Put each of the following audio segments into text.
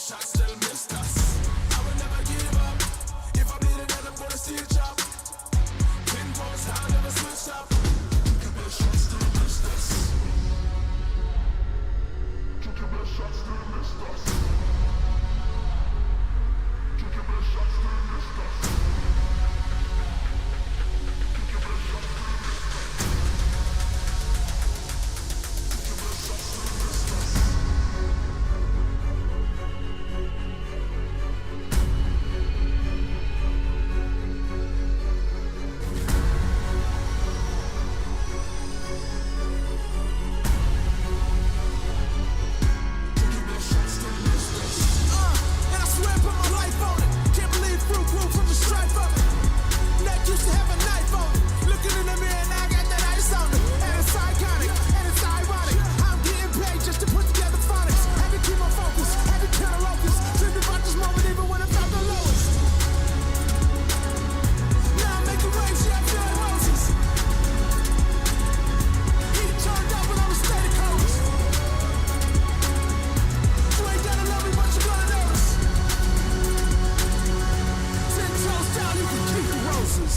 shot, still missed us. I will never give up. If I'm needed, then I'm gonna steal chop. Pin post, I never switch up. Took your best shot, still missed us. Took your best shot, still missed us. Took your best shot, still missed us. Took your best shot, still missed us. Took your best shot, still missed us. And I swear I put my life on it. Can't believe fruit grew from the stripe of it. Neck used to have a knife on it. Looking in the mirror and I got that ice on it. And it's iconic, and it's ironic. I'm getting paid just to put together phonics. Had to keep my focus, had to turn a locus. Dreamed about this moment even when I felt the lowest. Now I'm making waves, yeah, I feel like roses. Heat turned up when I was steady codes. You ain't gotta love me, but you're gonna notice. 10 toes down, you can keep the roses.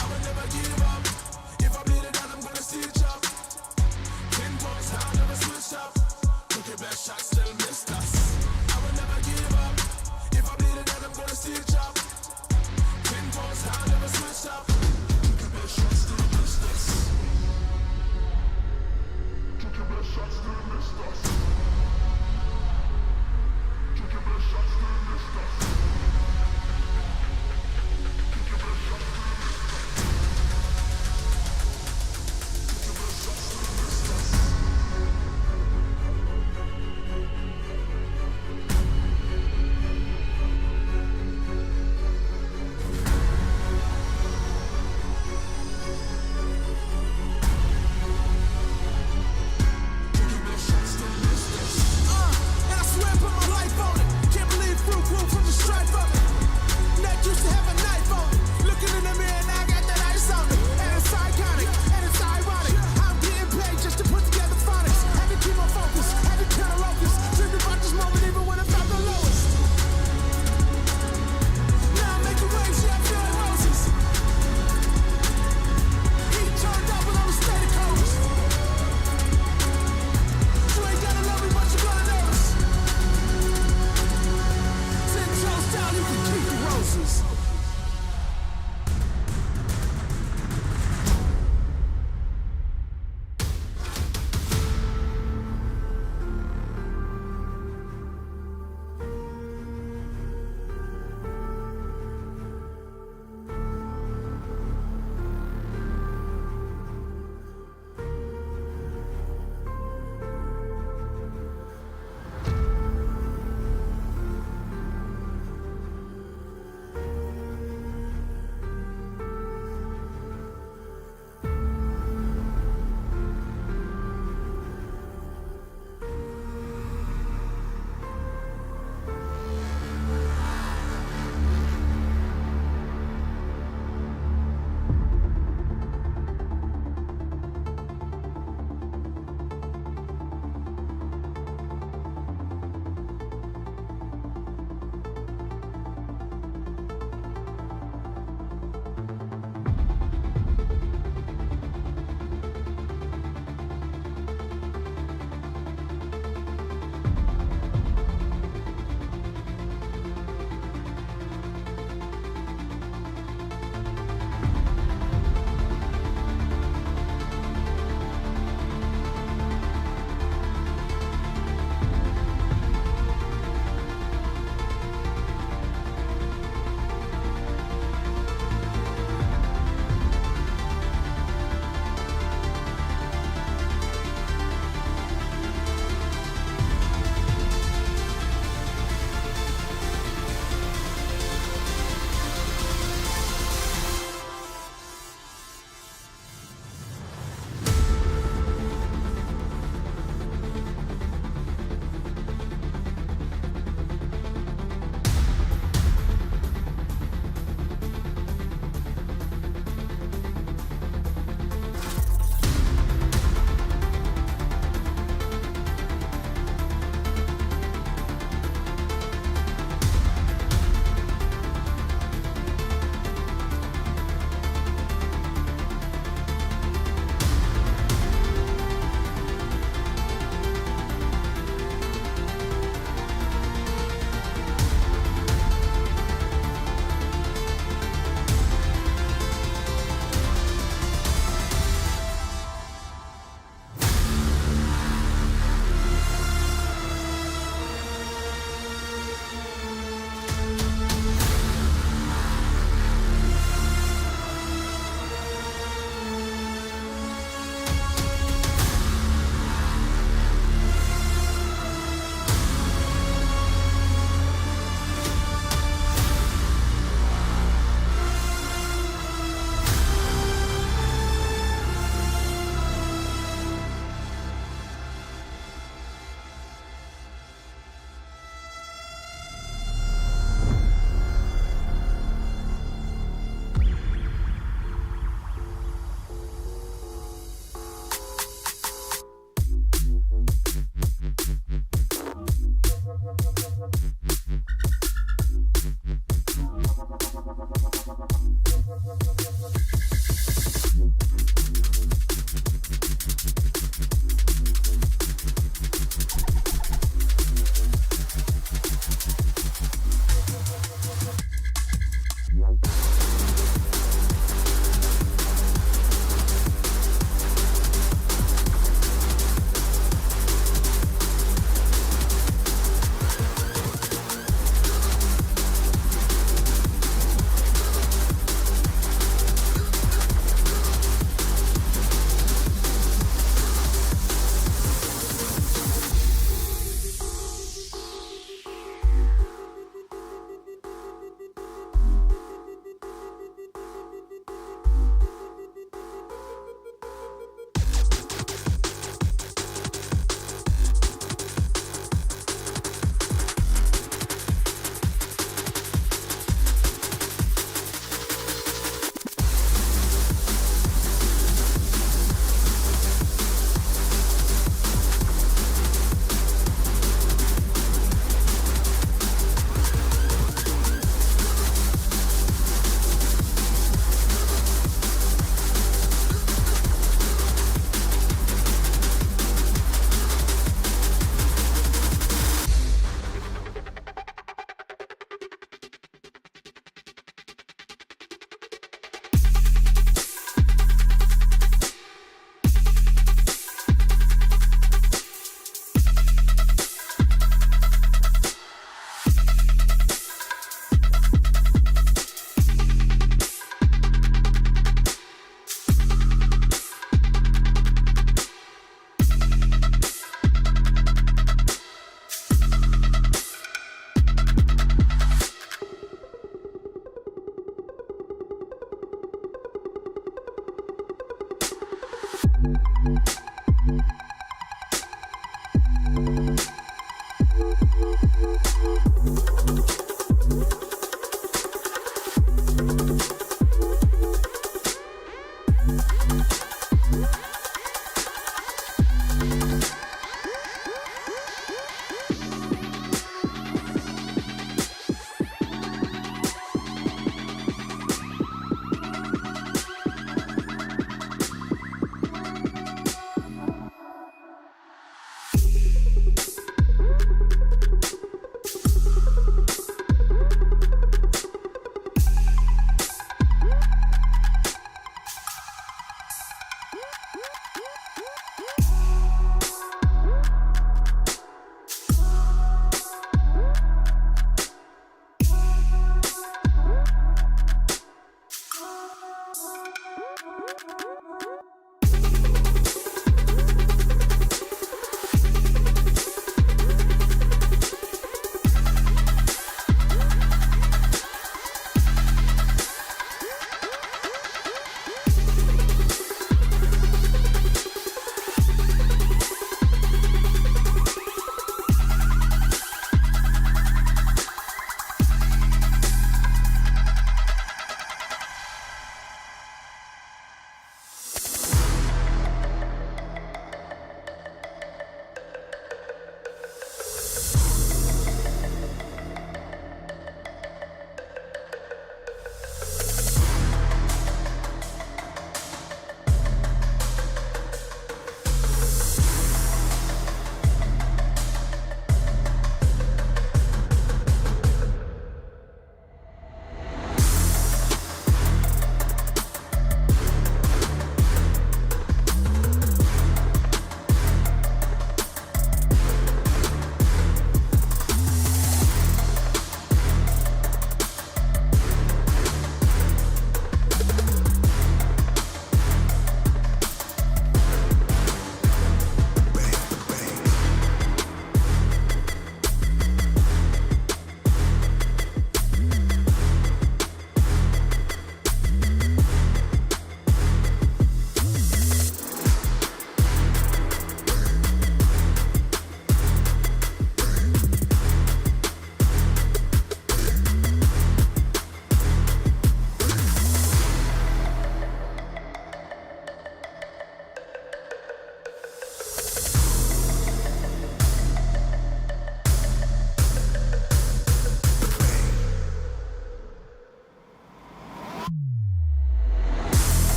I will never give up. If I'm needed, then I'm gonna steal chop. Pin post, I never switch up. Took your best shot, still missed us. I will never give up. If I'm needed, then I'm gonna steal chop. Pin post, I never switch up. Took your best shot, still missed us. Took your best shot, still missed us. Took your best shot, still missed us. Took your best shot, still missed us. Took your best shot, still missed us. Took your best shot, still missed us.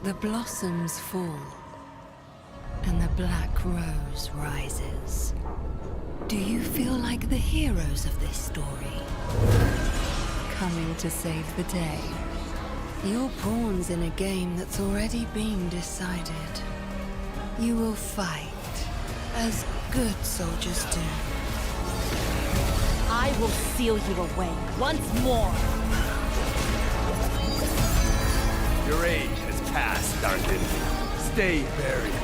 The blossoms fall, and the black rose rises. Do you feel like the heroes of this story? Coming to save the day? You're pawns in a game that's already been decided. You will fight, as good soldiers do. I will seal you away once more. Your age has passed, Darkin. Stay buried.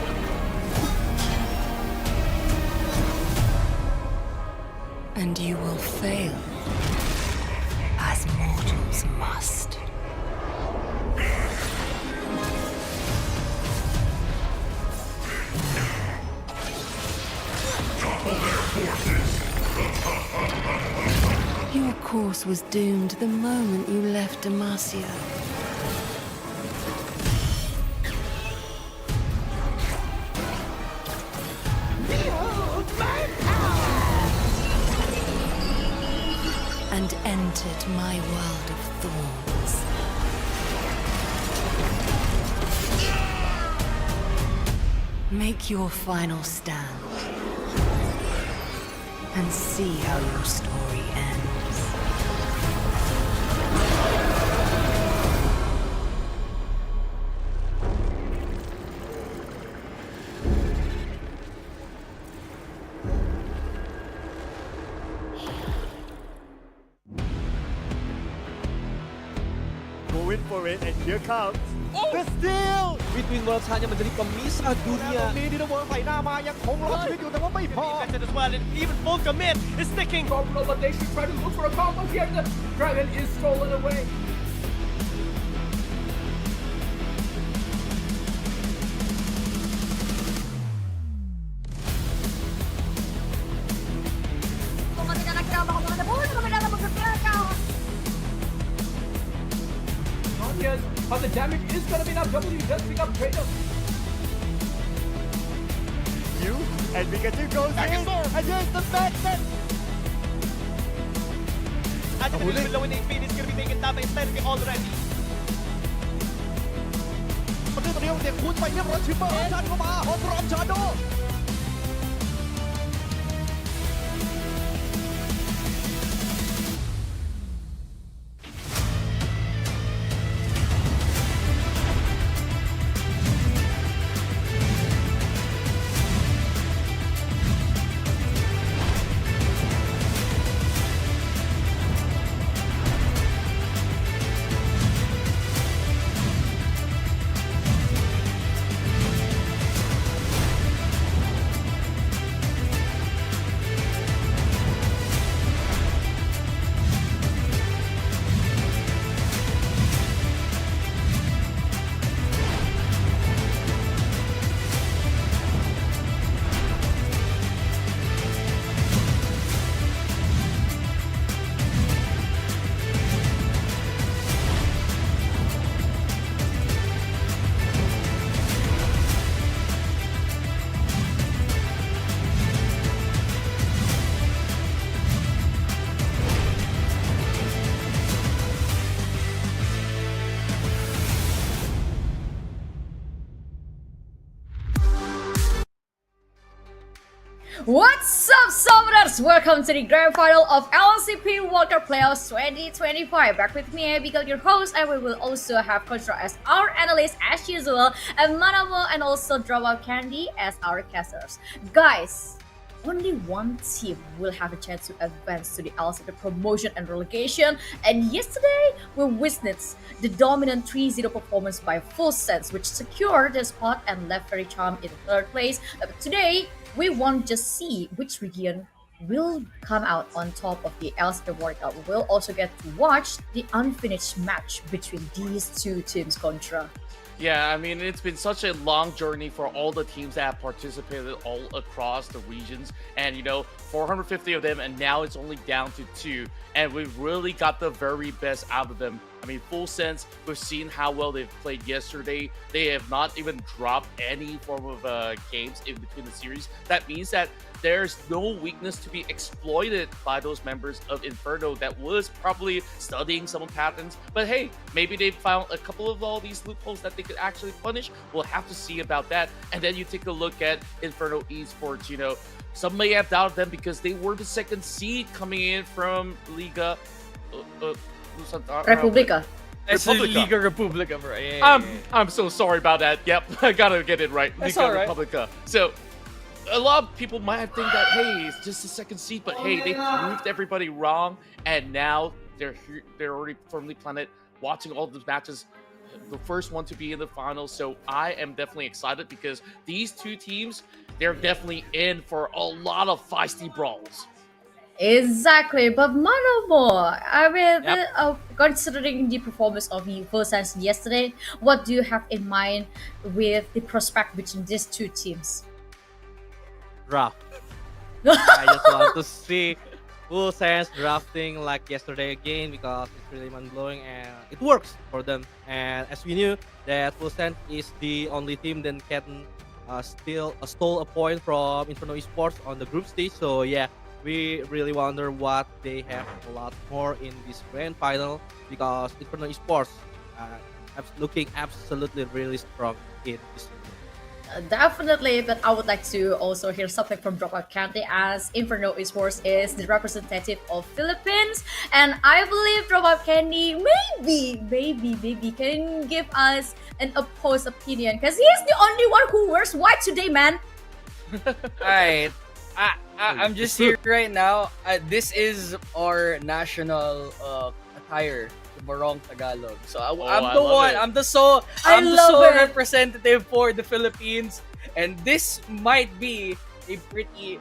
And you will fail, as mortals must. Your course was doomed the moment you left Demacia. And entered my world of thorns. Make your final stand. And see how your story ends. Going for it, and here comes the steal. Between World yang menjadi pemisah dunia. นี้ดินเวิร์ไผ่หน้ามายังคงรอชีวิตอยู่แต่ว่าไม่พอ As well, and even full commit is sticking. But they should try to look for a combo here. The dragon is stolen away. Yes, but the damage is gonna be enough. W does pick up Kratos. You and Pikachu goes in, and here's the magnet. At the middle of the Infinity is going to be taken down by Inferno already. มันเรื่องตรงนี้เสียงคูณไปเรียบร้อยชิปเปอร์ดันเข้ามาพร้อมชาโด What's up, Summoners? Welcome to the grand final of LCP Wild Card Playoffs 2025. Back with me, Abigail, your host, and we will also have Contra as our analyst as usual, and Manamo and also Dropout Candy as our casters. Guys, only one team will have a chance to advance to the LCP Promotion and Relegation, and yesterday we witnessed the dominant 3-0 performance by Full Sense, which secured the spot and left Fairy Charm in third place. But today, we won't just see which region will come out on top of the LCP World Cup. We'll also get to watch the unfinished match between these two teams, Contra. Yeah, I mean, it's been such a long journey for all the teams that have participated all across the regions. And, 450 of them, and now it's only down to 2. And we've really got the very best out of them. I mean, Full Sense, we've seen how well they've played yesterday. They have not even dropped any form of games in between the series. That means that there's no weakness to be exploited by those members of Inferno that was probably studying some patterns. But hey, maybe they found a couple of all these loopholes that they could actually punish. We'll have to see about that. And then you take a look at Inferno Esports, you know, some may have doubted them because they were the second seed coming in from Liga Republica. Liga Republica, bro. Yeah. I'm so sorry about that. Yep, I gotta get it right. That's Liga all right. Republica. So a lot of people might have think that, hey, it's just the second seed, but hey, they proved everybody wrong, and now they're already firmly planted, watching all the matches, the first one to be in the finals. So I am definitely excited because these two teams, they're definitely in for a lot of feisty brawls. Exactly, but Manomo, I mean, considering the performance of the Full Sense yesterday, what do you have in mind with the prospect between these two teams? Draft. I just want to see Full Sense drafting like yesterday again because it's really mind-blowing and it works for them. And as we knew that Full Sense is the only team that can stole a point from Inferno Esports on the group stage. So yeah, we really wonder what they have a lot more in this grand final because Inferno Esports looking absolutely really strong in this. Definitely, but I would like to also hear something from Dropout County as Inferno Esports is the representative of Philippines, and I believe Dropout Candy maybe can give us an opposed opinion because he's the only one who wears white today, man. Alright, I'm just here right now. This is our national attire, the Barong Tagalog. So I'm the sole representative for the Philippines, and this might be a pretty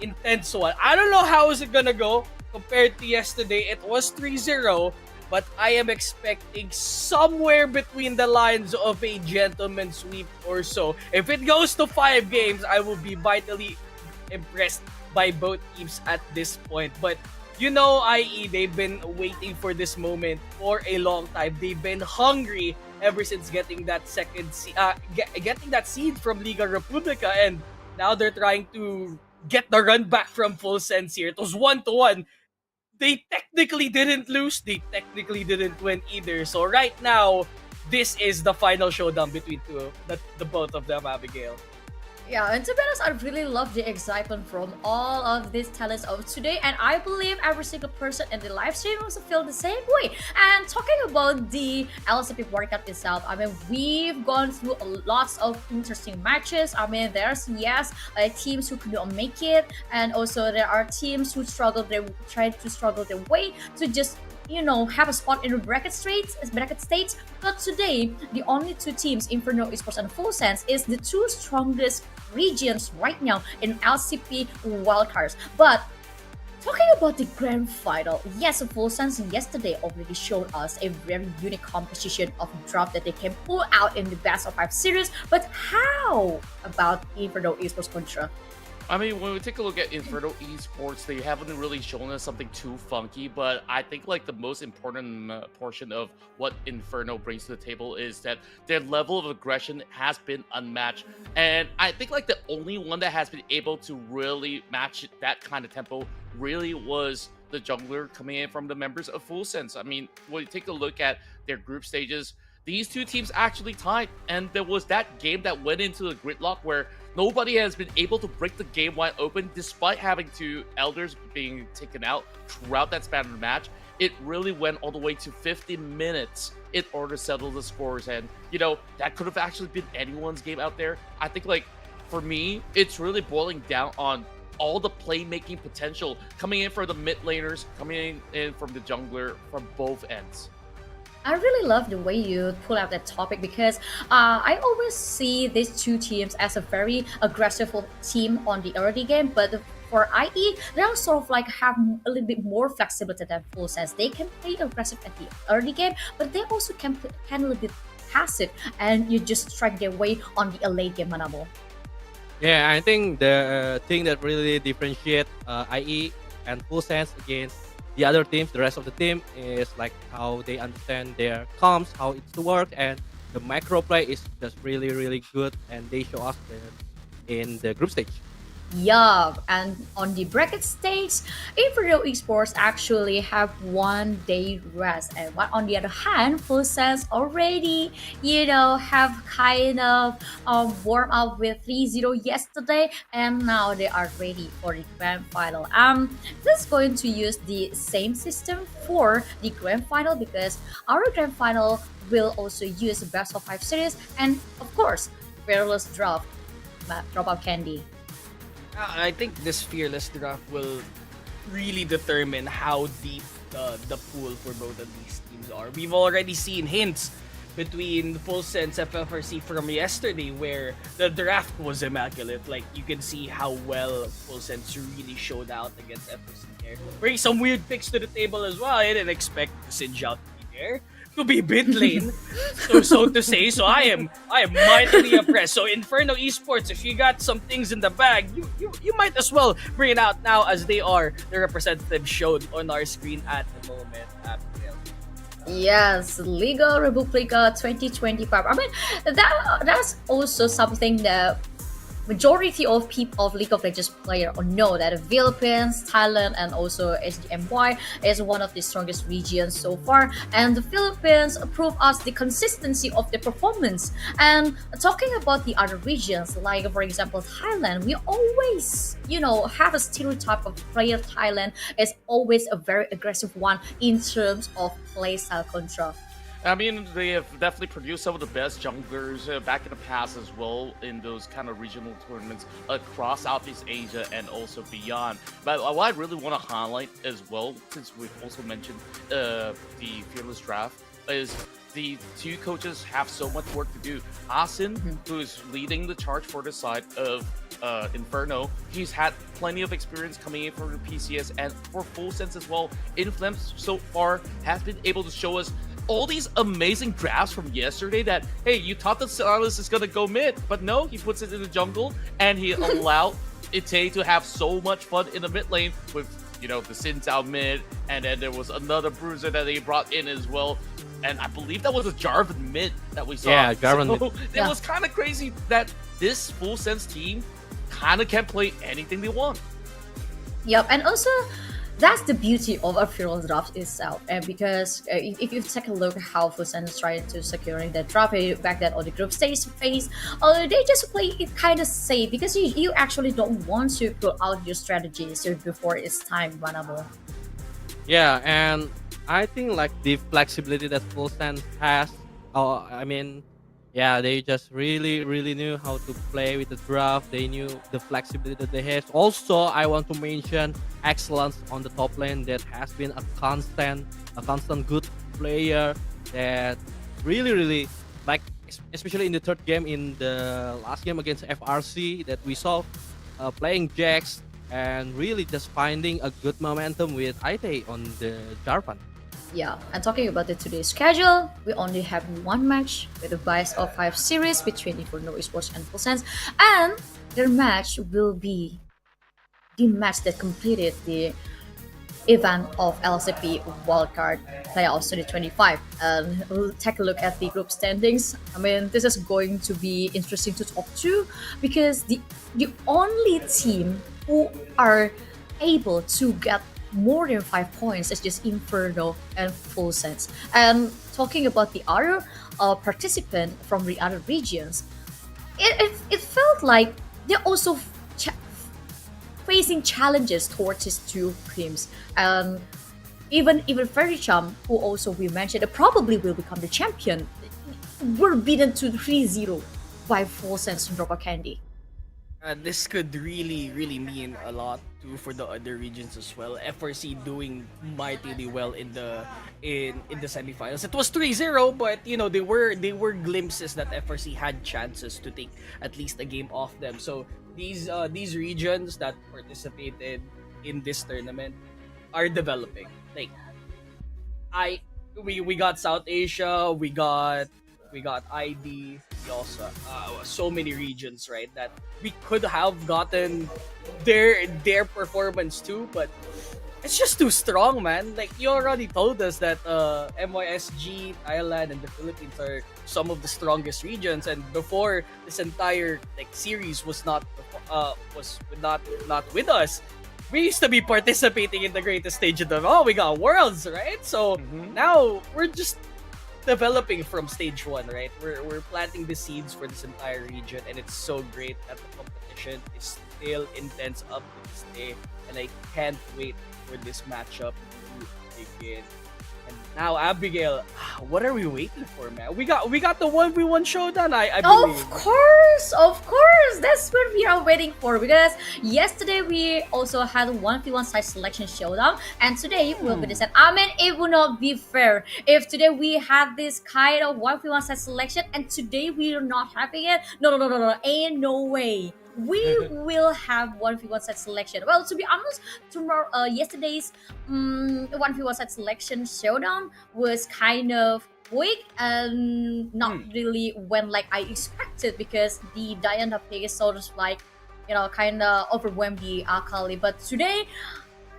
intense one. I don't know how is it gonna go compared to yesterday. It was 3-0, but I am expecting somewhere between the lines of a gentleman sweep or so. If it goes to 5 games, I will be vitally impressed by both teams at this point. But you know, IE, they've been waiting for this moment for a long time. They've been hungry ever since getting that getting that seed from Liga Republica, and now they're trying to get the run back from Full Sense here. It was 1-1. They technically didn't lose. They technically didn't win either. So right now, this is the final showdown between the both of them, Abigail. Yeah, and to be honest, I really love the excitement from all of these talents of today, and I believe every single person in the live stream also feel the same way. And talking about the LCP World Cup itself, I mean, we've gone through lots of interesting matches. I mean, there's teams who could not make it, and also there are teams who try to struggle their way to just have a spot in the bracket stage. But today, the only two teams, Inferno Esports and Full Sense, is the two strongest regions right now in LCP wildcards. But talking about the grand final, yes, Full Sense yesterday already showed us a very unique composition of draft that they can pull out in the best of 5 series. But how about Inferno Esports Contra? I mean, when we take a look at Inferno Esports, they haven't really shown us something too funky, but I think like the most important portion of what Inferno brings to the table is that their level of aggression has been unmatched. And I think like the only one that has been able to really match that kind of tempo really was the jungler coming in from the members of Full Sense. I mean, when you take a look at their group stages, these two teams actually tied, and there was that game that went into the gridlock where nobody has been able to break the game wide open despite having 2 elders being taken out throughout that span of the match. It really went all the way to 50 minutes in order to settle the scores, and that could have actually been anyone's game out there. I think like for me, it's really boiling down on all the playmaking potential coming in for the mid laners, coming in from the jungler from both ends. I really love the way you pull out that topic because I always see these two teams as a very aggressive team on the early game, but for IE, they're sort of like have a little bit more flexibility than Full Sense. They can play aggressive at the early game, but they also can a little bit passive, and you just strike their way on the late game, Manabo. Yeah, I think the thing that really differentiates IE and Full Sense against the other teams, the rest of the team, is like how they understand their comms, how it's to work, and the micro play is just really, really good, and they show us in the group stage. Yeah, and on the bracket stage, Inferno Esports actually have 1 day rest, and on the other hand, Full Sense already, have kind of warm up with 3-0 yesterday, and now they are ready for the grand final. This is going to use the same system for the grand final because our grand final will also use the best of 5 series, and of course, fearless drop out candy. I think this fearless draft will really determine how deep the pool for both of these teams are. We've already seen hints between Full Sense FFRC from yesterday where the draft was immaculate. Like, you can see how well Full Sense really showed out against FFRC there. Bring some weird picks to the table as well. I didn't expect Singe out to be there, to be mid lane, so to say. So I am mightily impressed. So Inferno Esports, if you got some things in the bag, you might as well bring it out now, as they are the representative shown on our screen at the moment. Yes, Liga Republica 2025. I mean, that's also something that majority of people of League of Legends player know, that the Philippines, Thailand, and also SDMY is one of the strongest regions so far. And the Philippines prove us the consistency of the performance. And talking about the other regions, like for example Thailand, we always, have a stereotype of player Thailand is always a very aggressive one in terms of playstyle control. I mean, they have definitely produced some of the best junglers back in the past as well in those kind of regional tournaments across Southeast Asia and also beyond. But what I really want to highlight as well, since we've also mentioned the Fearless Draft, is the two coaches have so much work to do. Asin, who is leading the charge for the side of Inferno, he's had plenty of experience coming in for the PCS and for Full Sense as well. Inflames so far has been able to show us all these amazing drafts from yesterday that, hey, you thought that Silas is gonna go mid, but no, he puts it in the jungle and he allowed Ite to have so much fun in the mid lane with, the Sin Tao mid, and then there was another bruiser that they brought in as well. And I believe that was a Jarvan mid that we saw. Yeah, Jarvan mid. It was kind of crazy that this Full Sense team kind of can play anything they want. Yep, and also that's the beauty of a fearless draft itself, and because if you take a look at how Full Sense is trying to securing the draft back then on the group stage phase, they just play it kind of safe because you actually don't want to pull out your strategies before it's time runnable. Yeah, and I think like the flexibility that Full Sense has, they just really, really knew how to play with the draft. They knew the flexibility that they have. Also, I want to mention excellence on the top lane that has been a constant good player that really, really, like, especially in the third game, in the last game against FRC that we saw, playing Jax and really just finding a good momentum with Ite on the Jarvan. Yeah, and talking about the today's schedule, we only have one match with the Best of 5 series between Inferno Esports and Full Sense, and their match will be the match that completed the event of LCP Wild Card Playoffs 2025. We'll take a look at the group standings. I mean, this is going to be interesting to talk to because the only team who are able to get more than 5 points is just Inferno and Full Sense. And talking about the other participant from the other regions, it felt like they're also facing challenges towards these two teams. Even Fericham, who also we mentioned, probably will become the champion, were beaten to 3-0 by Full Sense and Drop Candy. This could really, really mean a lot too for the other regions as well. FRC doing mightily well in the semifinals. It was 3-0, but they were glimpses that FRC had chances to take at least a game off them. So these regions that participated in this tournament are developing. Like we got South Asia, we got ID, we also so many regions, right, that we could have gotten their performance too, but it's just too strong, man. Like, you already told us that MYSG, Thailand, and the Philippines are some of the strongest regions, and before this entire like series was not with us, we used to be participating in the greatest stage of them. Oh, we got Worlds, right? So now we're just developing from stage 1, right? We're planting the seeds for this entire region, and it's so great that the competition is still intense up to this day, and I can't wait for this matchup to begin. And now, Abigail, what are we waiting for, man? We got the 1v1 showdown, I believe. Of course, that's what we are waiting for, because yesterday we also had 1v1 side selection showdown, and today will be the same. I mean, it would not be fair if today we had this kind of 1v1 side selection and today we are not having it. No, ain't no way. We will have 1v1 set selection. Well, to be honest, yesterday's 1v1 set selection showdown was kind of weak and not really went like I expected, because the Diana pick is sort of like, kind of overwhelmed the Akali. But today,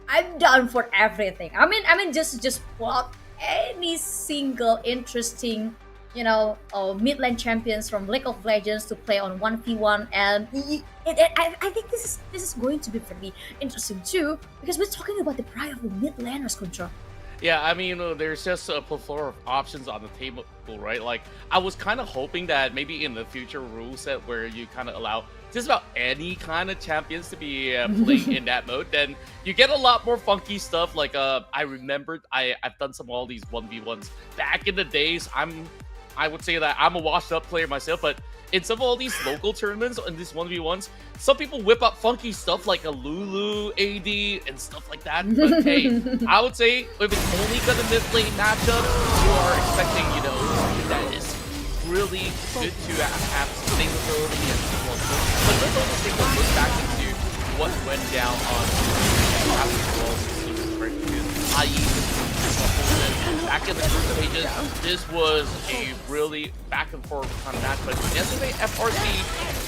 I'm done for everything. I mean, just plot any single interesting mid lane champions from League of Legends to play on 1v1, and I think this is going to be pretty interesting too, because we're talking about the pride of the mid laners, Contra. Yeah, I mean, there's just a plethora of options on the table, right? Like, I was kind of hoping that maybe in the future rule set where you kind of allow just about any kind of champions to be playing in that mode, then you get a lot more funky stuff. Like, I remembered I've done some of all these 1v1s back in the days. I would say that I'm a washed up player myself, but in some of all these local tournaments and these 1v1s, some people whip up funky stuff like a Lulu AD and stuff like that. But hey, I would say if it's only gonna mid lane matchup, you are expecting, something that is really good to have sustainability and well. But let's also take a look back into what went down on after the World Series, right? Because back in the group stages, this was a really back and forth kind of match. But yesterday, FRC,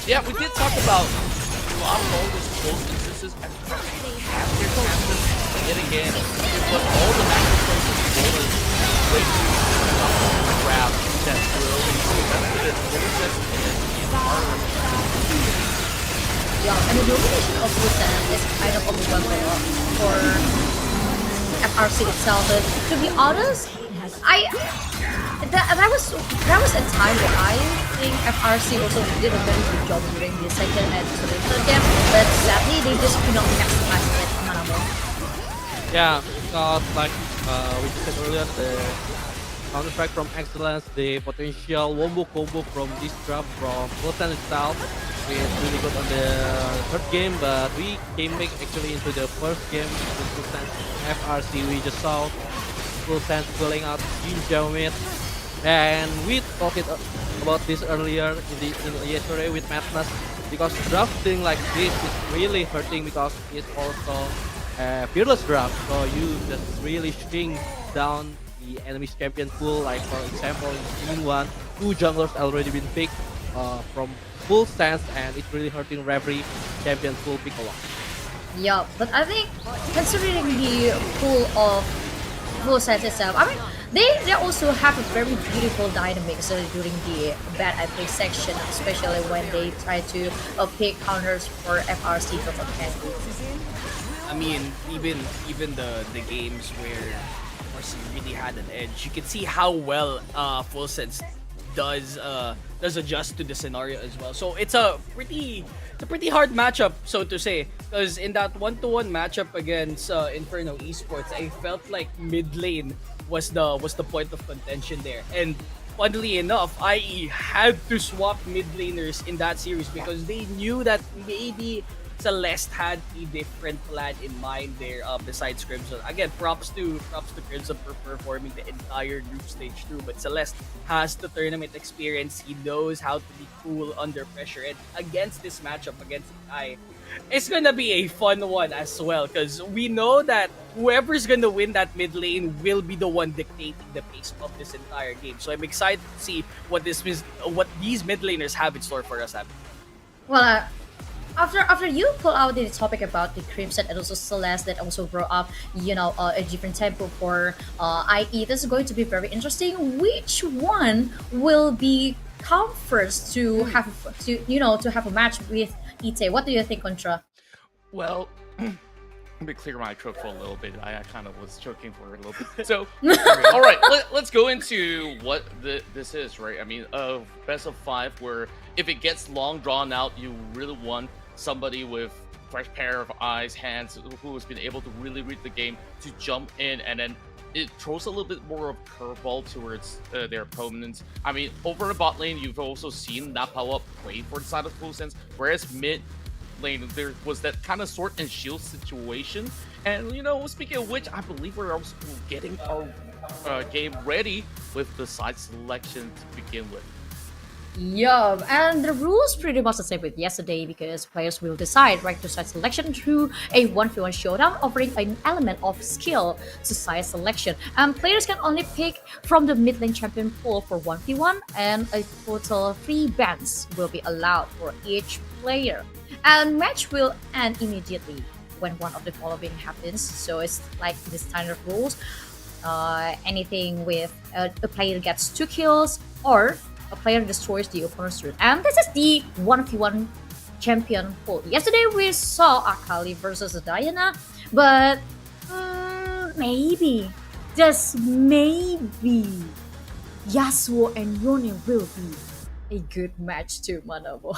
yeah, we did talk about a lot of all those close instances. FRC had their chances yet again. But all the matches from the was way too grab that really benefited Fullsense and the entire. Yeah, and the domination of Fullsense is kind of overwhelming for FRC itself. But to be honest, that was a time where I think FRC also did a very good job during the second and third game, but sadly they just could not maximize it anymore. Yeah, because like we said earlier, the counter strike from Excellence, the potential wombo combo from this drop from Fulton itself is really good on the third game, but we came back actually into the first game with Fulton FRC. We just saw Fulton pulling out Jinja mid, and we talked about this earlier in yesterday with Madness, because drafting like this is really hurting because it's also a fearless draft, so you just really shrink down the enemy's champion pool. Like for example, in Scene 1, 2 junglers already been picked from full stance, and it's really hurting Reverie champion pool pick a lot. Yeah, but I think considering the pool of full stance itself, I mean, they also have a very beautiful dynamics during the bad I play section, especially when they try to pick counters for FRC from a candy. I mean, even the games where FRC really had an edge, you can see how well Full Sense does adjust to the scenario as well. So it's a pretty hard matchup, so to say, because in that 1-to-1 matchup against Inferno Esports, I felt like mid lane was the point of contention there. And funnily enough, IE had to swap mid laners in that series because they knew that maybe Celeste had a different plan in mind there besides Crimson. Again, props to Crimson for performing the entire group stage through, but Celeste has the tournament experience. He knows how to be cool under pressure, and against this matchup against I, it's gonna be a fun one as well, because we know that whoever's gonna win that mid lane will be the one dictating the pace of this entire game. So I'm excited to see what these mid laners have in store for us. Well, after you pull out the topic about the Crimson and also Celeste that also brought up, a different tempo for IE, this is going to be very interesting. Which one will be come first to have to have a match with Ite? What do you think, Contra? Well, let me clear my throat for a little bit. I kind of was choking for a little bit. So, all right, let's go into what this is, right? I mean, best of 5, where if it gets long drawn out, you really want somebody with fresh pair of eyes, hands, who has been able to really read the game to jump in, and then it throws a little bit more of curveball towards their opponents. I mean, over the bot lane, you've also seen that power up play for the side of Full Sense, whereas mid lane, there was that kind of sword and shield situation. And, speaking of which, I believe we're also getting our game ready with the side selection to begin with. Yeah, and the rules pretty much the same with yesterday because players will decide right to side selection through a 1v1 showdown, offering an element of skill to side selection. And players can only pick from the mid lane champion pool for 1v1, and a total 3 bans will be allowed for each player. And match will end immediately when one of the following happens. So it's like the standard rules. Anything with a player gets 2 kills or a player destroys the opponent's route. And this is the 1v1 champion pool. Yesterday we saw Akali versus Diana, but maybe, just maybe, Yasuo and Yone will be a good match too, Manabo.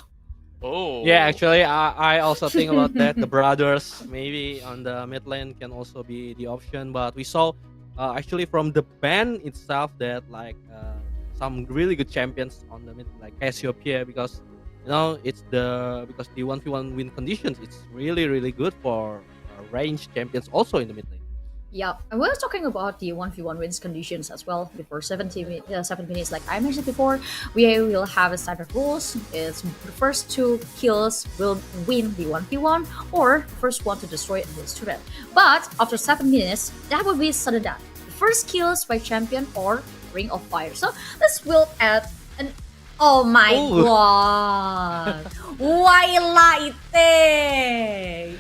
Oh. Yeah, actually, I also think about that. The brothers maybe on the mid lane can also be the option, but we saw actually from the ban itself that some really good champions on the mid, like Cassiopeia, because it's because the 1v1 win conditions, it's really good for ranged champions also in the mid lane. Yeah, and we're talking about the 1v1 wins conditions as well. Before 7 minutes, like I mentioned before, we will have a standard rules. It's the first 2 kills will win the 1v1, or first one to destroy it wins to red. But after 7 minutes, that will be sudden death. The first kills by champion or Ring of Fire. So this will add an oh my god! Why lighting?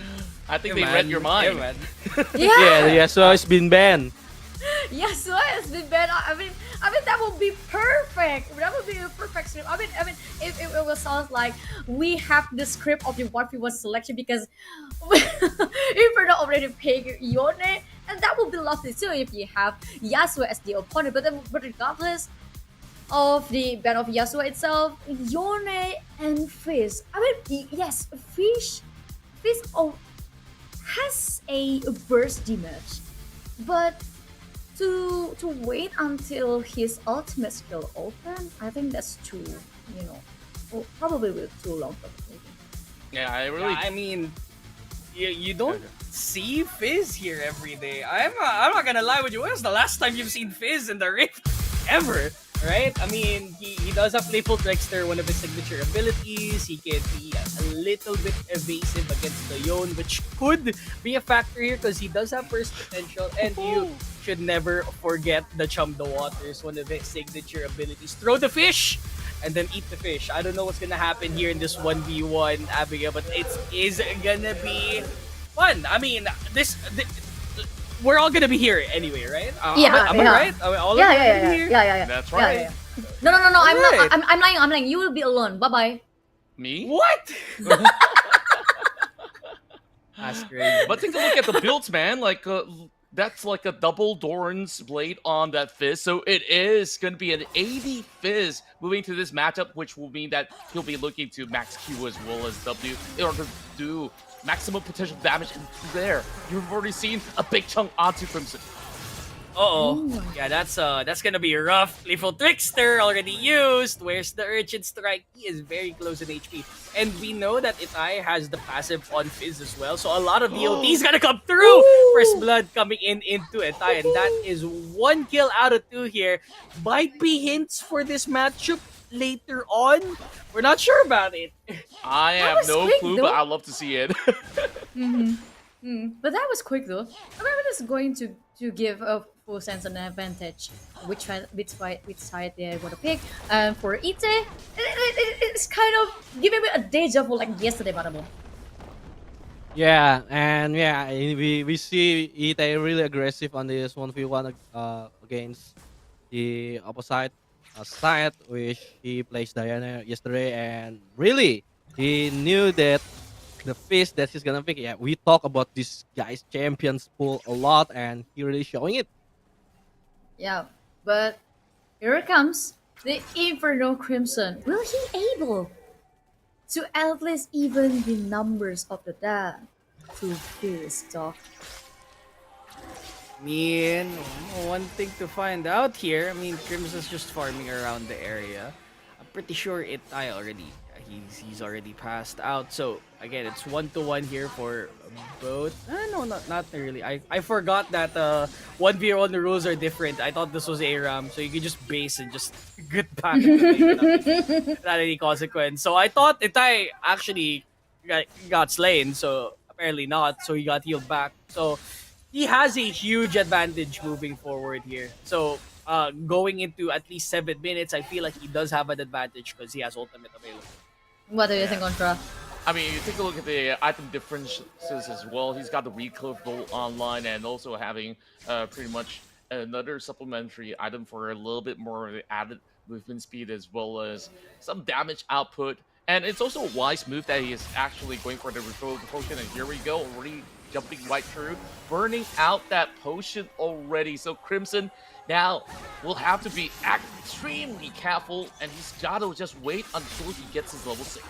I think they read your mind. Yeah, so it's been banned. Yes, so it's been banned. I mean that would be perfect. That would be a perfect script. I mean, if it will sound like we have the script of the 1v1 selection because Inferno already picked Yone, and that would be lovely too if you have Yasuo as the opponent. But regardless of the ban of Yasuo itself, Yone and Fizz. I mean, yes, Fizz has a burst damage, but to wait until his ultimate skill open, I think that's too, probably too long for the movie. Yeah, I mean, you don't see Fizz here every day. I'm not gonna lie with you. When was the last time you've seen Fizz in the Rift? Ever? Right? I mean, he does have Playful Trickster, one of his signature abilities. He can be a little bit evasive against the Yone, which could be a factor here because he does have burst potential. And you should never forget the Chum the Waters, one of his signature abilities. Throw the fish and then eat the fish. I don't know what's gonna happen here in this 1v1, Abigail, but it is gonna be fun. I mean, we're all gonna be here anyway, right? Am I right? Are we all gonna be here? Yeah. That's right. No. I'm Right. not. I'm lying. You will be alone. Bye bye. Me? What? That's crazy. But take a look at the builds, man. That's like a double Doran's blade on that Fizz. So it is going to be an 80 Fizz moving to this matchup, which will mean that he'll be looking to max Q as well as W in order to do maximum potential damage. And there, you've already seen a big chunk onto Crimson. Yeah, that's gonna be rough. Playful Trickster already used. Where's the Urgent Strike? He is very close in HP. And we know that Itai has the passive on Fizz as well. So a lot of DOT's gonna come through. First blood coming into Itai. And that is 1 kill out of 2 here. Might be hints for this matchup later on. We're not sure about it. I have no clue, but I'd love to see it. But that was quick though. I mean, it's going to give a Full Sense an advantage. Which side they want to pick. And for Ite, it's kind of giving me a deja vu like yesterday, Maramo. Yeah, and yeah, we see Ite really aggressive on this 1v1 against the opposite side, which he plays Diana yesterday, and really he knew that the face that he's gonna pick. Yeah, we talk about this guy's champions pool a lot, and he really showing it. Yeah, but here it comes. The Inferno Crimson. Will he able to at least even the numbers of the dead to this dog? I mean, one thing to find out here. I mean, Crimson's just farming around the area. I'm pretty sure I already. He's already passed out. So again, it's 1-1 here for both. No, not really. I forgot that 1v1 the rules are different. I thought this was ARAM, so you could just base and just get back without any consequence. So I thought Itai actually got slain. So apparently not. So he got healed back. So he has a huge advantage moving forward here. So going into at least 7 minutes, I feel like he does have an advantage because he has ultimate available. What do you think, Contra? I mean, you take a look at the item differences as well. He's got the recurve bolt online and also having pretty much another supplementary item for a little bit more added movement speed as well as some damage output. And it's also a wise move that he is actually going for the refill potion. And here we go, already jumping right through, burning out that potion already. So Crimson now will have to be extremely careful, and he's got to just wait until he gets his level 6.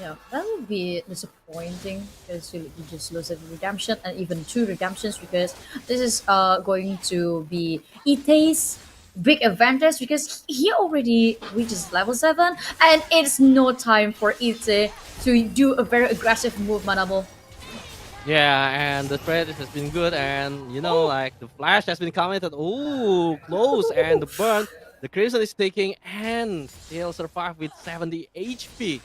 Yeah, that would be disappointing because you just lose a redemption and even 2 redemptions because this is going to be Ite's big advantage because he already reaches level 7 and it's no time for Ite to do a very aggressive move, Manabo. Yeah, and the trade has been good, and you know, like the flash has been commented. Ooh, close, and the burn. The Crimson is taking and still survive with 70 HP.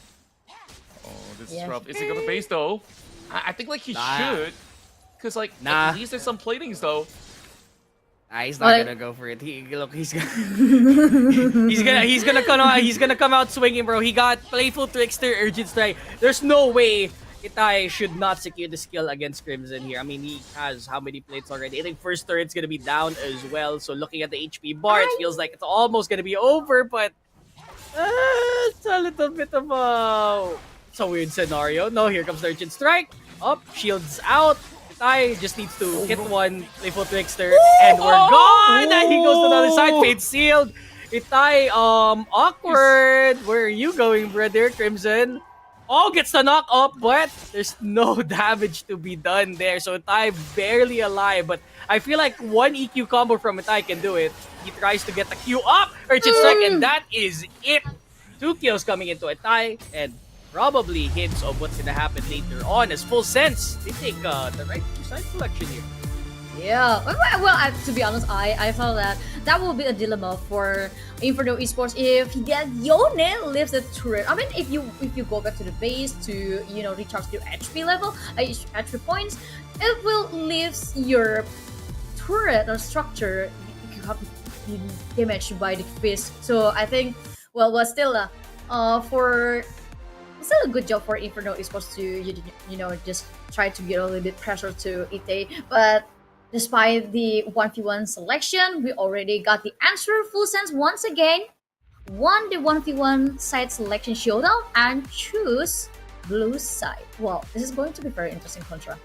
Oh, this is rough. Is he gonna base though? I think like he should, cause like at least there's some platings though. He's not gonna go for it. He's gonna come out swinging, bro. He got Playful Trickster, Urgent Strike. There's no way Itai should not secure the skill against Crimson here. I mean, he has how many plates already? I think first turret's gonna be down as well. So looking at the HP bar, it feels like it's almost gonna be over, but it's a little bit of it's a weird scenario. No, here comes the Urgent Strike. Up, shields out. Itai just needs to hit one Playful Trickster, and we're gone! And he goes to the other side, Fate sealed. Itai, awkward. Where are you going, brother, Crimson? Oh, gets the knock up, but there's no damage to be done there. So Itai barely alive, but I feel like one EQ combo from Itai can do it. He tries to get the Q up, Urgent Strike, and that is it. 2 kills coming into Itai, and probably hints of what's gonna happen later on as Full Sense. They take the right side selection here. Yeah, well, to be honest, I thought that will be a dilemma for Inferno Esports if Yone leaves the turret. I mean, if you go back to the base to recharge your HP level, HP points, it will leave your turret or structure you have been damaged by the fist. So I think, well, still still a good job for Inferno Esports to just try to get a little bit pressure to Ite, but despite the 1v1 selection, we already got the answer. Full Sense once again won the 1v1 side selection showdown and choose blue side. Well, this is going to be very interesting, Contra.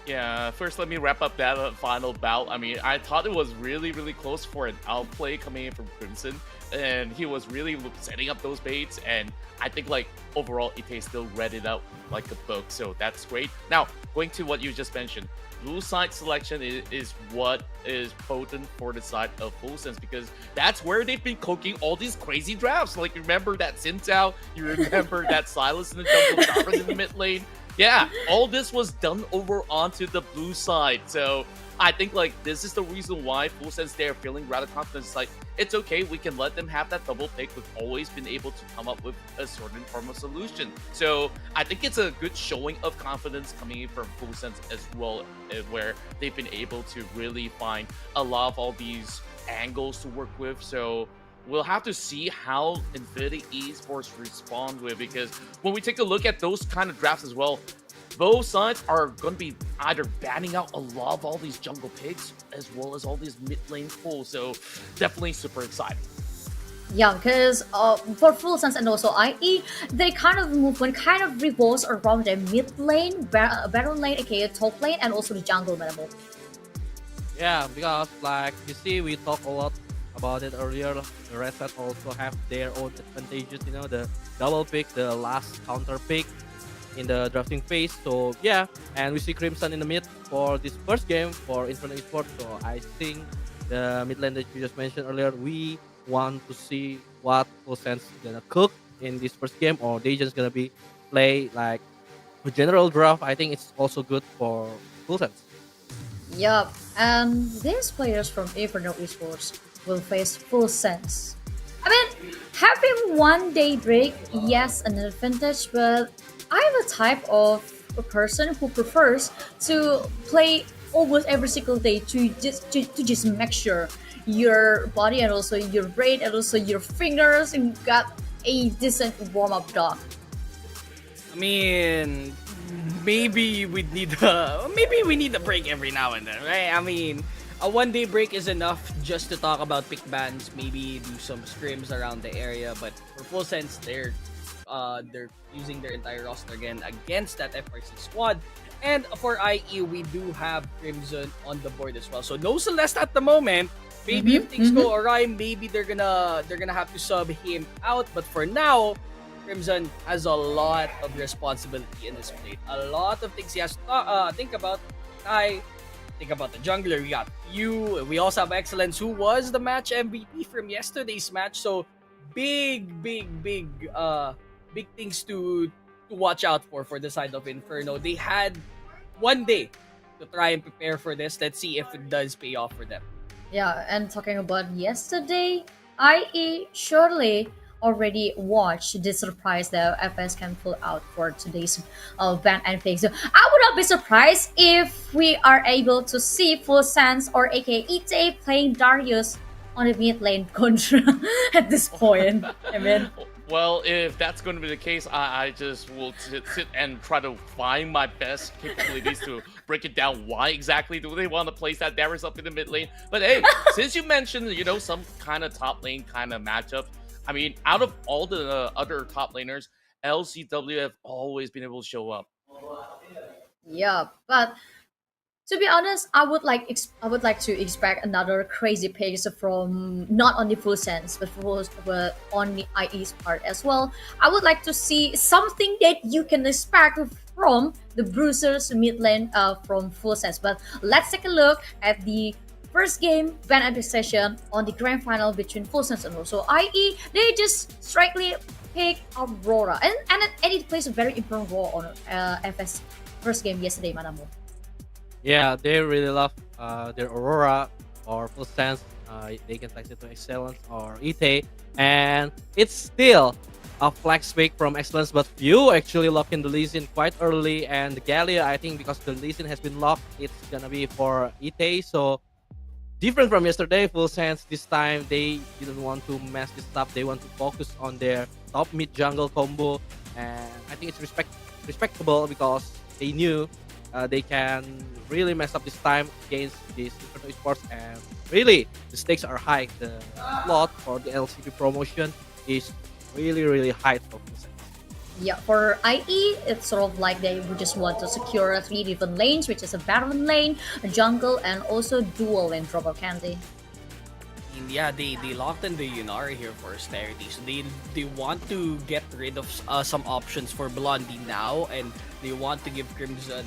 Yeah, first let me wrap up that final bout. I mean, I thought it was really, really close for an outplay coming in from Crimson, and he was really setting up those baits, and I think like overall Ite still read it out like a book, so that's great. Now, going to what you just mentioned, blue side selection is what is potent for the side of Full Sense, because that's where they've been cooking all these crazy drafts. Like, remember that Xin Zhao, you remember that Silas in the jungle, Tavern in the mid lane. Yeah, all this was done over onto the blue side. So I think like this is the reason why Full Sense they're feeling rather confident. It's like, it's okay, we can let them have that double pick. We've always been able to come up with a certain form of solution. So I think it's a good showing of confidence coming in from Full Sense as well, where they've been able to really find a lot of all these angles to work with. So we'll have to see how Infinity Esports respond with, because when we take a look at those kind of drafts as well, both sides are going to be either banning out a lot of all these jungle picks as well as all these mid lane pulls. So definitely super exciting. Yeah, because for Full Sense and also IE, they kind of movement kind of revolves around the mid lane, baron lane, aka top lane, and also the jungle level. Yeah, because like you see, we talked a lot about it earlier. The red side also have their own advantages. You know, the double pick, the last counter pick in the drafting phase. So yeah, and we see Crimson in the mid for this first game for Inferno Esports. So I think the mid lane that you just mentioned earlier, we want to see what Full Sense gonna cook in this first game, or they just gonna be play like a general draft. I think it's also good for Full Sense. Yup, and these players from Inferno Esports will face Full Sense. I mean, having 1 day break, yes, an advantage, but I'm a type of a person who prefers to play almost every single day to just make sure your body and also your brain and also your fingers and got a decent warm-up dog. I mean, maybe we need a break every now and then, right? I mean, a 1 day break is enough just to talk about pick bans, maybe do some scrims around the area. But for Full Sense, they're using their entire roster again against that FRC squad. And for IE, we do have Crimson on the board as well. So no Celeste at the moment. Maybe if things go awry, maybe they're gonna have to sub him out. But for now, Crimson has a lot of responsibility in this plate. A lot of things he has to think about. Think about the jungler. We got you. We also have Excellence, who was the match MVP from yesterday's match. So big things to watch out for the side of Inferno. They had 1 day to try and prepare for this. Let's see if it does pay off for them. Yeah, and talking about yesterday, IE surely already watched the surprise that FS can pull out for today's ban and pick. So I would not be surprised if we are able to see Full Sense or aka Ite playing Darius on the mid lane contra at this point. I mean, well, if that's going to be the case, I just will sit and try to find my best capabilities to break it down. Why exactly do they want to place that Darius up in the mid lane? But hey, since you mentioned, some kind of top lane kind of matchup, I mean, out of all the other top laners, LCW have always been able to show up. yeah, but to be honest, I would like to expect another crazy pace from not only Full Sense but on the IE's part as well. I would like to see something that you can expect from the Bruisers mid lane from Full Sense. But let's take a look at the first game ban epic session on the grand final between Full Sense and also IE. They just strictly pick Aurora, and it plays a very important role on FS first game yesterday, Manamu. Yeah, they really love their Aurora or Full Sense. They can flex it to Excellence or Ite, and it's still a flex pick from Excellence, but few actually lock in the Lee Sin quite early, and the Gallia, I think because the Lee Sin has been locked, it's gonna be for Ite. So different from yesterday, Full Sense this time they didn't want to mess this up. They want to focus on their top mid jungle combo, and I think it's respectable because they knew they can really mess up this time against this Inferno Esports, and really the stakes are high. The slot for the LCP promotion is really high for Full Sense. Yeah, for IE, it's sort of like they would just want to secure 3 different lanes, which is a Baron lane, a jungle, and also dual lane drop of Candy. Yeah, they locked in the Yunari here for austerity, so they want to get rid of some options for Blondie now, and they want to give Crimson,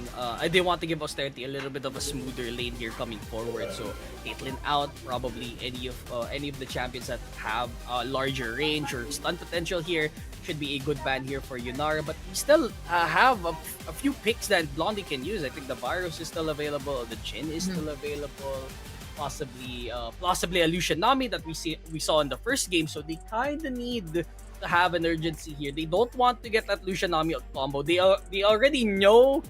they want to give austerity a little bit of a smoother lane here coming forward. So Caitlyn out, probably any of the champions that have larger range or stun potential here should be a good ban here for Yunara. But we still have a few picks that Blondie can use. I think the Virus is still available, the Jhin is still available. Possibly a Lucian Nami that we saw in the first game, so they kind of need to have an urgency here. They don't want to get that Lucian Nami combo. They already know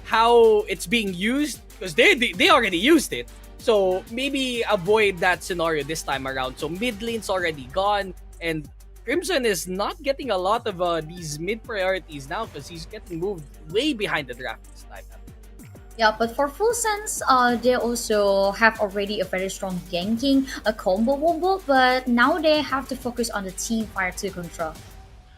how it's being used because they already used it. So maybe avoid that scenario this time around. So mid lane's already gone, and Crimson is not getting a lot of these mid priorities now because he's getting moved way behind the draft this time. Yeah, but for Full Sense, they also have already a very strong ganking, a combo wombo, but now they have to focus on the team fire to control.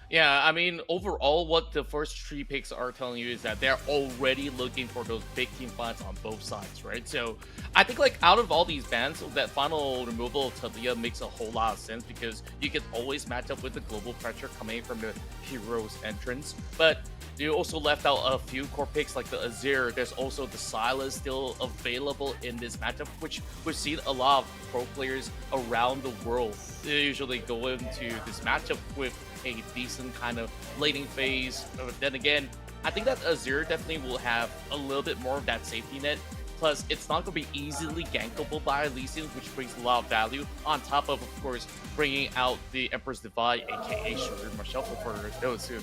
Yeah, I mean, overall, what the first 3 picks are telling you is that they're already looking for those big team fights on both sides, right? So I think, like, out of all these bans, that final removal of Talia makes a whole lot of sense because you can always match up with the global pressure coming from the hero's entrance. But you also left out a few core picks like the Azir. There's also the Sylas still available in this matchup, which we've seen a lot of pro players around the world. They usually go into this matchup with a decent kind of laning phase. But then again, I think that Azir definitely will have a little bit more of that safety net. Plus, it's not going to be easily gankable by Lee Sin, which brings a lot of value. On top of course, bringing out the Emperor's Divide, aka Sugar Shuffle for those who,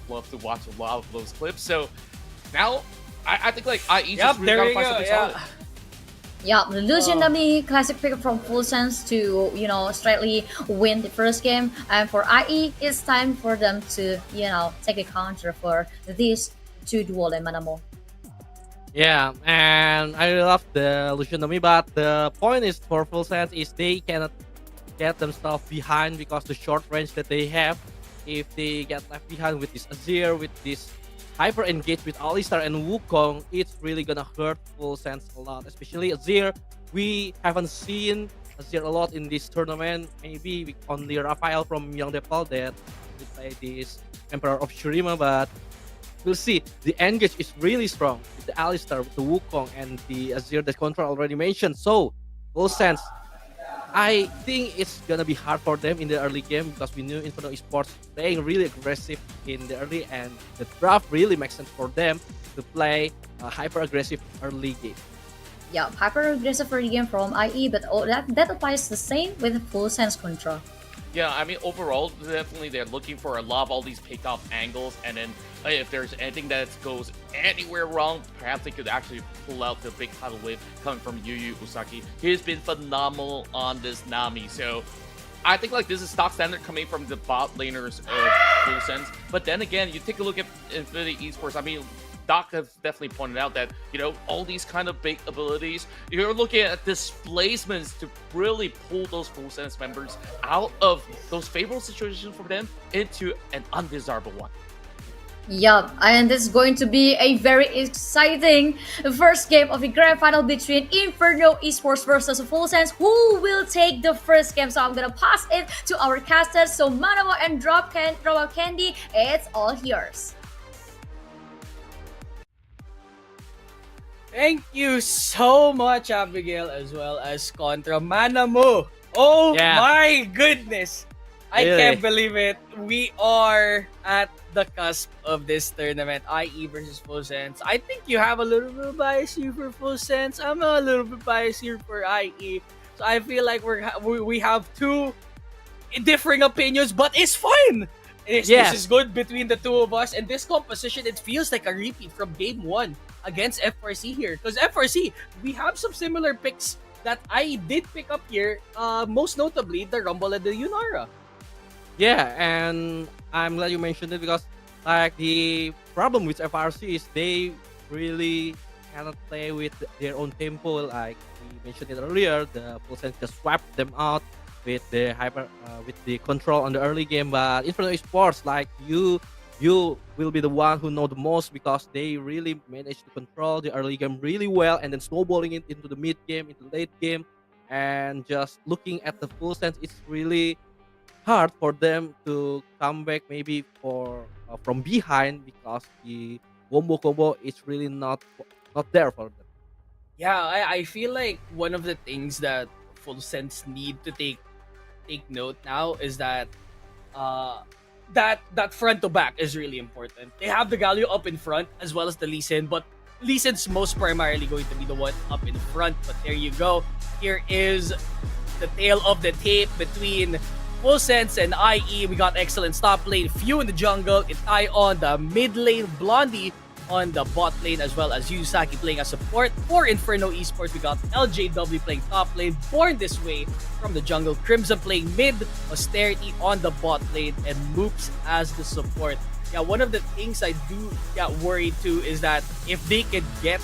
love to watch a lot of those clips. So now, I think like IE just really got to find something solid. Yeah, the Lucian Dummy classic pickup from Full Sense to, straightly win the first game. And for IE, it's time for them to, take a counter for these 2 duel and Manamo. Yeah, and I love the Lucian Dummy, but the point is for Full Sense is they cannot get themselves behind because the short range that they have. If they get left behind with this Azir, with this hyper engage with Alistar and Wukong, it's really gonna hurt Full Sense a lot, especially Azir. We haven't seen Azir a lot in this tournament. Maybe only Raphael from Young Depal that we play this Emperor of Shurima, but we'll see. The engage is really strong with the Alistar, with the Wukong, and the Azir that Control already mentioned. So, Full Sense, I think it's gonna be hard for them in the early game because we knew Inferno Esports playing really aggressive in the early, and the draft really makes sense for them to play a hyper aggressive early game. Yeah, hyper aggressive early game from IE, but that applies the same with Full Sense Control. Yeah, I mean, overall, definitely they're looking for a lot of all these pick-off angles, and then if there's anything that goes anywhere wrong, perhaps they could actually pull out the big tidal wave coming from Yu Yu Usaki. He's been phenomenal on this Nami, so I think like this is stock standard coming from the bot laners of Full Sense. But then again, you take a look at Infinity Esports, I mean, Doc has definitely pointed out that, all these kind of big abilities, you're looking at displacements to really pull those Full Sense members out of those favorable situations for them into an undesirable one. Yup, and this is going to be a very exciting first game of the grand final between Inferno Esports versus Full Sense. Who will take the first game? So I'm gonna pass it to our casters. So Manamo and Drop Out Candy, it's all yours. Thank you so much, Abigail, as well as Contra Manamo. Oh my goodness! I can't believe it. We are at the cusp of this tournament, IE versus Full Sense. I think you have a little bit of bias here for Full Sense. I'm a little bit biased here for IE. So I feel like we have 2 differing opinions, but it's fine. This is good between the 2 of us. And this composition, it feels like a repeat from game 1 against F4C here. Because F4C, we have some similar picks that I did pick up here. Most notably, the Rumble and the Yunara. Yeah, and I'm glad you mentioned it because like the problem with FRC is they really cannot play with their own tempo. Like we mentioned it earlier, the Full Sense just swapped them out with the with the control on the early game. But Inferno Esports, like you will be the one who know the most because they really managed to control the early game really well and then snowballing it into the mid game, into the late game, and just looking at the Full Sense, it's really hard for them to come back maybe from behind because the wombo combo is really not there for them. Yeah, I feel like one of the things that Full Sense need to take note now is that that front to back is really important. They have the Galio up in front as well as the Lee Sin, but Lee Sin's most primarily going to be the one up in front. But there you go. Here is the tail of the tape between Full Sense and IE. We got excellent top lane, Few in the jungle, Itai on the mid lane, Blondie on the bot lane, as well as Yusaki playing as support. For Inferno Esports, we got LJW playing top lane, Born This Way from the jungle, Crimson playing mid, Austerity on the bot lane, and Moops as the support. Yeah, one of the things I do get worried too is that if they can get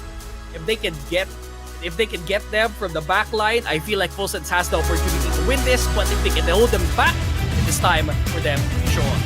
them from the back line, I feel like Full Sense has the opportunity to win this, but if they can hold them back, it is time for them to show up.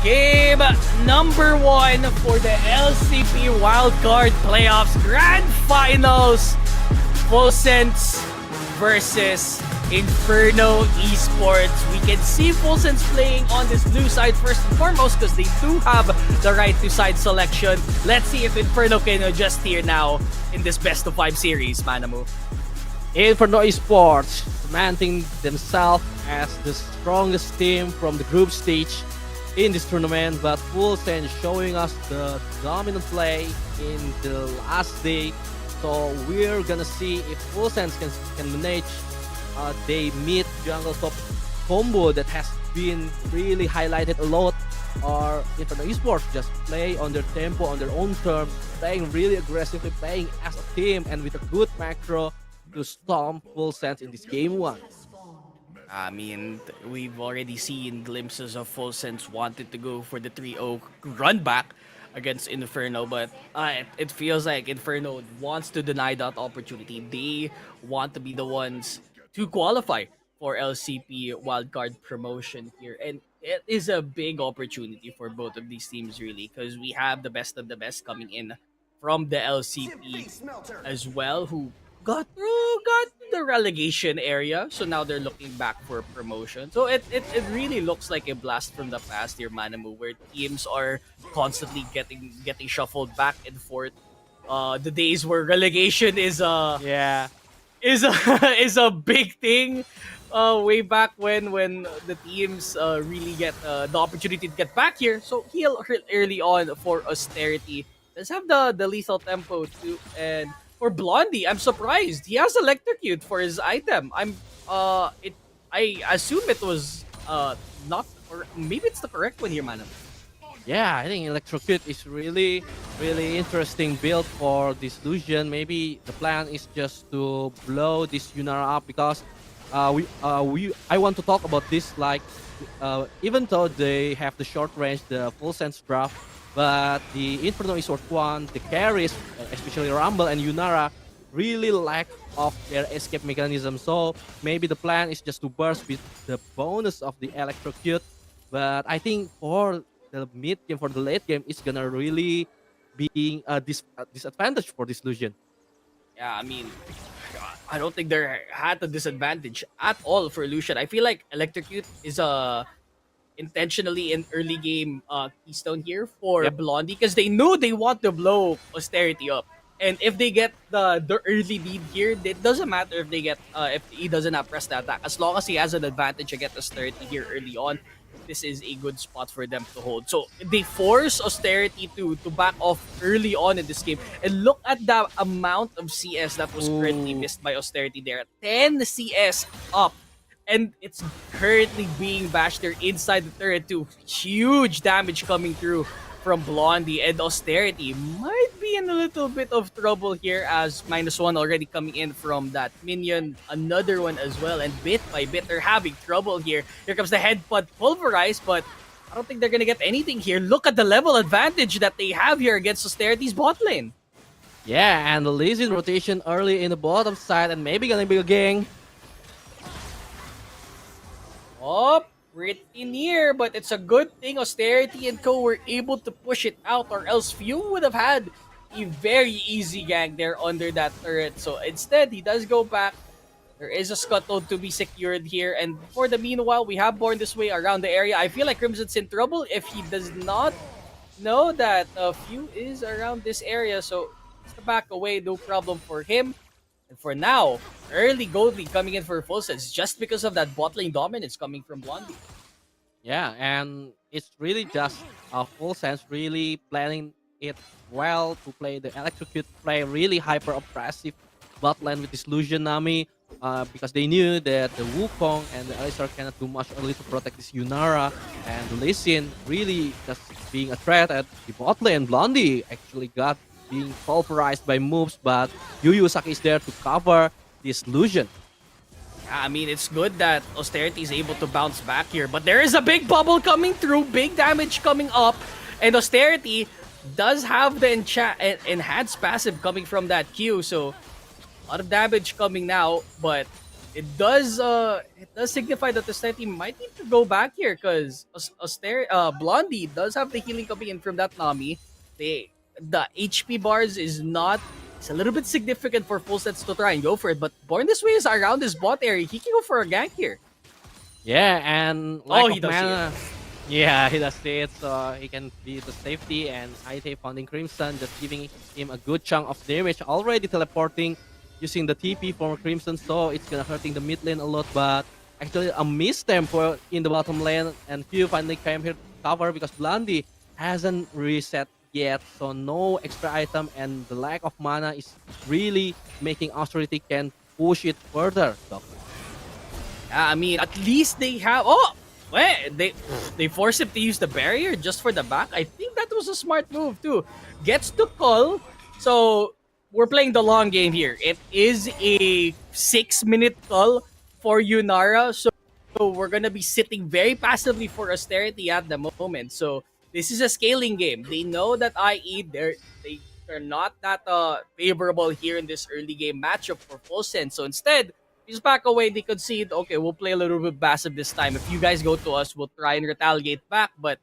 Game number 1 for the LCP Wild Card Playoffs Grand Finals. Full Sense versus Inferno Esports. We can see Full Sense playing on this blue side first and foremost because they do have the right to side selection. Let's see if Inferno can adjust here now in this best of 5 series, Manamu. Inferno Esports cementing themselves as the strongest team from the group stage in this tournament, but Full Sense showing us the dominant play in the last day. So we're gonna see if Full Sense can manage they mid jungle top combo that has been really highlighted a lot, or Inferno Esports just play on their tempo, on their own terms, playing really aggressively, playing as a team and with a good macro to stomp Full Sense in this game 1. I mean, we've already seen glimpses of Full Sense wanted to go for the 3-0 run back against Inferno, but it feels like Inferno wants to deny that opportunity. They want to be the ones to qualify for LCP Wildcard Promotion here, and it is a big opportunity for both of these teams, really, because we have the best of the best coming in from the LCP as well, who got the relegation area, so now they're looking back for promotion. So it really looks like a blast from the past here, Manamu, where teams are constantly getting shuffled back and forth. The days where relegation is a big thing. Way back when the teams really get the opportunity to get back here. So heal early on for Austerity. Let's have the lethal tempo too, and for Blondie, I'm surprised he has Electrocute for his item. I assume it was not, or maybe it's the correct one here, Manam. Yeah, I think Electrocute is really interesting build for this Lucian. Maybe the plan is just to blow this Yunara up, because I want to talk about this, like even though they have the short range, the Full Sense draft, but the Inferno Esports one, the carries, especially Rumble and Yunara, really lack of their escape mechanism. So maybe the plan is just to burst with the bonus of the Electrocute. But I think for the mid game, for the late game, it's gonna really be a disadvantage for this Lucian. Yeah, I mean, I don't think they had a disadvantage at all for Lucian. I feel like Electrocute is a intentionally in early game keystone here for Blondie, because they know they want to blow Austerity up, and if they get the early lead here, it doesn't matter if they get if he doesn't have press the attack, as long as he has an advantage against Austerity here early on. This is a good spot for them to hold. So they force Austerity to back off early on in this game, and look at the amount of CS that was currently missed by Austerity there. 10 CS up, and it's currently being bashed there inside the turret too. Huge damage coming through from Blondie, and Austerity might be in a little bit of trouble here, as -1 already coming in from that minion. Another one as well, and bit by bit they're having trouble here. Here comes the headbutt pulverize, but I don't think they're gonna get anything here. Look at the level advantage that they have here against Austerity's bot lane. Yeah, and the Lee Sin rotation early in the bottom side, and maybe gonna be a gang. Oh, pretty near, but it's a good thing Austerity and co were able to push it out, or else Few would have had a very easy gang there under that turret. So instead, he does go back. There is a scuttle to be secured here, and for the meanwhile, we have Born This Way around the area. I feel like Crimson's in trouble if he does not know that Few is around this area, so just to back away, no problem for him. And for now, early gold lead coming in for full sets just because of that bot lane dominance coming from Blondie. Yeah, and it's really just a full sense really planning it well to play the electrocute play really hyper oppressive bot lane with this Lucian Nami because they knew that the Wukong and the Alistar cannot do much early to protect this Yunara and the Lee Sin really just being a threat at the bot lane. Blondie actually got being pulverized by moves, but Yu Yu Saki is there to cover this Lucian. I mean, it's good that Austerity is able to bounce back here, but there is a big bubble coming through, big damage coming up, and Austerity does have the enhanced passive coming from that Q, so a lot of damage coming now, but it does signify that Austerity might need to go back here because Blondie does have the healing coming in from that Nami. The HP bars is not. It's a little bit significant for full sets to try and go for it, but Born This Way is around his bot area. He can go for a gank here. Yeah, and lack he of does mana. Yeah, he does see it, so he can be the safety, and IT finding Crimson, just giving him a good chunk of damage, already teleporting, using the TP for Crimson, so it's gonna hurting the mid lane a lot, but actually a mistempo in the bottom lane, and Few finally came here to cover because Blondie hasn't reset yet, so no extra item, and the lack of mana is really making Austerity can push it further. So, I mean, at least they have. Oh, wait, they force him to use the barrier just for the back. I think that was a smart move too. Gets to call, so we're playing the long game here. It is a 6-minute call for Yunara, so we're gonna be sitting very passively for Austerity at the moment. So this is a scaling game. They know that IE they're not that favorable here in this early game matchup for full sense. So instead, just back away. They concede. Okay, we'll play a little bit passive this time. If you guys go to us, we'll try and retaliate back. But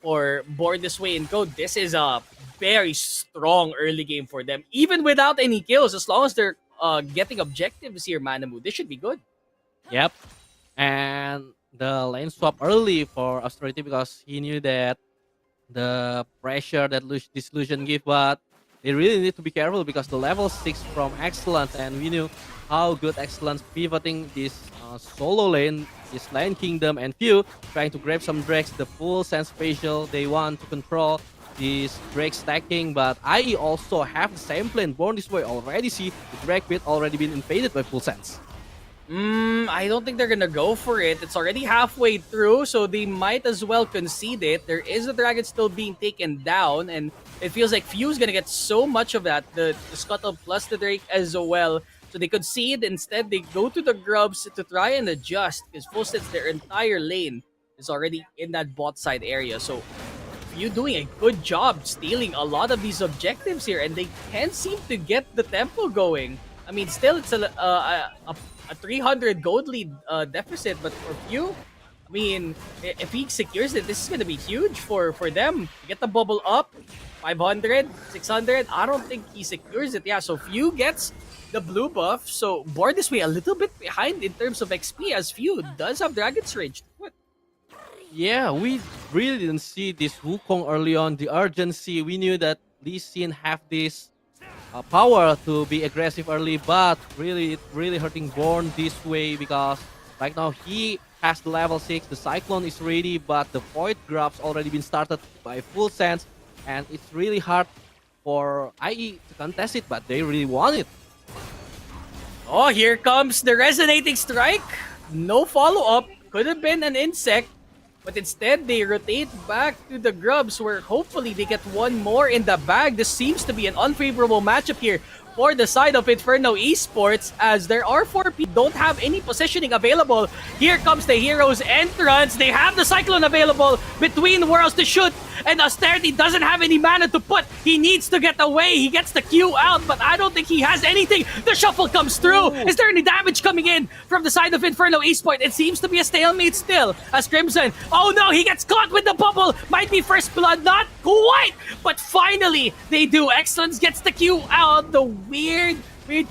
for Born This Way and Code, this is a very strong early game for them. Even without any kills, as long as they're getting objectives here, Manamu, this should be good. yep. And the lane swap early for Austerity because he knew that the pressure that this Lucian give, but they really need to be careful because the level 6 from Excellence, and we knew how good Excellence pivoting this solo lane, this Lion Kingdom, and Few trying to grab some Drakes, the full sense facial they want to control this Drake stacking, but IE also have the same plan. Born This Way already see the Drake pit already been invaded by full sense. I don't think they're gonna go for it. It's already halfway through, so they might as well concede it. There is a dragon still being taken down, and it feels like Few's gonna get so much of that. The Scuttle plus the Drake as well. So they concede. Instead, they go to the Grubs to try and adjust because full sets their entire lane is already in that bot side area. So Few doing a good job stealing a lot of these objectives here, and they can't seem to get the tempo going. I mean, still it's a 300 gold lead deficit, but for Few, I mean, if he secures it, this is gonna be huge for them. Get the bubble up, 500, 600. I don't think he secures it. Yeah, so Few gets the blue buff. So Born This Way a little bit behind in terms of XP as Few does have Dragon's Rage. What? Yeah, we really didn't see this Wukong early on. The urgency, we knew that Lee Sin have this power to be aggressive early, but really hurting Born This Way because right now he has the level 6, the Cyclone is ready, but the Void Grab's already been started by full sense, and it's really hard for IE to contest it, but they really want it. Oh, here comes the Resonating Strike. No follow-up. Could have been an insect, but instead they rotate back to the Grubs where hopefully they get one more in the bag. This seems to be an unfavorable matchup here for the side of Inferno Esports as there are 4 people don't have any positioning available. Here comes the Heroes entrance. They have the Cyclone available between worlds to shoot, and Austerity doesn't have any mana to put. He needs to get away. He gets the Q out, but I don't think he has anything. The shuffle comes through. Is there any damage coming in from the side of Inferno Esports? It seems to be a stalemate still as Crimson. Oh no, he gets caught with the bubble. Might be first blood, not quite, but finally they do. Excellence gets the Q out. The weird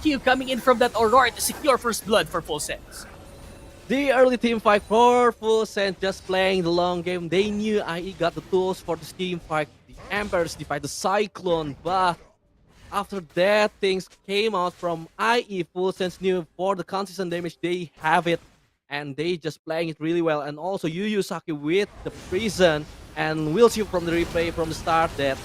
Q coming in from that Aurora to secure first blood for full sense. The early team fight for full sense, just playing the long game. They knew IE got the tools for this team fight. The Emperors defy the Cyclone, but after that, things came out from IE. Full Sense knew for the consistent damage they have it, and they just playing it really well. And also Yu Yu Saki with the prison, and we'll see from the replay from the start that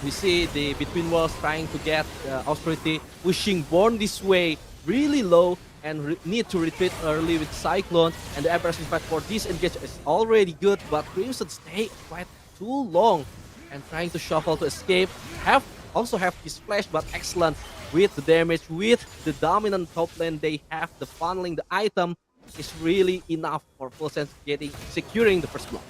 we see the between walls trying to get Austerity, pushing Born this way really low, and need to retreat early with Cyclone. And the Emperor's Impact for this engage is already good, but Crimson stay quite too long and trying to shuffle to escape. Also have his flash, but excellent with the damage, with the dominant top lane they have. The funneling the item is really enough for Full Sense securing the first block.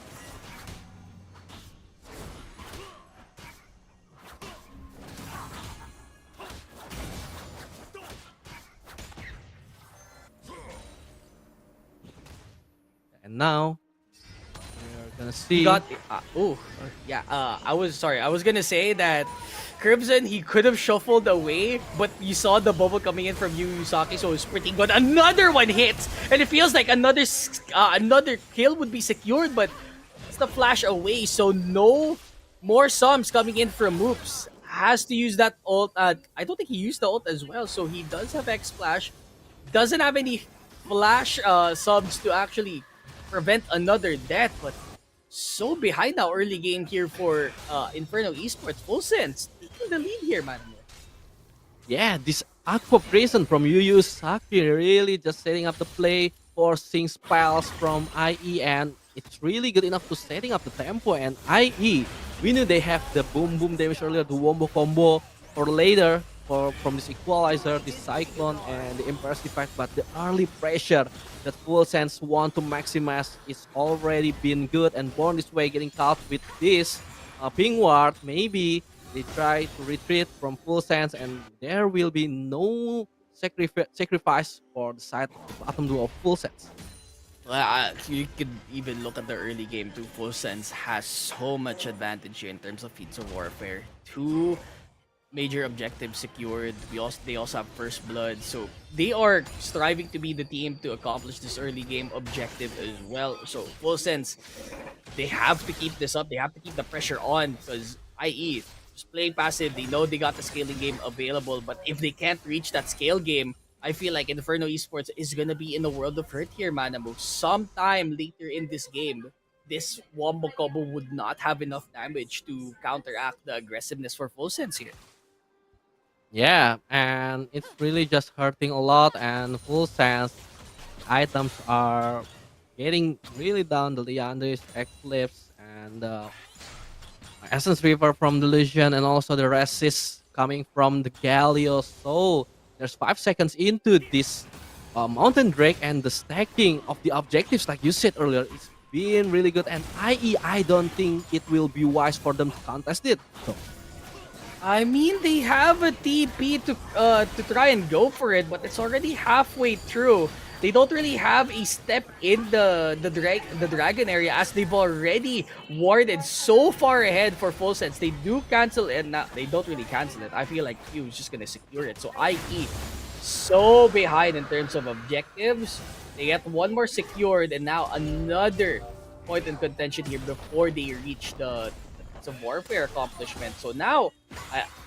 And now we're gonna see. I was gonna say that Crimson, he could have shuffled away, but you saw the bubble coming in from Yu Yusaki, so it's pretty good. Another one hits, and it feels like another kill would be secured, but it's the flash away, so no more sums coming in from Moops. Has to use that ult. I don't think he used the ult as well, so he does have X Splash. Doesn't have any flash subs to actually prevent another death, but so behind now early game here for Inferno Esports. Full Sense taking the lead here, man. Yeah, this Aqua Prison from Yu Yu Saki really just setting up the play, forcing spells from IE, and it's really good enough to setting up the tempo. And IE, we knew they have the boom boom damage earlier, the wombo combo for later from this equalizer, this cyclone, and the impressive fact, but the early pressure that Full Sense want to maximize is already been good, and Born this way getting caught with this ping ward. Maybe they try to retreat from Full Sense, and there will be no sacrifice for the side of the bottom duo of Full Sense. You could even look at the early game too. Full Sense has so much advantage here in terms of feats of warfare. Two major objectives secured. They also have first blood, so they are striving to be the team to accomplish this early game objective as well. So Full Sense, they have to keep this up. They have to keep the pressure on, because IE just playing passive. They know they got the scaling game available, but if they can't reach that scale game, I feel like Inferno Esports is gonna be in a world of hurt here, Manamo. Sometime later in this game, this wombo combo would not have enough damage to counteract the aggressiveness for Full Sense here. Yeah, and it's really just hurting a lot, and Full Sense items are getting really down. The Leander's Eclipse and Essence River from Delusion, and also the Resist coming from the Galio. So there's 5 seconds into this Mountain Drake, and the stacking of the objectives, like you said earlier, it's been really good. And IE, I don't think it will be wise for them to contest it. So I mean, they have a TP to try and go for it, but it's already halfway through. They don't really have a step in the dragon area, as they've already warded so far ahead for Full Sense. They do cancel it, now they don't really cancel it. I feel like Q is just gonna secure it. So IE so behind in terms of objectives. They get one more secured, and now another point in contention here before they reach the of warfare accomplishment. So now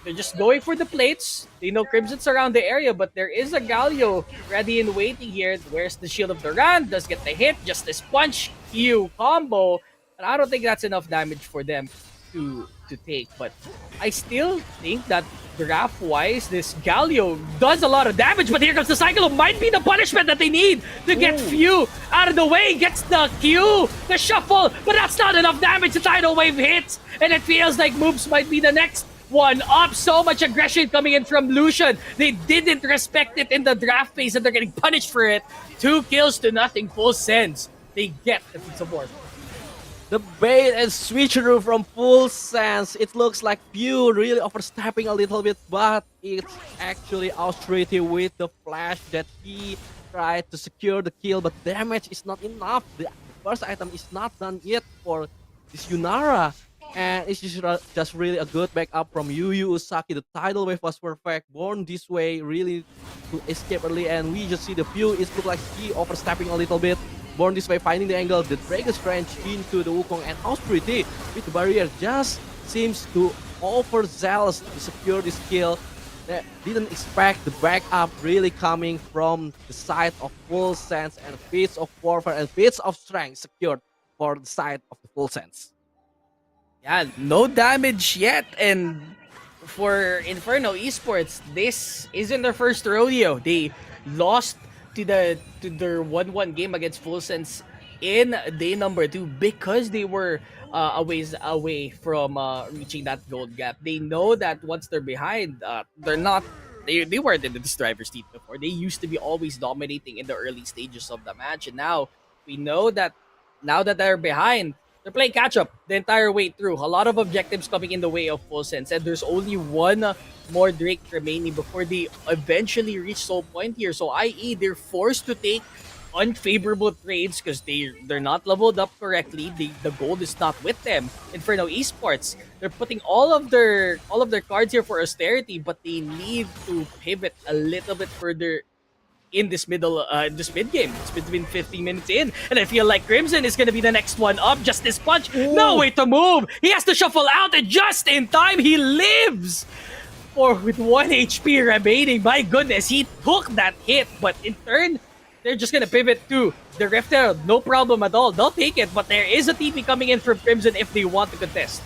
they're just going for the plates. They know Crimson's around the area, but there is a Galio ready and waiting here. Where's the Shield of Duran? Does get the hit, just this punch Q combo, and I don't think that's enough damage for them to take. But I still think that draft wise, this Galio does a lot of damage, but here comes the Cyclone. Might be the punishment that they need to get Few out of the way. Gets the Q, the shuffle, but that's not enough damage. The tidal wave hits, and it feels like Moves might be the next one up. So much aggression coming in from Lucian. They didn't respect it in the draft phase, and they're getting punished for it. 2 kills to nothing. Full Sense, they get the piece of war. the bait and switcheroo from Full Sense. It looks like Pew really overstepping a little bit, but it's actually Austerity with the flash that he tried to secure the kill, but damage is not enough. The first item is not done yet for this Yunara. And it's just really a good backup from Yu Yu Usaki. The tidal wave was perfect. Born this way really to escape early, and we just see the Pew. It looks like he overstepping a little bit. Born this way, finding the angle. The Dragon's Trench into the Wukong, and Austerity with the barrier just seems to overzealous to secure this kill. they didn't expect the backup really coming from the side of Full Sense, and feats of warfare and feats of strength secured for the side of the Full Sense. Yeah, no damage yet, and for Inferno Esports, this isn't their first rodeo. They lost to their 1-1 game against Full Sense in day number 2 because they were a ways away from reaching that gold gap. They know that once they're behind, they're not. They weren't in this driver's seat before. They used to be always dominating in the early stages of the match, and now we know that now that they're behind, they're playing catch up the entire way through. A lot of objectives coming in the way of Full Sense, and there's only one more Drake remaining before they eventually reach Soul Point here. So, i.e., they're forced to take unfavorable trades because they're not leveled up correctly. The gold is not with them. Inferno Esports, they're putting all of their cards here for austerity, but they need to pivot a little bit further in this mid game. It's between 15 minutes in, and I feel like Crimson is gonna be the next one up. Just this punch, no way to move. He has to shuffle out, and just in time, he lives. Or with 1 HP remaining, my goodness, he took that hit. But in turn, they're just gonna pivot to the Rift Herald. No problem at all. They'll take it, but there is a TP coming in from Crimson if they want to contest.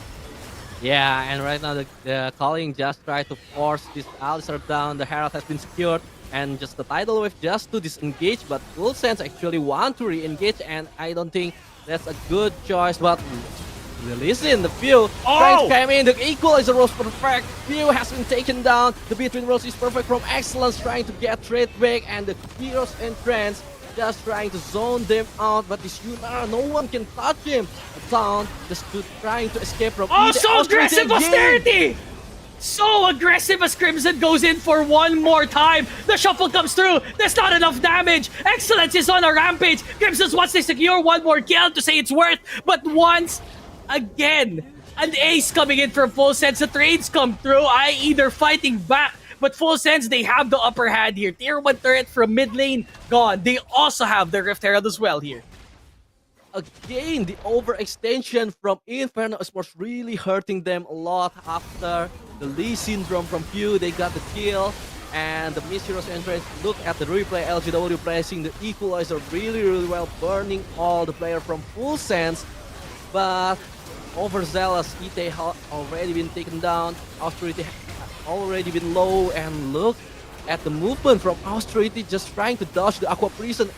Yeah, and right now the Calling just tried to force this Alistar down. The Herald has been secured, and just the Tidal Wave just to disengage, but Full Sense actually want to re-engage, and I don't think that's a good choice, but releasing the Pew, trying to come in, the Equalizer was perfect, Pew has been taken down, the between rows is perfect from Excellence, trying to get trade back, and the Heroes and Trends just trying to zone them out, but this Yunar, no one can touch him. The Town just trying to escape from so aggressive austerity! So aggressive as Crimson goes in for one more time. The shuffle comes through. There's not enough damage. Excellence is on a rampage. Crimson wants to secure one more kill to say it's worth. But once again, an ace coming in from Full Sense. The trades come through, i.e. they're fighting back. But Full Sense, they have the upper hand here. Tier 1 turret from mid lane, gone. They also have the Rift Herald as well here. Again, the overextension from Inferno Esports really hurting them a lot after the Lee Syndrome from Pew. They got the kill, and the Miss Heroes entrance. Look at the replay, LGW pressing the Equalizer really well, burning all the player from Full Sense. But overzealous, Ite has already been taken down, Austerity already been low, and look at the movement from Austerity just trying to dodge the Aqua Prison,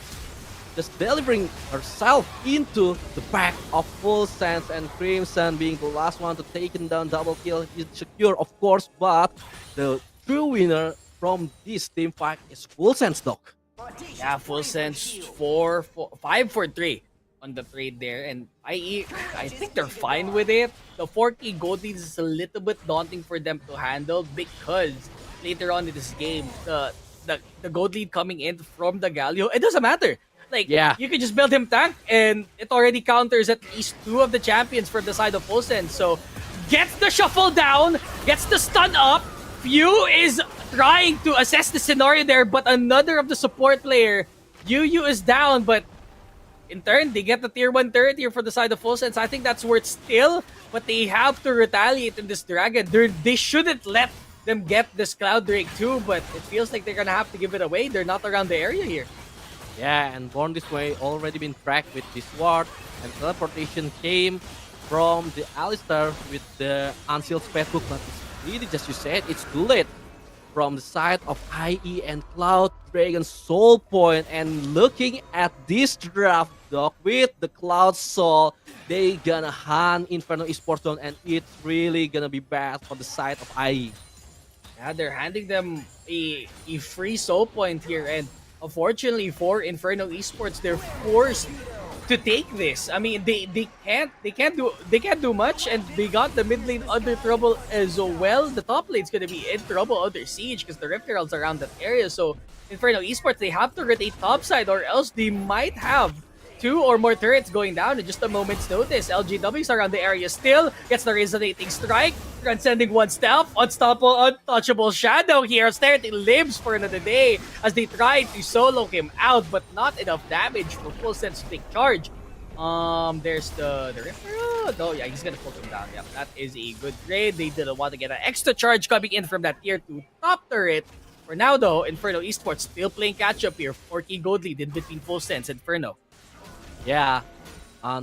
just delivering herself into the back of Full Sense, and Crimson being the last one to taken down. Double kill is secure, of course, but the true winner from this team fight is Full Sense, Doc. Yeah, Full Sense 5 for 3 on the trade there, and I think they're fine with it. The 4K gold lead is a little bit daunting for them to handle because later on in this game, the gold lead coming in from the Galio, it doesn't matter. Like, yeah, you can just build him tank, and it already counters at least 2 of the champions for the side of Full Sense. So, gets the shuffle down, gets the stun up. Few is trying to assess the scenario there, but another of the support player, Yu is down, but in turn, they get the tier 1 turret here for the side of Full Sense. I think that's worth still, but they have to retaliate in this Dragon. They shouldn't let them get this Cloud Drake too, but it feels like they're gonna have to give it away. They're not around the area here. Yeah, and Born This Way already been tracked with this ward, and teleportation came from the Alistar with the unsealed spellbook, but it's really, just you said, it's too late. From the side of IE and Cloud Dragon Soul Point, and looking at this draft, Doc, with the Cloud Soul, they gonna hunt Inferno Esports down, and it's really gonna be bad for the side of IE. Yeah, they're handing them a free Soul Point here, and unfortunately for Inferno Esports, they're forced to take this. I mean, they can't do much, and they got the mid lane under trouble as well. The top lane's gonna be in trouble under siege because the Rift Herald's around that area. So Inferno Esports, they have to rotate topside, or else they might have 2 or more turrets going down in just a moment's notice. LGW's around the area still, gets the resonating strike, transcending one stealth, unstoppable, untouchable shadow here. Austerity lives for another day as they try to solo him out, but not enough damage for Full Sense to take charge. There's the Ripper. Oh, yeah, he's gonna poke him down. Yep, that is a good trade. They didn't want to get an extra charge coming in from that tier 2 top turret. For now, though, Inferno Esports still playing catch up here. 4K gold lead in between Full Sense and Inferno. Yeah, a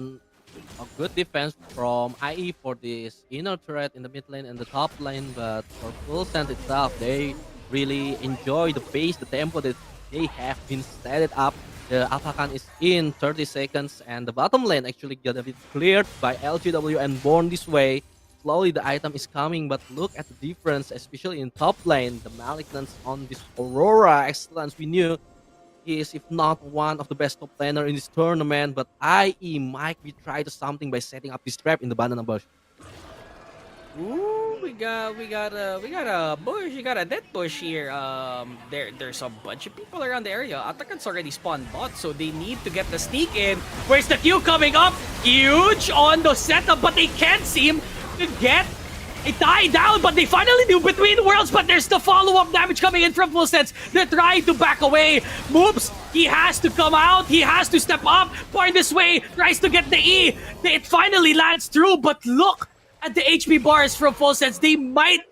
good defense from IE for this inner turret in the mid lane and the top lane, but for Full Sense itself, they really enjoy the pace, the tempo that they have been set up. The Alphacan is in 30 seconds, and the bottom lane actually gonna be cleared by LGW and Born this way. Slowly the item is coming, but look at the difference, especially in top lane. The Malignance on this Aurora Excellence, we knew he is, if not one of the best top laner in this tournament, but IE might be trying to something by setting up this trap in the banana bush. Ooh, we got a bush. We got a dead bush here. There's a bunch of people around the area. Atakan's already spawned bot, so they need to get the sneak in. Where's the Q coming up? Huge on the setup, but they can't seem to get a tie down. But they finally do between worlds. But there's the follow-up damage coming in from Full Sense. They're trying to back away. Moves. He has to come out. He has to step up. Point this way. Tries to get the E. It finally lands through. But look at the HP bars from Full Sense. They might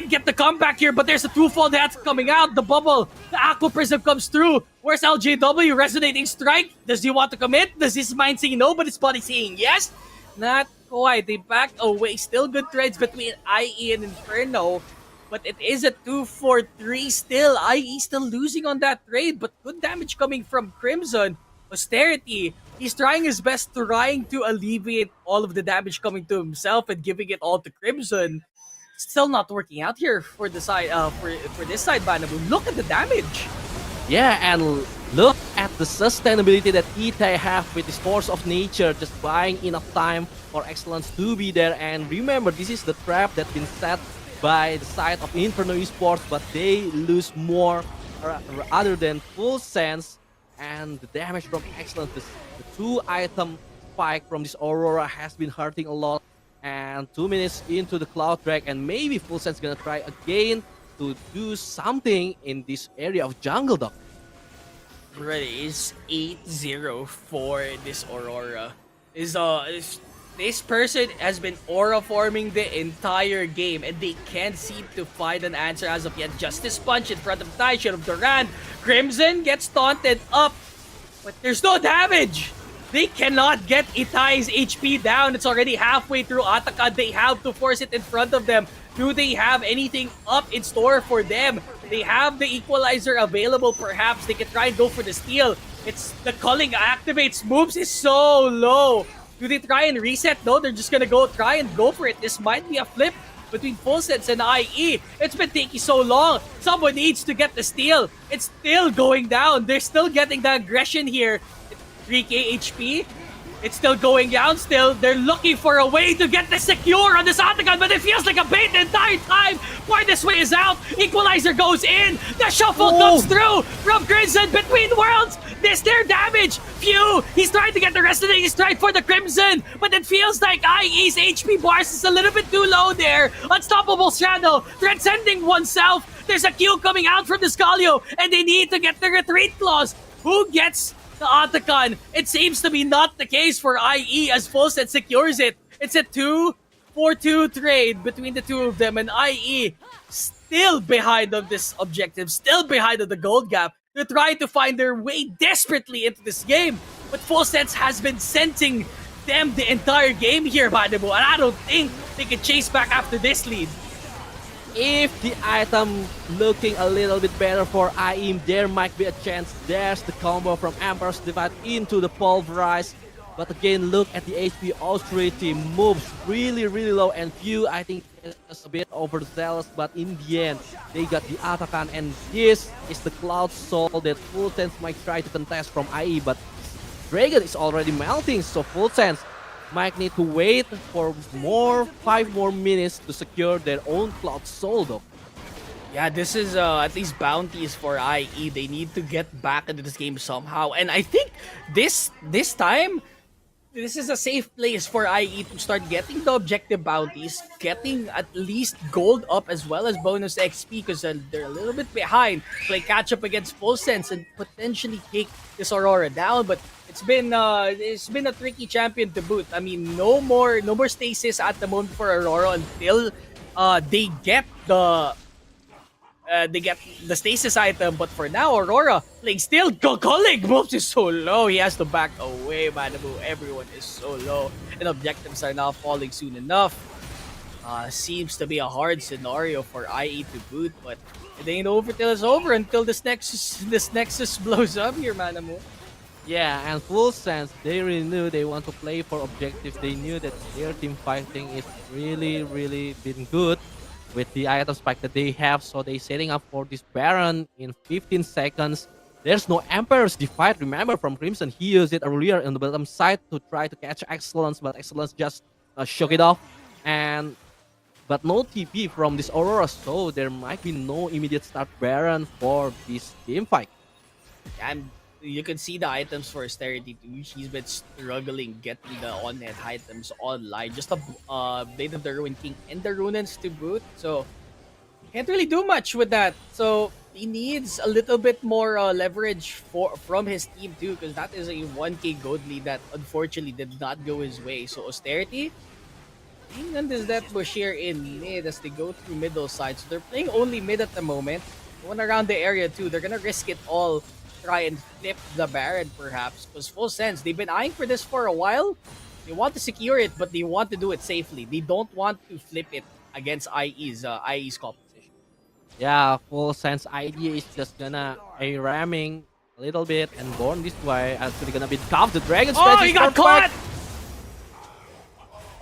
get the comeback here, but there's a twofold that's coming out. The bubble, the Aqua Prism comes through. Where's LJW? Resonating Strike. Does he want to commit? Does his mind say no, but his body saying yes? Not quite. They back away. Still good trades between IE and Inferno, but it is a 2-4-3 still. IE still losing on that trade, but good damage coming from Crimson. Austerity, he's trying his best, trying to alleviate all of the damage coming to himself and giving it all to Crimson. Still not working out here for the side for this side, Banabu. Look at the damage. Yeah, and look at the sustainability that Itai have with this force of nature, just buying enough time for Excellence to be there. And remember, this is the trap that's been set by the side of Inferno Esports, but they lose more other than Full Sense. And the damage from Excellence, the 2-item spike from this Aurora has been hurting a lot. And 2 minutes into the Cloud Drag, and maybe Full Sense gonna try again to do something in this area of jungle, though. Ready is 8-0 for this Aurora. This person has been aura forming the entire game, and they can't seem to find an answer as of yet. Justice Punch in front of Taishan of Duran. Crimson gets taunted up, but there's no damage. They cannot get Itai's HP down. It's already halfway through Atakan. They have to force it in front of them. Do they have anything up in store for them? They have the equalizer available, perhaps. They can try and go for the steal. It's the culling activates. Moves is so low. Do they try and reset? No, they're just gonna try and go for it. This might be a flip between Full Sense and IE. It's been taking so long. Someone needs to get the steal. It's still going down. They're still getting the aggression here. 3k HP. It's still going down still. They're looking for a way to get the secure on this Atakan, but it feels like a bait the entire time. Why this way is out. Equalizer goes in. The shuffle comes through from Crimson between worlds. This their damage. Phew. He's trying to get the resonating strike for the Crimson, but it feels like IE's HP bars is a little bit too low there. Unstoppable Shadow. Transcending oneself. There's a Q coming out from the Scalio, and they need to get the retreat clause. Who gets the Atakan? It seems to be not the case for IE as Full Sense secures it. It's a 2-4-2 trade between the two of them, and IE still behind on this objective, still behind on the gold gap. They're trying to find their way desperately into this game, but Full Sense has been sending them the entire game here, Banabu, and I don't think they can chase back after this lead. If the item looking a little bit better for IE, there might be a chance. There's the combo from Emperor's Divide into the Pulverize. But again, look at the HP Austerity. Moves really low, and few, I think, is a bit overzealous. But in the end, they got the Atakan, and this is the Cloud Soul that Full Sense might try to contest from IE. But Dragon is already melting, so Full Sense might need to wait for 5 more minutes to secure their own Cloud Soul, though. Yeah, this is at least bounties for IE. They need to get back into this game somehow. And I think this time, this is a safe place for IE to start getting the objective bounties, getting at least gold up as well as bonus XP, because they're a little bit behind. Play catch up against Full Sense and potentially take this Aurora down, but It's been a tricky champion to boot. I mean, no more stasis at the moment for Aurora until they get the stasis item. But for now, Aurora playing still. Colleague moves is so low. He has to back away, Manabu. Everyone is so low, and objectives are now falling soon enough. Seems to be a hard scenario for IE to boot, but it ain't over till it's over until this Nexus blows up here, Manamu. Yeah, and full sense, they really knew they want to play for objectives. They knew that their team fighting is really, really been good with the item spike that they have. So they setting up for this Baron in 15 seconds. There's no Emperor's Defy. Remember from Crimson, he used it earlier on the bottom side to try to catch Excellence, but Excellence just shook it off. But no TP from this Aurora, so there might be no immediate start Baron for this team fight. And you can see the items for Austerity too. She's been struggling getting the on-head items online. Just a Blade of the Ruin King and the Runans to boot. So can't really do much with that. So he needs a little bit more leverage from his team too, because that is a 1k gold lead that unfortunately did not go his way. So Austerity being on this Death Bush here in mid as they go through middle side. So they're playing only mid at the moment. Going around the area too. They're gonna risk it all. Try and flip the Baron perhaps, because full sense, they've been eyeing for this for a while. They want to secure it, but they want to do it safely. They don't want to flip it against IE's composition. Yeah, full sense idea is just gonna ramming a little bit, and Born this way actually gonna be cuffed. The Dragon Oh, Smash he is got perfect. caught!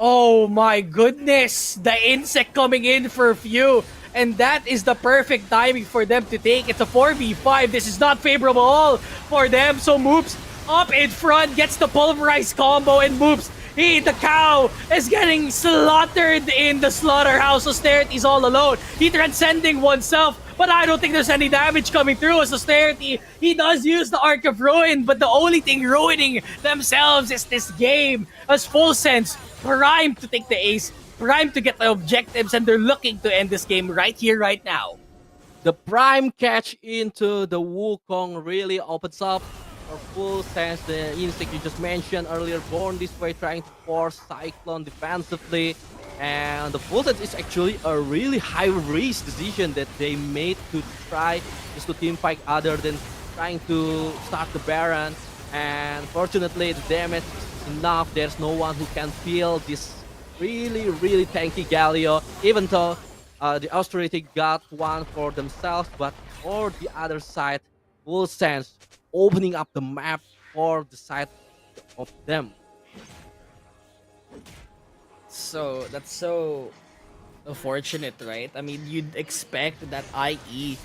Oh my goodness! The insect coming in for a few. And that is the perfect timing for them to take. It's a 4v5. This is not favorable at all for them. So Moops up in front, gets the pulverized combo, and Moops, the cow, is getting slaughtered in the slaughterhouse. Austerity's all alone. He transcending oneself, but I don't think there's any damage coming through as Austerity. He does use the Arc of Ruin, but the only thing ruining themselves is this game. As Full Sense, primed to take the ace, primed to get the objectives, and they're looking to end this game right here, right now. The prime catch into the Wukong really opens up for Full Sense. The insect you just mentioned earlier, Born this way, trying to force Cyclone defensively. And the Full Sense is actually a really high-risk decision that they made to try just to team fight other than trying to start the Baron. And fortunately, the damage is enough. There's no one who can feel this really tanky Galio, even though the Austerity got one for themselves, but for the other side, Full Sense opening up the map for the side of them. So that's so unfortunate, right? I mean, you'd expect that IE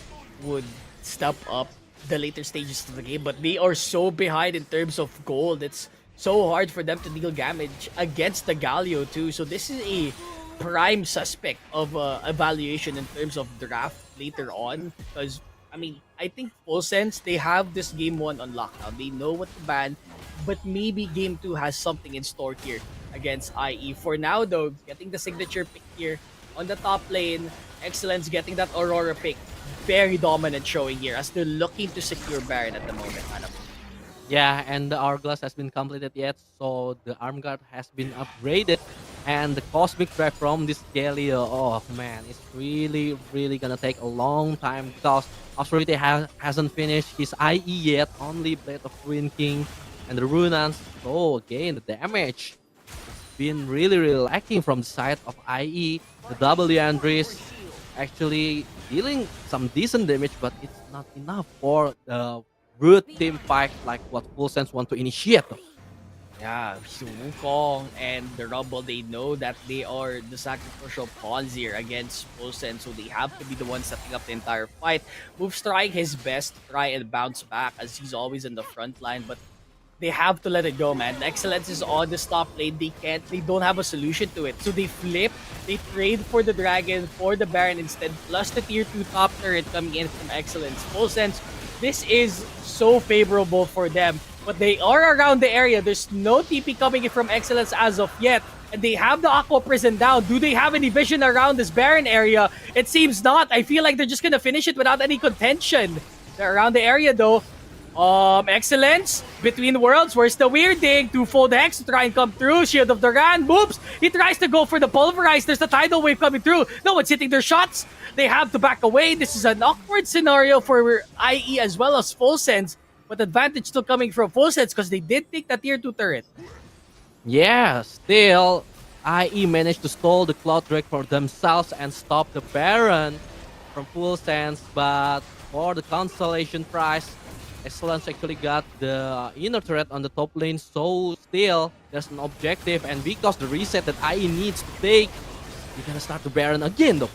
would step up the later stages of the game, but they are so behind in terms of gold. It's so hard for them to deal damage against the Galio too. So this is a prime suspect of evaluation in terms of draft later on. Because, I mean, I think Full Sense, they have this game 1 on lockdown. They know what to ban, but maybe game 2 has something in store here against IE. For now though, getting the signature pick here on the top lane, Excellence getting that Aurora pick. Very dominant showing here as they're looking to secure Baron at the moment. Yeah, and the Hourglass has been completed yet, so the Arm Guard has been upgraded. And the Cosmic Drive from this Galio, oh man, it's really gonna take a long time because Austerity hasn't finished his IE yet, only Blade of Ruin King and the Runans. So again, the damage has been really lacking from the side of IE. The W Andres actually dealing some decent damage, but it's not enough for the root team fight like what Full Sense want to initiate. Yeah, Wukong and the Rumble, they know that they are the sacrificial pawns here against Full Sense, so they have to be the ones setting up the entire fight. Move's trying his best to try and bounce back as he's always in the front line, but they have to let it go, man. Excellence is on the top lane. They don't have a solution to it. So they flip, they trade for the Dragon, for the Baron instead, plus the tier 2 top turret coming in from Excellence. Full Sense, this is so favorable for them. But they are around the area. There's no TP coming in from Excellence as of yet. And they have the Aqua Prison down. Do they have any vision around this Baron area? It seems not. I feel like they're just gonna finish it without any contention. They're around the area though. Excellence between worlds. Where's the weirding? Twofold Hex to try and come through. Shield of Duran moves. He tries to go for the pulverize. There's the tidal wave coming through. No one's hitting their shots. They have to back away. This is an awkward scenario for IE as well as Full Sense. But advantage still coming from Full Sense because they did take the tier 2 turret. Yeah, still, IE managed to stall the Cloud Drake for themselves and stop the Baron from Full Sense. But for the consolation prize, Excellence actually got the inner turret on the top lane, so still there's an objective, and because the reset that IE needs to take, you're gonna start the Baron again though.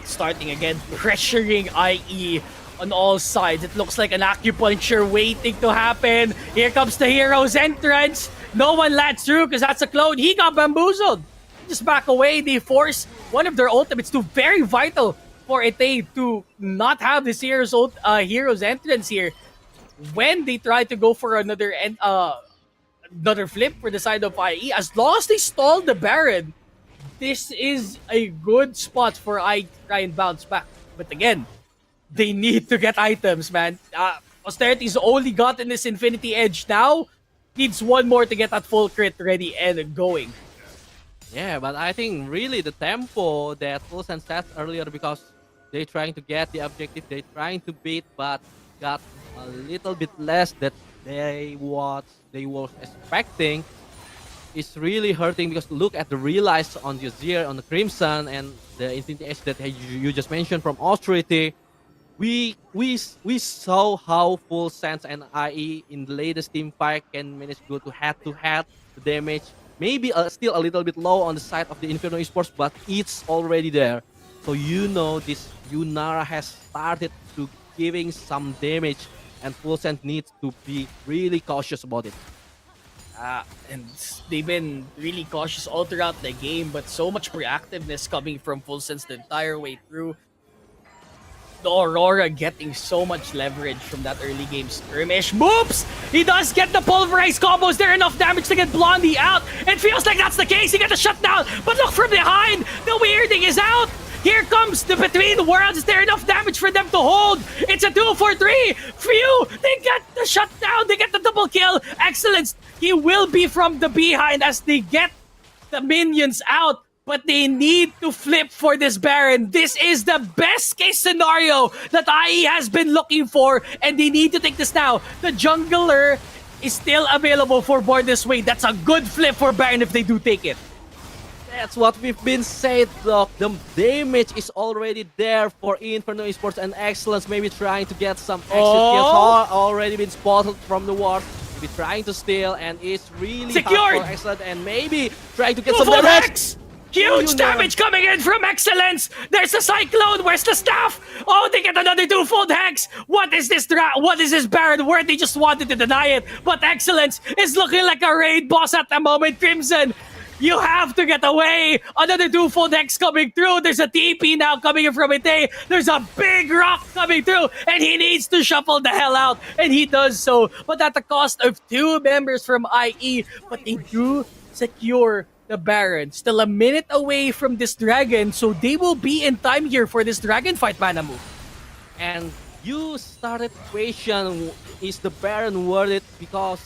Starting again, pressuring IE on all sides. It looks like an acupuncture waiting to happen. Here comes the hero's entrance. No one lands through because that's a clone. He got bamboozled. Just back away. They force one of their ultimates to very vital for Ete to not have this hero's entrance here. When they try to go for another flip for the side of IE, as long as they stall the Baron, this is a good spot for IE to try and bounce back. But again, they need to get items, man. Austerity's only gotten this Infinity Edge now. Needs one more to get that full crit ready and going. Yeah, but I think really the tempo that Full Sense set earlier, because they're trying to get the objective, they're trying to beat, but got a little bit less that they was expecting, is really hurting, because look at the realize on the Azir, on the Crimson, and the Infinity Edge that you just mentioned from Austerity. We saw how Full Sense and IE in the latest team fight can manage to go to head. The damage maybe still a little bit low on the side of the Inferno Esports, but it's already there. So you know this Yunara has started to giving some damage, and Full Sense needs to be really cautious about it. And they've been really cautious all throughout the game, but so much proactiveness coming from Full Sense the entire way through. The Aurora getting so much leverage from that early game skirmish. Moops! He does get the pulverized combos. There enough damage to get Blondie out. It feels like that's the case. He got the shutdown. But look from behind. The weirding is out. Here comes the Between Worlds. Is there enough damage for them to hold? It's a 2-4-3. Phew! They get the shutdown. They get the double kill. Excellence. He will be from the behind as they get the minions out. But they need to flip for this Baron. This is the best case scenario that IE has been looking for, and they need to take this now. The jungler is still available for Born This Way. That's a good flip for Baron if they do take it. That's what we've been saying, Doc. The damage is already there for Inferno Esports and Excellence. Maybe trying to get some exit kills. Already been spotted from the ward. Maybe trying to steal, and it's really hard for Excellence. And maybe trying to get some damage. Huge damage coming in from Excellence. There's the Cyclone. Where's the staff? Oh, they get another twofold hex. What is this What is this Baron worth? They just wanted to deny it. But Excellence is looking like a raid boss at the moment. Crimson, you have to get away. Another twofold hex coming through. There's a TP now coming in from Ite. There's a big rock coming through. And he needs to shuffle the hell out. And he does so. But at the cost of 2 members from IE. But they do secure the Baron. Still a minute away from this dragon, so they will be in time here for this dragon fight, Manamu. And you started question, is the Baron worth it? Because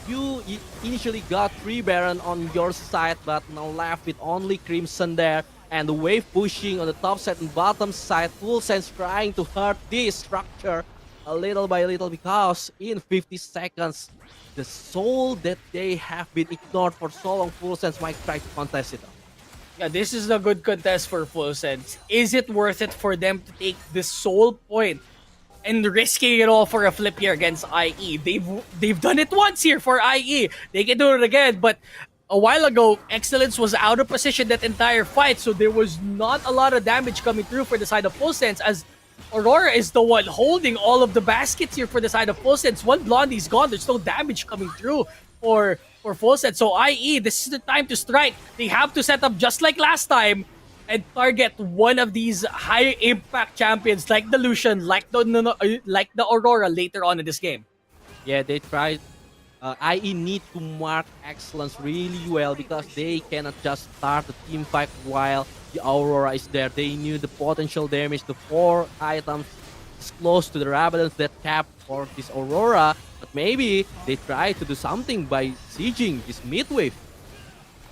you initially got 3 Baron on your side, but now left with only Crimson there, and the wave pushing on the top side and bottom side. Full Sense trying to hurt this structure a little by little, because in 50 seconds, the soul that they have been ignored for so long, Full Sense might try to contest it. Yeah, this is a good contest for Full Sense. Is it worth it for them to take the soul point and risking it all for a flip here against IE? They've done it once here for IE. They can do it again, but a while ago, Excellence was out of position that entire fight, so there was not a lot of damage coming through for the side of Full Sense, as Aurora is the one holding all of the baskets here for the side of Full Sense. One Blondie's gone. There's no damage coming through for Full Sense. So IE, this is the time to strike. They have to set up just like last time and target one of these high impact champions like the Lucian, like the Aurora later on in this game. Yeah, they tried. IE need to mark Excellence really well, because they cannot just start the team fight while the Aurora is there. They knew the potential damage, the 4 items it's close to the Rabadon's death cap for this Aurora, but maybe they try to do something by sieging this mid wave.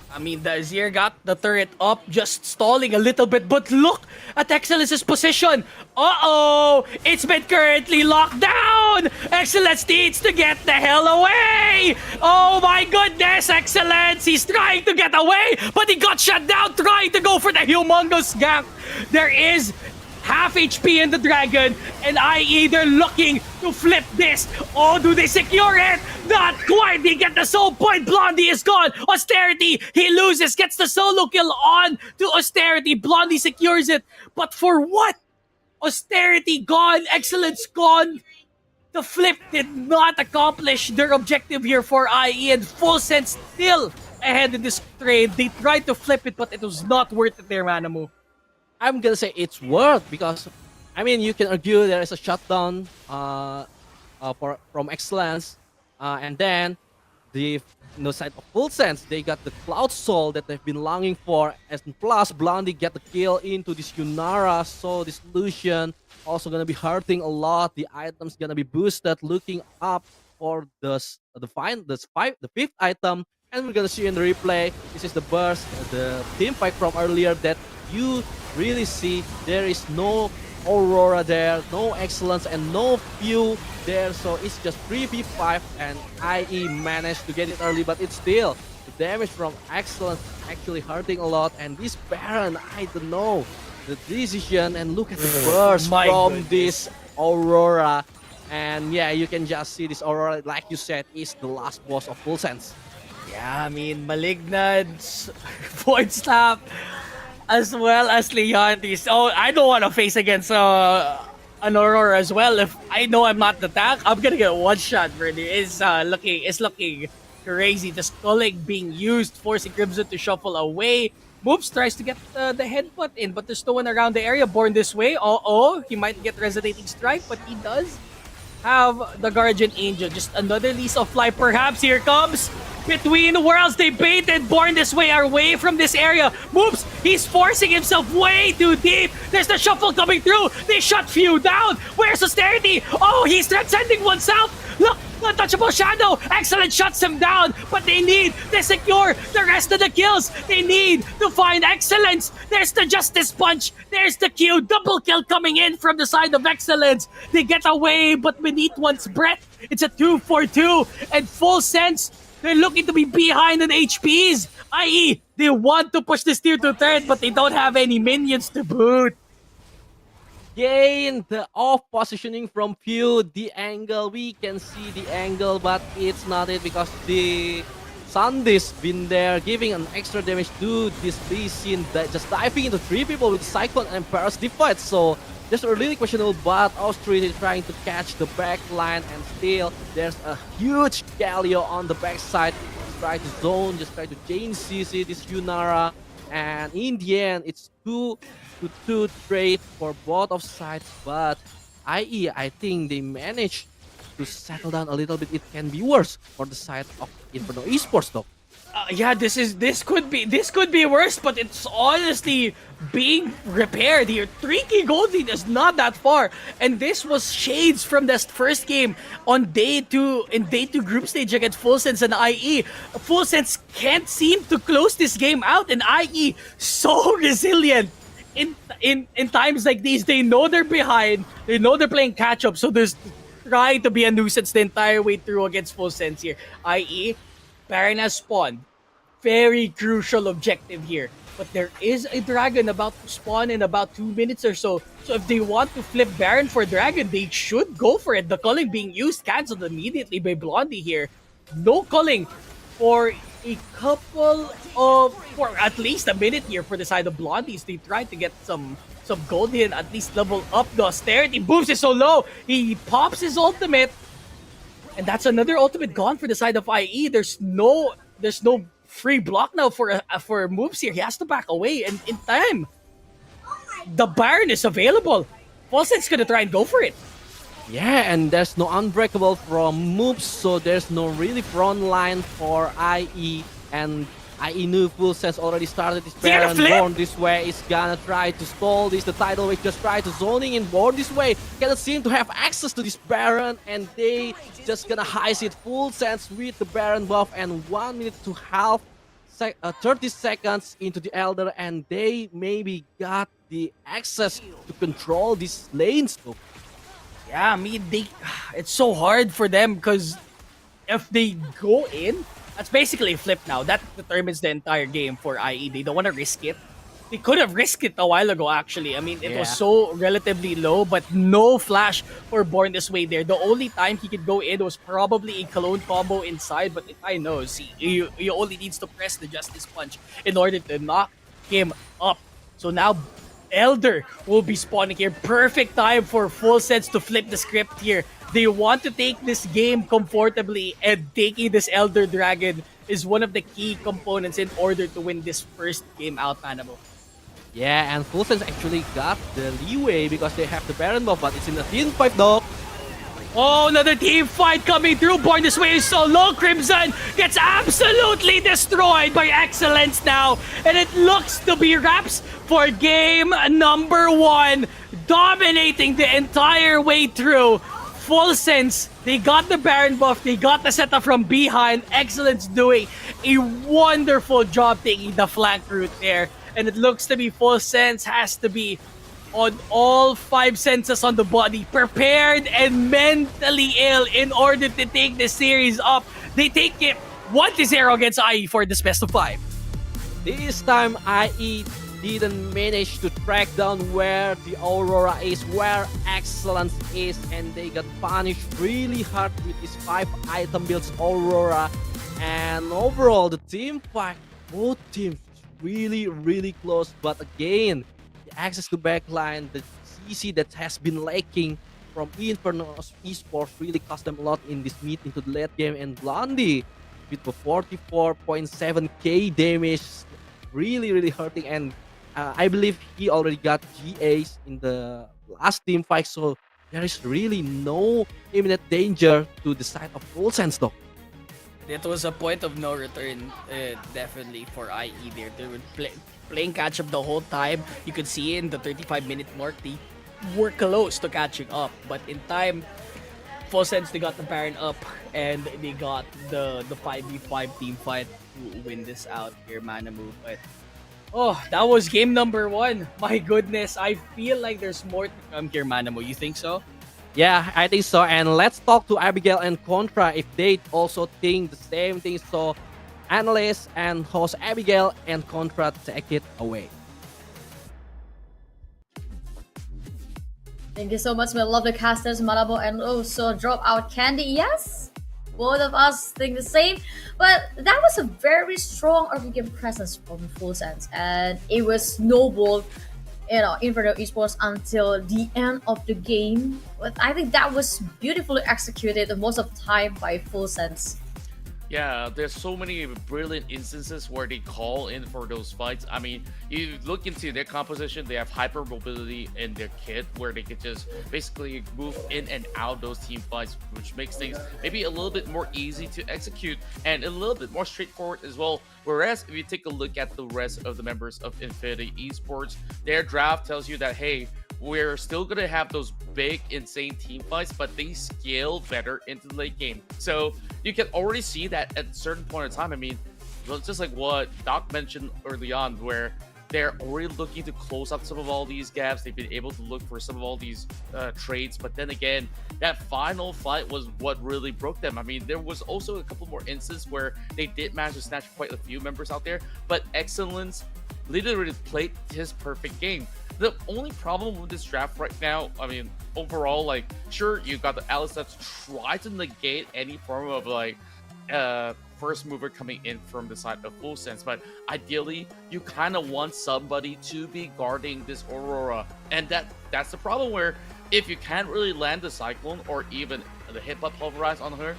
I mean, the Azir got the turret up, just stalling a little bit, but look at Excellence's position. Uh-oh! It's been currently locked down! Excellence needs to get the hell away! Oh my goodness, Excellence! He's trying to get away, but he got shut down trying to go for the humongous gank. There is half HP in the dragon, and IE, they're looking to flip this. Oh, do they secure it? Not quite. They get the soul point. Blondie is gone. Austerity, he loses, gets the solo kill on to Austerity. Blondie secures it. But for what? Austerity gone. Excellence gone. The flip did not accomplish their objective here for IE, and Full Sense still ahead in this trade. They tried to flip it, but it was not worth it there, Manamu. I'm gonna say it's worth because, I mean, you can argue there is a shutdown from Excellence, and then the side of Full Sense, they got the Cloud Soul that they've been longing for, and plus Blondie get the kill into this Yunara, so this Lucian also gonna be hurting a lot. The items gonna be boosted, looking up for the fifth item, and we're gonna see in the replay. This is the burst, the team fight from earlier that you really see there is no Aurora there, no Excellence, and no Few there, so it's just 3v5, and IE managed to get it early, but it's still the damage from Excellence actually hurting a lot. And this Baron, I don't know the decision, and look at the burst from this Aurora, and yeah, you can just see this Aurora, like you said, is the last boss of Full Sense. Yeah, I mean, Malignant's Void Slap, as well as Leontis. Oh, I don't want to face against an Aurora as well. If I know I'm not the tank, I'm gonna get one shot. Really, it's looking crazy. The sculling being used, forcing Crimson to shuffle away. Moves, tries to get the headbutt in, but there's no one around the area. Born this way. Oh, he might get Resonating Strike, but he does have the Guardian Angel. Just another lease of life, perhaps. Here comes Between Worlds. They baited Born this way away from this area. Moves, he's forcing himself way too deep. There's the shuffle coming through. They shut Few down. Where's Austerity? Oh, he's transcending oneself. Look, untouchable Shadow. Excellent shuts him down, but they need to secure the rest of the kills. They need to find Excellence. There's the Justice Punch. There's the Q. Double kill coming in from the side of Excellence. They get away, but beneath one's breath, it's a 2-4-2. And Full Sense, they're looking to be behind on HPs. I.e., they want to push this tier to third, but they don't have any minions to boot. Gain the off positioning from Few. The angle, we can see the angle, but it's not it because the Sunday's been there, giving an extra damage to this Lee Sin, just diving into 3 people with Cyclone and Paras Defense. So just really questionable, but Australia trying to catch the back line, and still there's a huge Galio on the backside. Just try to zone, just try to change CC this Yunara, and in the end it's 2-2 trade for both of sides. But IE, I think they managed to settle down a little bit. It can be worse for the side of Inferno Esports though. Yeah, this could be worse, but it's honestly being repaired here. 3k gold lead is not that far, and this was shades from this first game on day 2 group stage against Full Sense and IE. Full Sense can't seem to close this game out, and IE so resilient. In times like these, they know they're behind, they know they're playing catch up, so there's trying to be a nuisance the entire way through against Full Sense here. IE, Baron has spawned. Very crucial objective here. But there is a dragon about to spawn in about 2 minutes or so. So if they want to flip Baron for dragon, they should go for it. The culling being used, cancelled immediately by Blondie here. No culling for a couple of, for at least a minute here for the side of Blondies. They tried to get some gold in, at least level up the Austerity. Boost is so low. He pops his ultimate. And that's another ultimate gone for the side of IE. There's no free block now for moves here. He has to back away, and in time, the Baron is available. Falset's gonna try and go for it. Yeah, and there's no unbreakable from moves, so there's no really front line for IE, and I knew Full Sense already started this Baron. Born this way is gonna try to stall this. The Tidal Wave just try to zoning in. Born this way cannot seem to have access to this Baron, and they just gonna heist it. Full Sense with the Baron buff and 1 minute to half, 30 seconds into the Elder, and they maybe got the access to control these lanes. Yeah, I mean, it's so hard for them because if they go in, that's basically a flip now. That determines the entire game for IE. They don't want to risk it. They could have risked it a while ago, actually. I mean, it was so relatively low, but no flash for Born This Way there. The only time he could go in was probably a clone combo inside, but I know, he only needs to press the Justice Punch in order to knock him up. So now Elder will be spawning here. Perfect time for Full Sense to flip the script here. They want to take this game comfortably, and taking this Elder Dragon is one of the key components in order to win this first game out, Manamo. Yeah, and Full Sense actually got the leeway because they have the Baron buff, but it's in a team fight though. Oh, another team fight coming through. Born This Way is so low. Crimson gets absolutely destroyed by Excellence now. And it looks to be Raps for game number 1. Dominating the entire way through. Full Sense, they got the Baron buff, they got the setup from behind. Excellence doing a wonderful job taking the flank route there. And it looks to be Full Sense has to be on all 5 senses on the body, prepared and mentally ill in order to take the series up. They take it 1-0 against IE for this best of 5. This time IE didn't manage to track down where the Aurora is, where Excellence is, and they got punished really hard with this 5-item builds Aurora. And overall, the team fight, both teams really close, but again, the access to backline, the CC that has been lacking from Inferno Esports really cost them a lot in this mid into the late game, and Blondie with the 44.7k damage really hurting, and I believe he already got GAs in the last team fight, so there is really no imminent danger to the side of Full Sense though. It was a point of no return, definitely, for IE there. They were playing catch up the whole time. You could see in the 35-minute mark, they were close to catching up, but in time, Full Sense, they got the Baron up, and they got the 5v5 team fight to win this out here, Manamu. But oh, that was game number 1. My goodness, I feel like there's more to come here, Manamu. You think so? Yeah, I think so. And let's talk to Abigail and Contra if they also think the same thing. So, analyst and host Abigail and Contra, take it away. Thank you so much, my lovely casters, Malabo and also Dropout Candy. Yes, both of us think the same, but that was a very strong early game presence from Full Sense, and it was snowballed, Inferno Esports until the end of the game. But I think that was beautifully executed most of the time by Full Sense. Yeah, there's so many brilliant instances where they call in for those fights. I mean, you look into their composition, they have hyper mobility in their kit where they could just basically move in and out those team fights, which makes things maybe a little bit more easy to execute and a little bit more straightforward as well. Whereas if you take a look at the rest of the members of Infinity Esports, their draft tells you that, hey, we're still going to have those big, insane team fights, but they scale better into the late game. So you can already see that at a certain point in time. I mean, just like what Doc mentioned early on, where they're already looking to close up some of all these gaps. They've been able to look for some of all these trades. But then again, that final fight was what really broke them. I mean, there was also a couple more instances where they did manage to snatch quite a few members out there, but Excellence literally played his perfect game. The only problem with this draft right now, I mean, overall, like, sure, you got the Alice that's try to negate any form of, like, first mover coming in from the side of Full Sense, but ideally, you kind of want somebody to be guarding this Aurora, and that's the problem where if you can't really land the Cyclone or even the Hip-Hop Pulverize on her,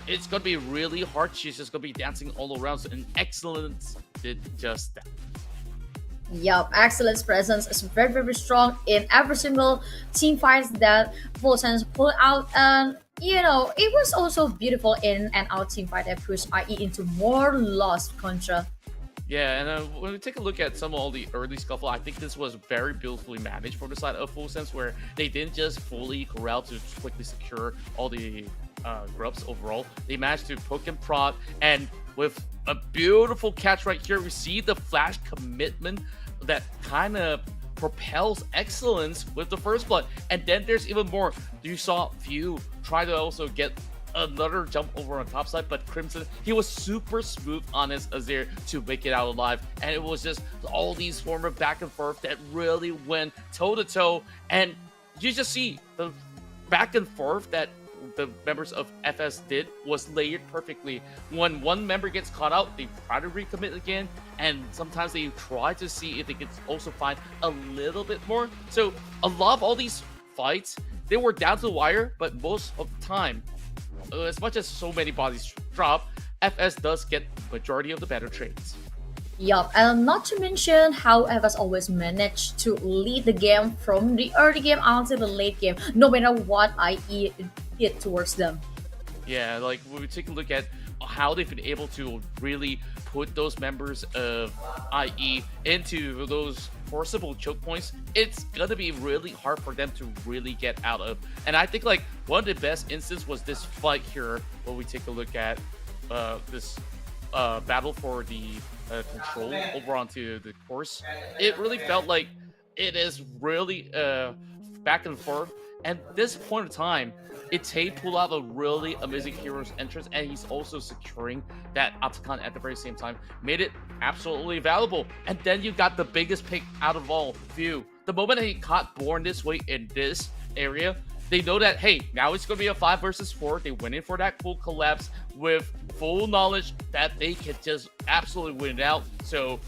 it's going to be really hard. She's just going to be dancing all around, so an Excellence did just that. Yup, Excellence presence is very strong in every single team fights that Full Sense pulled out, and it was also beautiful in an out team fight that pushed IE into more lost Contra. Yeah, and when we take a look at some of all the early scuffle, I think this was very beautifully managed for the side of Full Sense, where they didn't just fully corral to quickly secure all the grubs overall. They managed to poke and prod, and with a beautiful catch right here, we see the flash commitment that kind of propels excellence with the first blood. And then there's even more. You saw View try to also get another jump over on top side, but Crimson, he was super smooth on his Azir to make it out alive. And it was just all these form of back and forth that really went toe to toe. And you just see the back and forth that the members of FS did was layered perfectly. When one member gets caught out, they try to recommit again, and sometimes they try to see if they can also find a little bit more. So a lot of all these fights, they were down to the wire, but most of the time, as much as so many bodies drop, FS does get majority of the better trades. Yup, and not to mention how FS always managed to lead the game from the early game until the late game, no matter what IE did towards them. Yeah, like when we take a look at how they've been able to really put those members of IE into those forcible choke points, it's gonna be really hard for them to really get out of. And I think like one of the best instances was this fight here, when we take a look at this battle for the control over onto the course. It really felt like it is really back and forth. And this point of time, Itay pulled out a really amazing hero's entrance, and he's also securing that Atakan at the very same time. Made it absolutely valuable. And then you got the biggest pick out of all, View. The moment he caught Born this way in this area, they know that, hey, now it's going to be a 5 versus 4. They went in for that full collapse with full knowledge that they can just absolutely win it out. So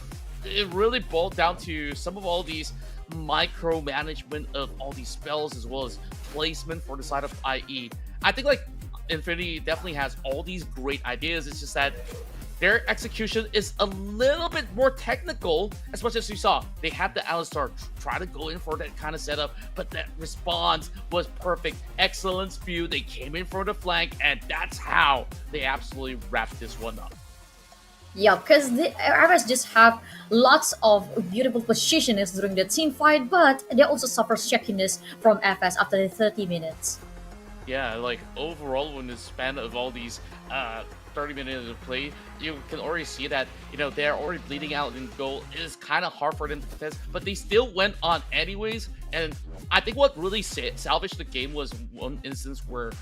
it really boiled down to some of all these micromanagement of all these spells, as well as placement for the side of IE. I think like Infinity definitely has all these great ideas. It's just that their execution is a little bit more technical. As much as you saw, they had the Alistar try to go in for that kind of setup, but that response was perfect. Excellence View, they came in for the flank, and that's how they absolutely wrapped this one up. Yeah, because the FS just have lots of beautiful positionings during the team fight, but they also suffer shakiness from FS after the 30 minutes. Yeah, like overall, in the span of all these 30 minutes of play, you can already see that, you know, they're already bleeding out in goal. It is kind of hard for them to contest, but they still went on anyways. And I think what really salvaged the game was one instance where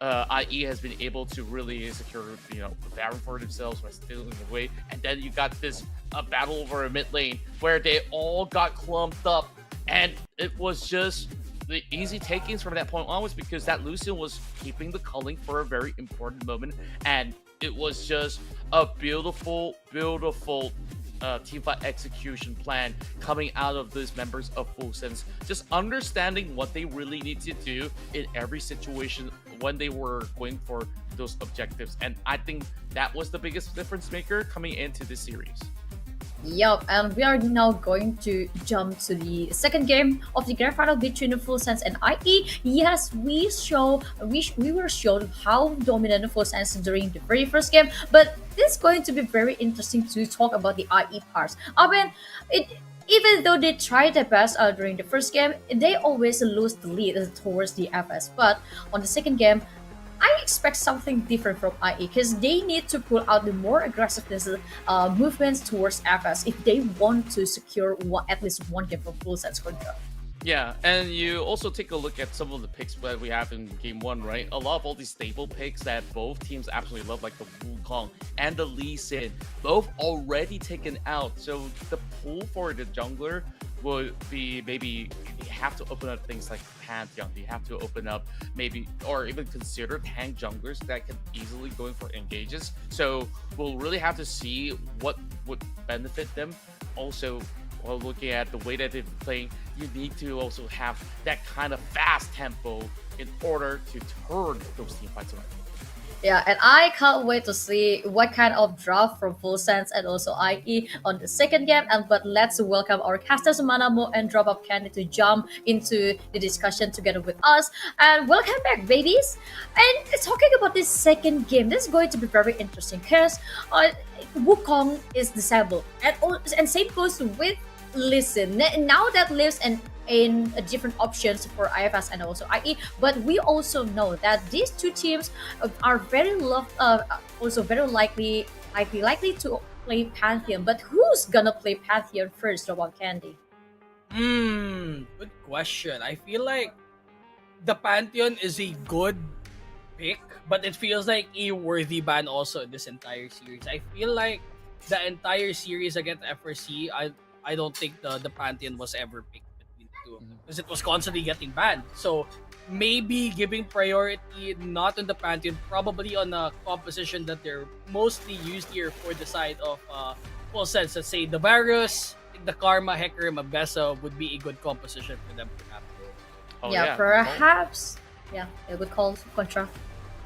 IE has been able to really secure, you know, the Baron for themselves by stealing away. And then you got this battle over a mid lane where they all got clumped up, and it was just the easy takings from that point onwards, because that Lucian was keeping the culling for a very important moment, and it was just a beautiful teamfight execution plan coming out of these members of Full Sense, just understanding what they really need to do in every situation when they were going for those objectives. And I think that was the biggest difference maker coming into this series. Yup, and we are now going to jump to the second game of the grand final between the Full Sense and IE. Yes, we were shown how dominant the Full Sense during the very first game, but it's going to be very interesting to talk about the IE parts. I mean, even though they tried their best during the first game, they always lose the lead towards the FS. But on the second game, I expect something different from IE, because they need to pull out the more aggressiveness movements towards FS if they want to secure at least one game from Full Sense control. Yeah, and you also take a look at some of the picks that we have in game one, right? A lot of all these staple picks that both teams absolutely love, like the Wukong and the Lee Sin, both already taken out. So the pool for the jungler would be, maybe you have to open up things like Pantheon. You have to open up maybe, or even consider tank junglers that can easily go in for engages. So we'll really have to see what would benefit them. Also, while looking at the way that they're playing, you need to also have that kind of fast tempo in order to turn those team fights around. Yeah, and I can't wait to see what kind of draft from Full Sense and also IE on the second game. And but let's welcome our casters Manamo and Drop Up Candy to jump into the discussion together with us. And welcome back, babies. And talking about this second game, this is going to be very interesting because Wukong is disabled, and same goes with Listen. Now that lives in different options for IFS and also IE, but we also know that these two teams are also very likely to play Pantheon. But who's gonna play Pantheon first, Robot Candy? Good question. I feel like the Pantheon is a good pick, but it feels like a worthy ban also in this entire series. I feel like the entire series against FRC, I don't think the Pantheon was ever picked between the two because it was constantly getting banned. So maybe giving priority not on the Pantheon, probably on a composition that they're mostly used here for the side of Full Sense. Let's say the Varus, the Karma, Hecarim, Abessa would be a good composition for them to have. Perhaps. Yeah, good call, Contra.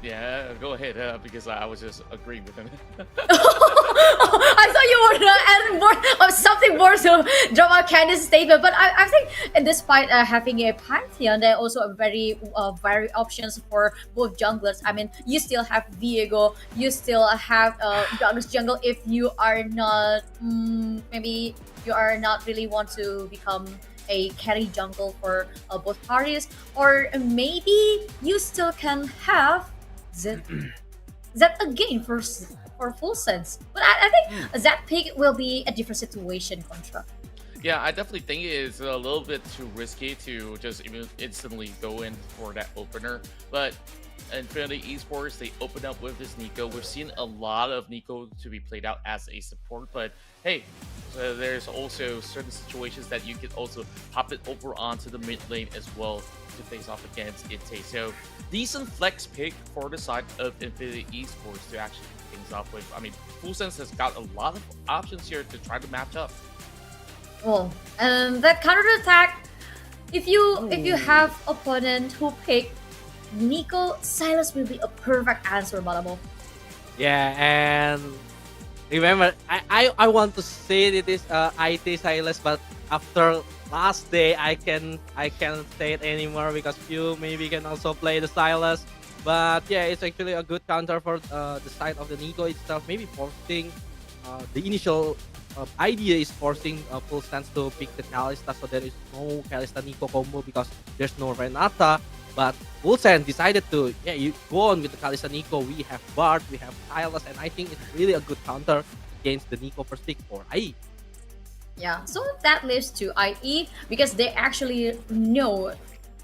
Yeah, go ahead, because I was just agreeing with him. I thought you were adding more or something more to drama Candy's statement, but I think despite having a Pantheon, there are also a very varied options for both junglers. I mean, you still have Viego, you still have Darkness Jungle if you are not maybe you are not really want to become a carry jungle for both parties, or maybe you still can have that again for Full Sense. But I think that pick will be a different situation, Contra. Yeah, I definitely think it is a little bit too risky to just instantly go in for that opener. But Infinity Esports, they opened up with this Nico. We've seen a lot of Nico to be played out as a support, but hey, there's also certain situations that you could also hop it over onto the mid lane as well to face off against Ite. So decent flex pick for the side of Infinity Esports to actually pick things off with. I mean, Full Sense has got a lot of options here to try to match up. Well, that counter attack, if you have opponent who pick Nico, Silas will be a perfect answer, Malamo. Yeah, and remember, I want to say it is IT Silas, but after last day I can't say it anymore because you maybe can also play the Silas. But yeah, it's actually a good counter for the side of the Nico itself. Maybe forcing the initial idea is forcing Full Sense to pick the Kalista, so there is no Kalista Nico combo because there's no Renata. But Full Sense decided to you go on with the Kalista Nico. We have Bard, we have Silas, and I think it's really a good counter against the Nico first pick for IE. Yeah, so that leaves to IE because they actually know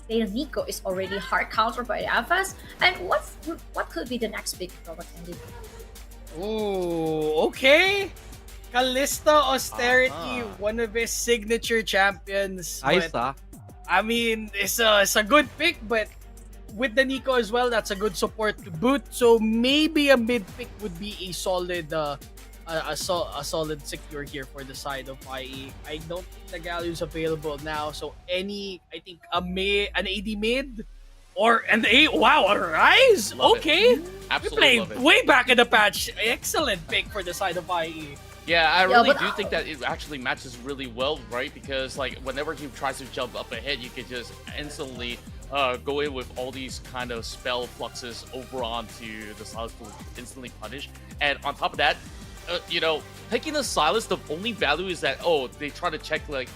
their Nico is already hard countered by the FS. And what could be the next pick, Robert Candy? Ooh, okay. Kalista Austerity, one of his signature champions. Isa. I mean, it's a good pick, but with the Nico as well, that's a good support to boot. So maybe a mid pick would be a solid, a solid secure here for the side of IE. I don't think the Galio is available now, so I think an AD mid or an A. Wow, a Rise. Love okay, Absolutely you played way back in the patch. Excellent pick for the side of IE. Yeah, I really do think that it actually matches really well, right? Because like whenever he tries to jump up ahead, you can just instantly go in with all these kind of spell fluxes over onto the Silas to instantly punish. And on top of that, taking the Silas, the only value is that, they try to check, like,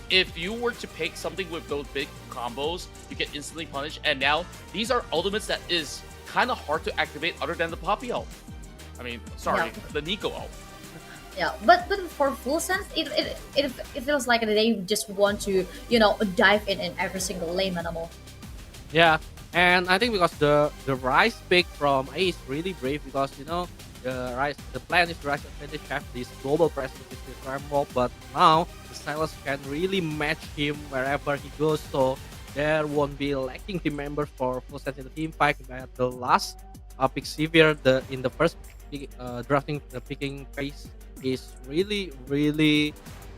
if you were to pick something with those big combos, you get instantly punished. And now, these are ultimates that is kind of hard to activate other than the Poppy ult. I mean, sorry, the Nico ult. Yeah, but for Full Sense, it feels like they just want to dive in every single lane animal. Yeah, and I think because the Rise pick from A is really brave because the plan is to Rise advantage have this global presence with the Emerald, but now the Silas can really match him wherever he goes, so there won't be lacking team members for Full Sense in the team fight. But the last pick Severe in the first drafting picking phase is really, really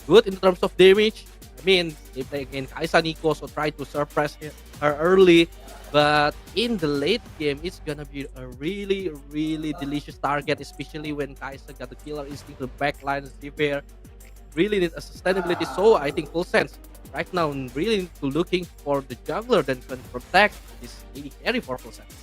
good in terms of damage. I mean, they play against Kaisa Nico, so try to suppress her early. But in the late game, it's gonna be a really, really delicious target, especially when Kaisa got the killer instinct to backline Zivir. Really need a sustainability, so I think full sense right now really need to looking for the jungler that can protect this AD carry for full sense.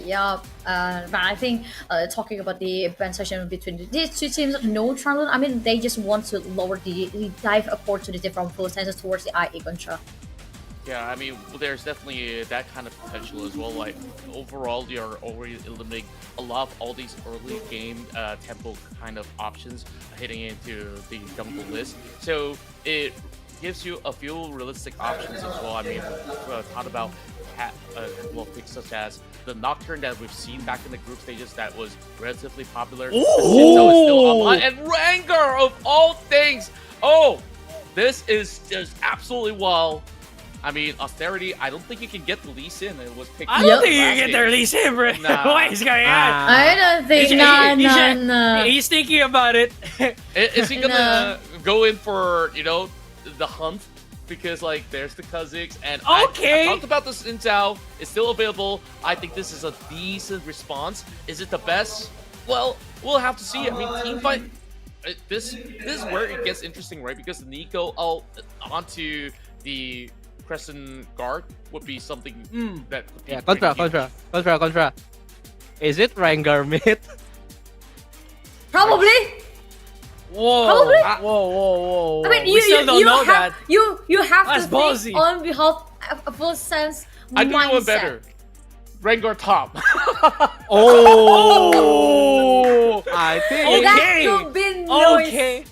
Yeah, but I think talking about the advanced session between these two teams, no trouble. I mean, they just want to lower the dive opportunity from full senses towards the IE contra. Yeah, I mean, there's definitely that kind of potential as well. Like, overall, you're already eliminating a lot of all these early game tempo kind of options hitting into the jungle list. So it gives you a few realistic options as well. I mean, thought about picks such as the Nocturne that we've seen back in the group stages that was relatively popular. Sinzo is still online, and Rengar of all things. Oh, this is just absolutely wild. I mean, Austerity, I don't think you can get the Lee Sin. It was picked. I don't think you can get the Lee Sin, bro. Nah. What is going on? I don't think. No. He's thinking about it. Is he gonna go in for, you know, the hunt? Because, like, there's the Kha'Zix, and I talked about this in Zhao. It's still available. I think this is a decent response. Is it the best? Well, we'll have to see. I mean, team fight. This is where it gets interesting, right? Because the Nico onto the Crescent Guard would be something that could be Contra. Is it Rengar mid? Probably. Whoa. Probably. Whoa. I mean, We still don't know that. You have That's to ballsy. think on behalf of full sense I do mindset. one better. Rengar top. Oh, I think. That could be noise. Okay.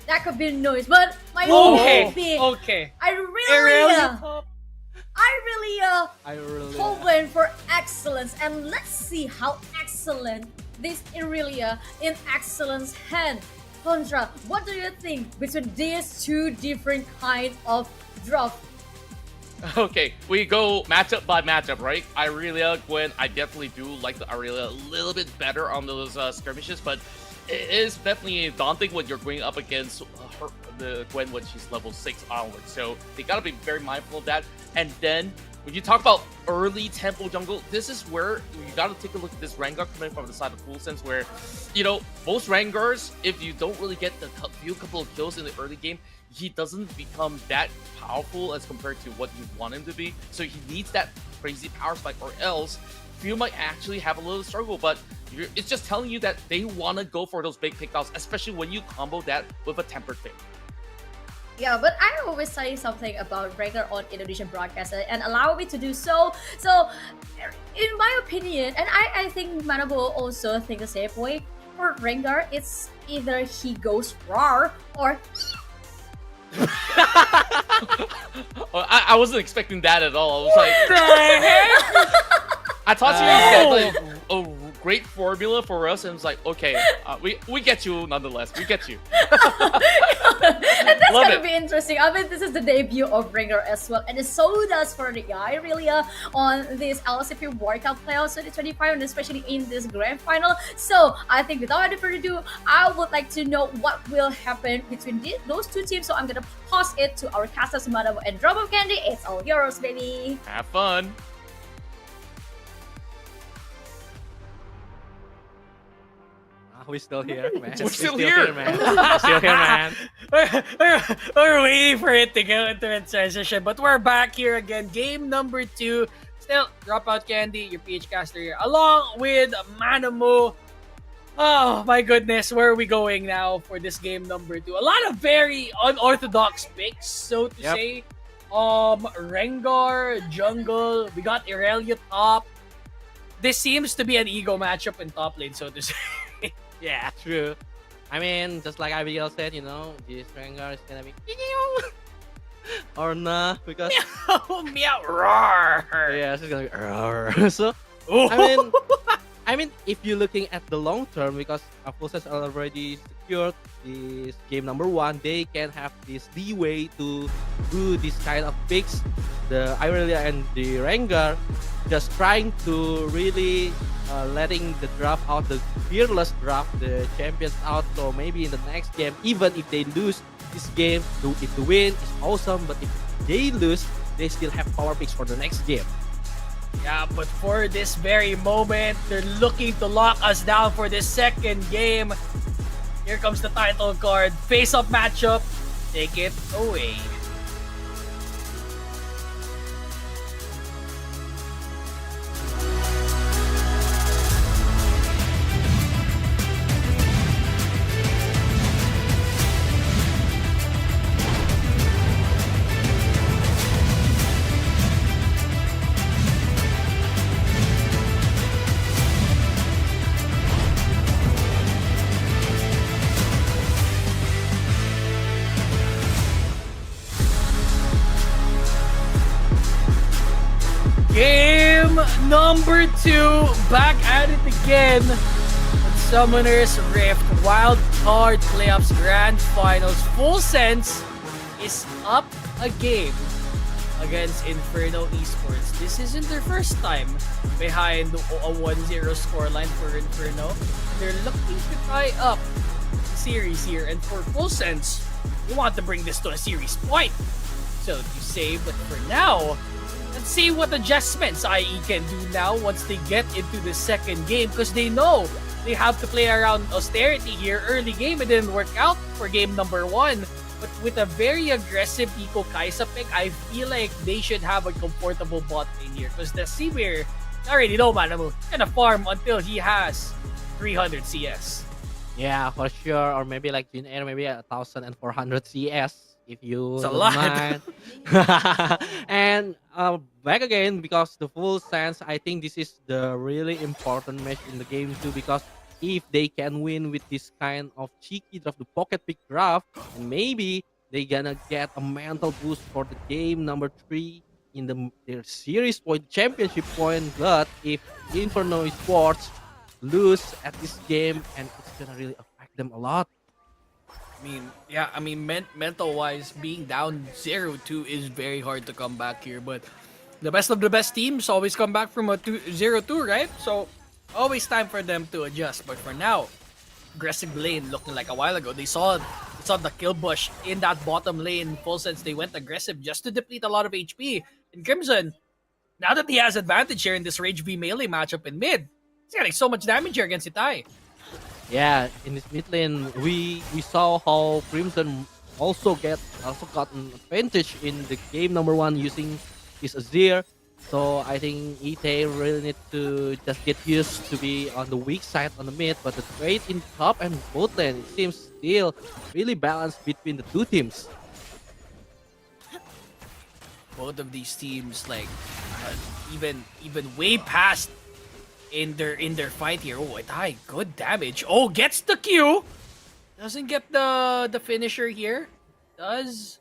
That could be noise. But my Okay. main thing, Okay. I really hoping for excellence, and let's see how excellent this Irelia in excellence hand. Contra, what do you think between these two different kind of draft? Okay, we go matchup by matchup, right? Irelia, Gwen, I definitely do like the Irelia a little bit better on those skirmishes, but it is definitely daunting when you're going up against the Gwen when she's level 6 onwards. So they gotta be very mindful of that. And then when you talk about early tempo jungle, this is where you gotta take a look at this Rengar coming from the side of Full Sense, where, you know, most Rengars, if you don't really get the few couple of kills in the early game, he doesn't become that powerful as compared to what you want him to be. So he needs that crazy power spike, or else you might actually have a little struggle. But it's just telling you that they want to go for those big pickouts, especially when you combo that with a tempered fate. Yeah, but I always say something about Rengar on Indonesian broadcast and allow me to do so. So, in my opinion, and I think Manabo also think the same way, for Rengar, it's either he goes raw or... I wasn't expecting that at all. I was like, I thought he had like a great formula for us, and it's like, okay, we get you nonetheless. We get you. And that's gonna be interesting. I mean, this is the debut of Rengar as well, and so does for the Irelia on this LCP Wild Card Playoffs 2025, and especially in this grand final. So I think without any further ado, I would like to know what will happen between those two teams. So I'm gonna pass it to our casters, Madam and Drop of Candy. It's all yours, baby. Have fun. We're still here, man. We're still here, man. We're still here, man. We're waiting for it to go into a transition, but we're back here again. Game number 2. Still, Dropout Candy, your PH caster here, along with Manamu. Oh my goodness, where are we going now for this game number 2? A lot of very unorthodox picks, so to say. Rengar, jungle, we got Irelia top. This seems to be an ego matchup in top lane, so to say. Yeah, true. I mean, just like Abigail said, you know, this Rengar is gonna be or nah, because meow roar. Yeah, it's gonna be roar. So I mean, if you're looking at the long term, because Full-Sense are already secured this game number 1, they can have this leeway to do this kind of picks. The Irelia and the Rengar just trying to really letting the draft out, the fearless draft, the champions out. So maybe in the next game, even if they lose this game, if the win is awesome, but if they lose, they still have power picks for the next game. Yeah, but for this very moment, they're looking to lock us down for this second game. Here comes the title card. Face-up matchup. Take it away. Game number 2, back at it again. Summoner's Rift Wild Card Playoffs Grand Finals. Full Sense is up a game against Inferno Esports. This isn't their first time behind a 1-0 scoreline for Inferno. They're looking to tie up the series here, and for Full Sense, we want to bring this to a series point. So to say, but for now, let's see what adjustments IE can do now once they get into the second game, because they know they have to play around austerity here. Early game, it didn't work out for game number 1. But with a very aggressive Eco Kaisa pick, I feel like they should have a comfortable bot lane here, because the Seaweir, I already know Manamu, gonna farm until he has 300 CS. Yeah, for sure. Or maybe like Jin Air, maybe 1,400 CS if you It's a don't lot. mind. And back again, because the Full Sense, I think this is the really important match in the game too, because if they can win with this kind of cheeky draft, the pocket pick draft, maybe they gonna get a mental boost for the game number 3 in their series point, championship point. But if Inferno Esports lose at this game, and it's gonna really affect them a lot. I mean, mental-wise, being down 0-2 is very hard to come back here, but the best of the best teams always come back from a 0-2, right? So, always time for them to adjust. But for now, aggressive lane looking like a while ago. They saw the kill bush in that bottom lane. Full Sense, they went aggressive just to deplete a lot of HP. And Crimson, now that he has advantage here in this Rage V melee matchup in mid, he's getting so much damage here against Itai. Yeah, in this mid lane, we saw how Crimson also got an advantage in the game number 1 using his Azir. So I think Ite really need to just get used to be on the weak side on the mid, but the trade in top and bot lane, it seems still really balanced between the two teams. Both of these teams, like, even way past in their fight here. Oh, Itai, good damage. Oh, gets the Q. Doesn't get the finisher here. Does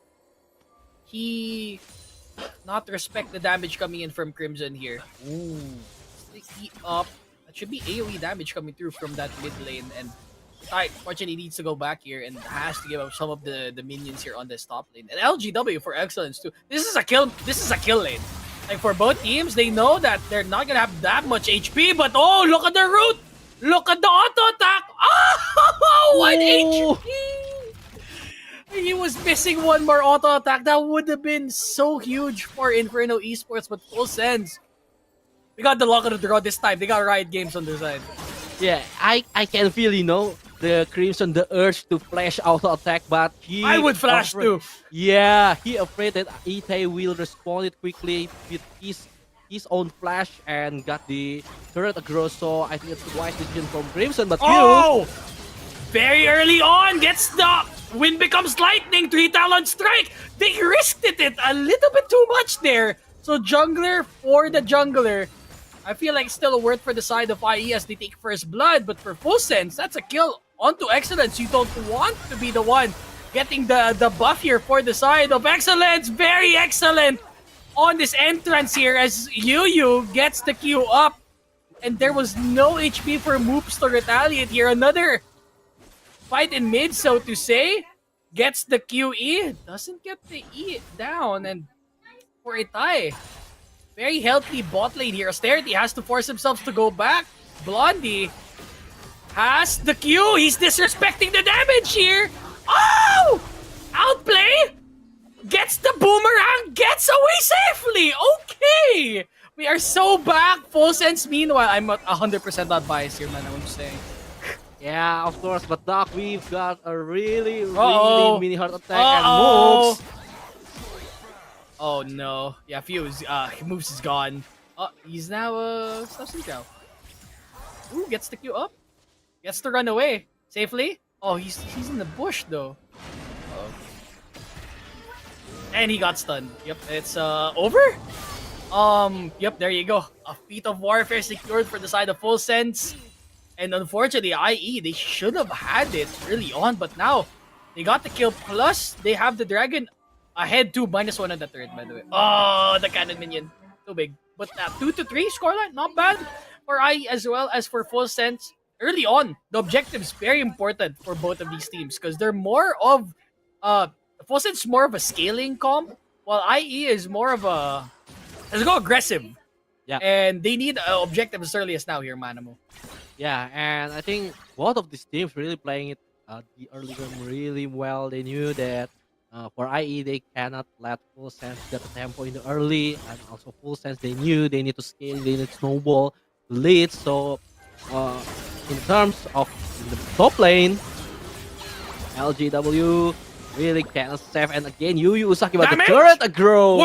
he not respect the damage coming in from Crimson here? Ooh, sticky up. That should be AoE damage coming through from that mid lane, and Itai fortunately needs to go back here and has to give up some of the minions here on this top lane. And LGW for excellence too. This is a kill lane. Like, for both teams, they know that they're not gonna have that much HP, but oh, look at the root! Look at the auto attack! Oh, 1 HP! He was missing one more auto attack. That would have been so huge for Inferno Esports, but Full Sense, we got the luck of the draw this time. They got Riot Games on their side. Yeah, I can feel, the Crimson, the urge to flash auto attack, but I would flash too. Yeah, he afraid that Ite will respond it quickly with his own flash and got the turret aggro. So I think it's a wise decision from Crimson, but very early on, gets the wind becomes lightning, 3 Talon Strike. They risked it a little bit too much there. So jungler for the jungler, I feel like still a word for the side of IE as they take first blood, but for Full Sense, that's a kill onto Excellence. You don't want to be the one getting the buff here for the side of Excellence. Very excellent on this entrance here as Yu gets the Q up, and there was no HP for Moops to retaliate here. Another fight in mid, so to say. Gets the QE, doesn't get the E down, and for Itai, very healthy bot lane here. Austerity has to force himself to go back. Blondie has the Q. He's disrespecting the damage here. Oh! Outplay! Gets the boomerang, gets away safely. Okay! We are so back. Full sense. Meanwhile, I'm 100% not biased here, man. I'm just saying. Yeah, of course, but Doc, we've got a really Uh-oh. mini heart attack and moves. Oh no. Yeah, Fuse. Moves is gone. Oh, he's now Subsynchro. Ooh, gets the Q up. Gets to run away safely. Oh, he's in the bush though. Uh-oh. And he got stunned. Yep, it's over. Yep, there you go. A feat of warfare secured for the side of Full Sense. And unfortunately, IE, they should have had it early on, but now they got the kill. Plus, they have the dragon ahead too. -1 on the turret, by the way. Oh, the cannon minion. Too big. But 2-3 scoreline, not bad for IE as well as for Full Sense. Early on, the objective is very important for both of these teams because they're more of Full Sense is more of a scaling comp, while IE is more of a let's go aggressive. Yeah. And they need an objective as early as now here, Manamo. Yeah, and I think both of these teams really playing it the early game really well. They knew that for IE they cannot let Full Sense get the tempo in the early, and also Full Sense they knew they need to scale, they need to snowball the lead. So in terms of the top lane, LGW really cannot save, and again Yu Usaki, but the turret aggro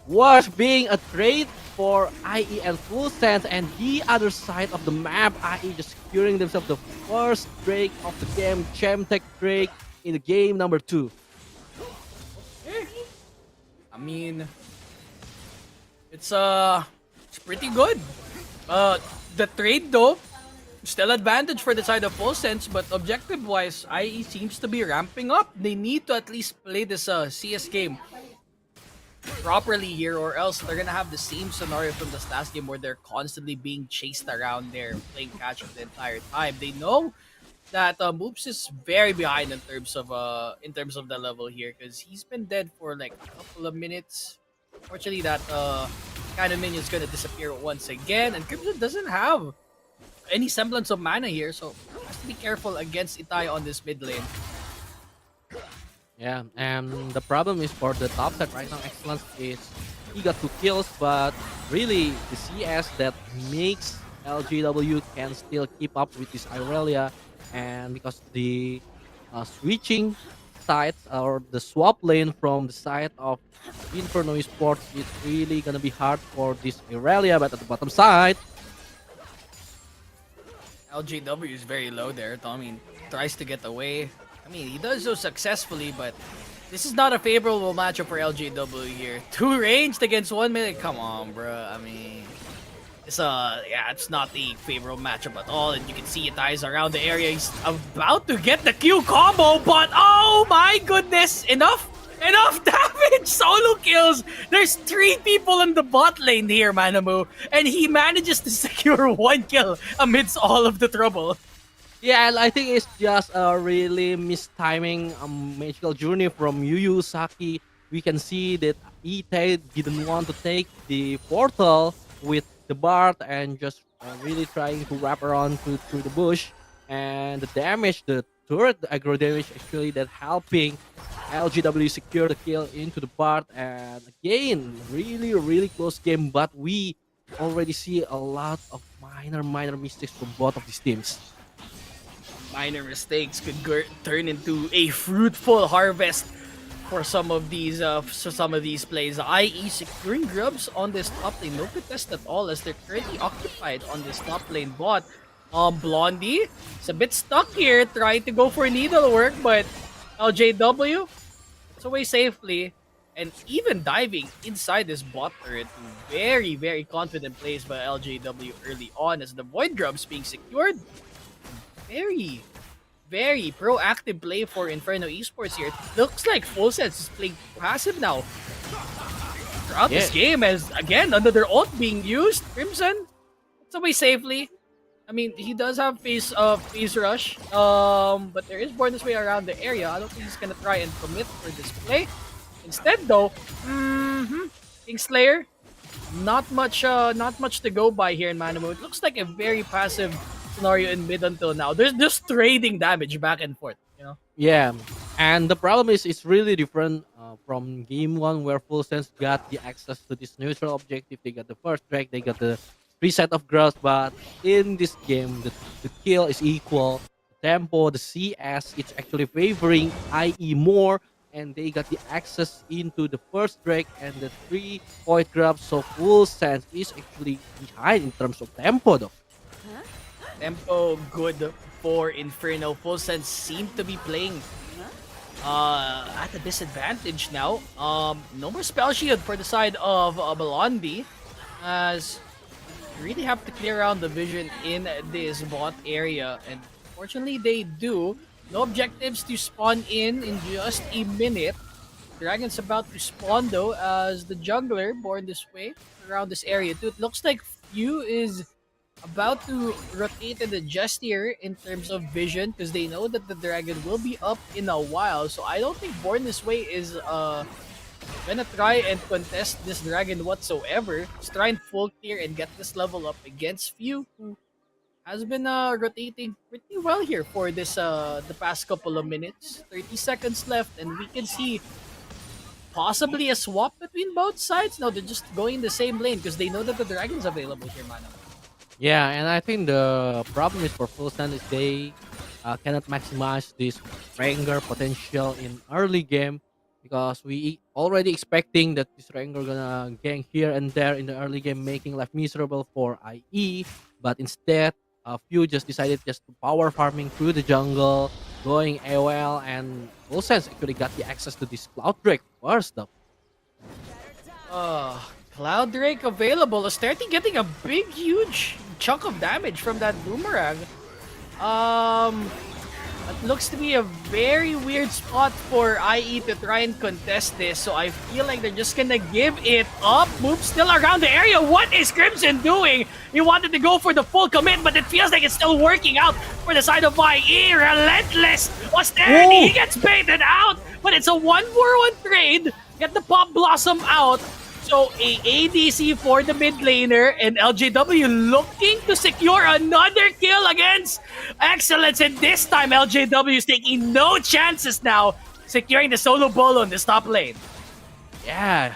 was being a trade for IE and Full Sense, and the other side of the map, IE just securing themselves the first Drake of the game, Gemtech Drake in the game number 2. I mean, it's pretty good. The trade though, still advantage for the side of Full Sense, but objective-wise, IE seems to be ramping up. They need to at least play this CS game properly here, or else they're gonna have the same scenario from the last game where they're constantly being chased around there, playing catch up the entire time. They know that Moops is very behind in terms of the level here because he's been dead for like a couple of minutes. Fortunately, that kind of minion is gonna disappear once again, and Crimson doesn't have any semblance of mana here, so has to be careful against Itai on this mid lane. Yeah, and the problem is for the top side right now, Excellence is he got 2 kills, but really the CS that makes LGW can still keep up with this Irelia, and because the switching sides or the swap lane from the side of Inferno Esports is really gonna be hard for this Irelia, but at the bottom side, LGW is very low there. I mean, tries to get away. I mean, he does so successfully, but this is not a favorable matchup for LGW here. 2 ranged against 1 minute. Come on, bro. I mean, it's it's not the favorable matchup at all. And you can see Itai's around the area. He's about to get the Q combo, but oh my goodness, enough damage, solo kills. There's 3 people in the bot lane here, Manamu, and he manages to secure 1 kill amidst all of the trouble. yeah, and I think it's just a really mistiming magical journey from Yu Saki. We can see that Ite didn't want to take the portal with the Bard and just really trying to wrap around through the bush. And the damage, the turret aggro damage actually that helping LGW secure the kill into the Bard. And again, really close game, but we already see a lot of minor mistakes from both of these teams. Minor mistakes could turn into a fruitful harvest for some of these plays. IE securing grubs on this top lane, no contest at all as they're currently occupied on this top lane bot. Blondie is a bit stuck here, trying to go for needlework, but LJW gets away safely, and even diving inside this bot turret. Very confident plays by LJW early on as the Void Grubs being secured. Very proactive play for Inferno Esports here. It looks like Full Sense is playing passive now throughout this game, as again another ult being used. Crimson gets away safely. I mean, he does have phase rush, but there is Born This Way around the area. I don't think he's gonna try and commit for this play. Instead, though, Kingslayer, not much to go by here in Manamu. It looks like a very passive scenario in mid until now. There's just trading damage back and forth, you know. Yeah, and the problem is it's really different from game one where Full Sense got the access to this neutral objective. They got the first drag, they got the reset of growth, but in this game, the kill is equal. The tempo, the CS, it's actually favoring IE more, and they got the access into the first drag and the 3-point grab. So Full Sense is actually behind in terms of tempo, though. Tempo good for Inferno. Full Sense seem to be playing at a disadvantage now. No more spell shield for the side of Blondie, as you really have to clear around the vision in this bot area, and fortunately they do. No objectives to spawn in just a minute. Dragon's about to spawn though, as the jungler born this way around this area too. It looks like Few is about to rotate and adjust here in terms of vision, because they know that the dragon will be up in a while. So I don't think Born This Way is gonna try and contest this dragon whatsoever. Just try and full clear and get this level up against Few, who has been rotating pretty well here for this the past couple of minutes. 30 seconds left, and we can see possibly a swap between both sides. No, they're just going the same lane because they know that the dragon's available here, Mano. Yeah, and I think the problem is for Full Sense is they cannot maximize this Ranger potential in early game, because we already expecting that this Ranger gonna gank here and there in the early game, making life miserable for IE. But instead, Few just decided just to power farming through the jungle, going AOL, and Full Sense actually got the access to this Cloud Drake first up. Cloud Drake available. Astarti getting a big, huge chunk of damage from that boomerang. It looks to be a very weird spot for IE to try and contest this, so I feel like they're just gonna give it up. Move still around the area. What is Crimson doing? He wanted to go for the full commit, but it feels like it's still working out for the side of IE. Relentless Austerity. He gets baited out, but it's a 1-for-1 trade. Get the Pop Blossom out. So a ADC for the mid laner, and LJW looking to secure another kill against Excellence, and this time LJW is taking no chances now, securing the solo ball on this top lane. Yeah,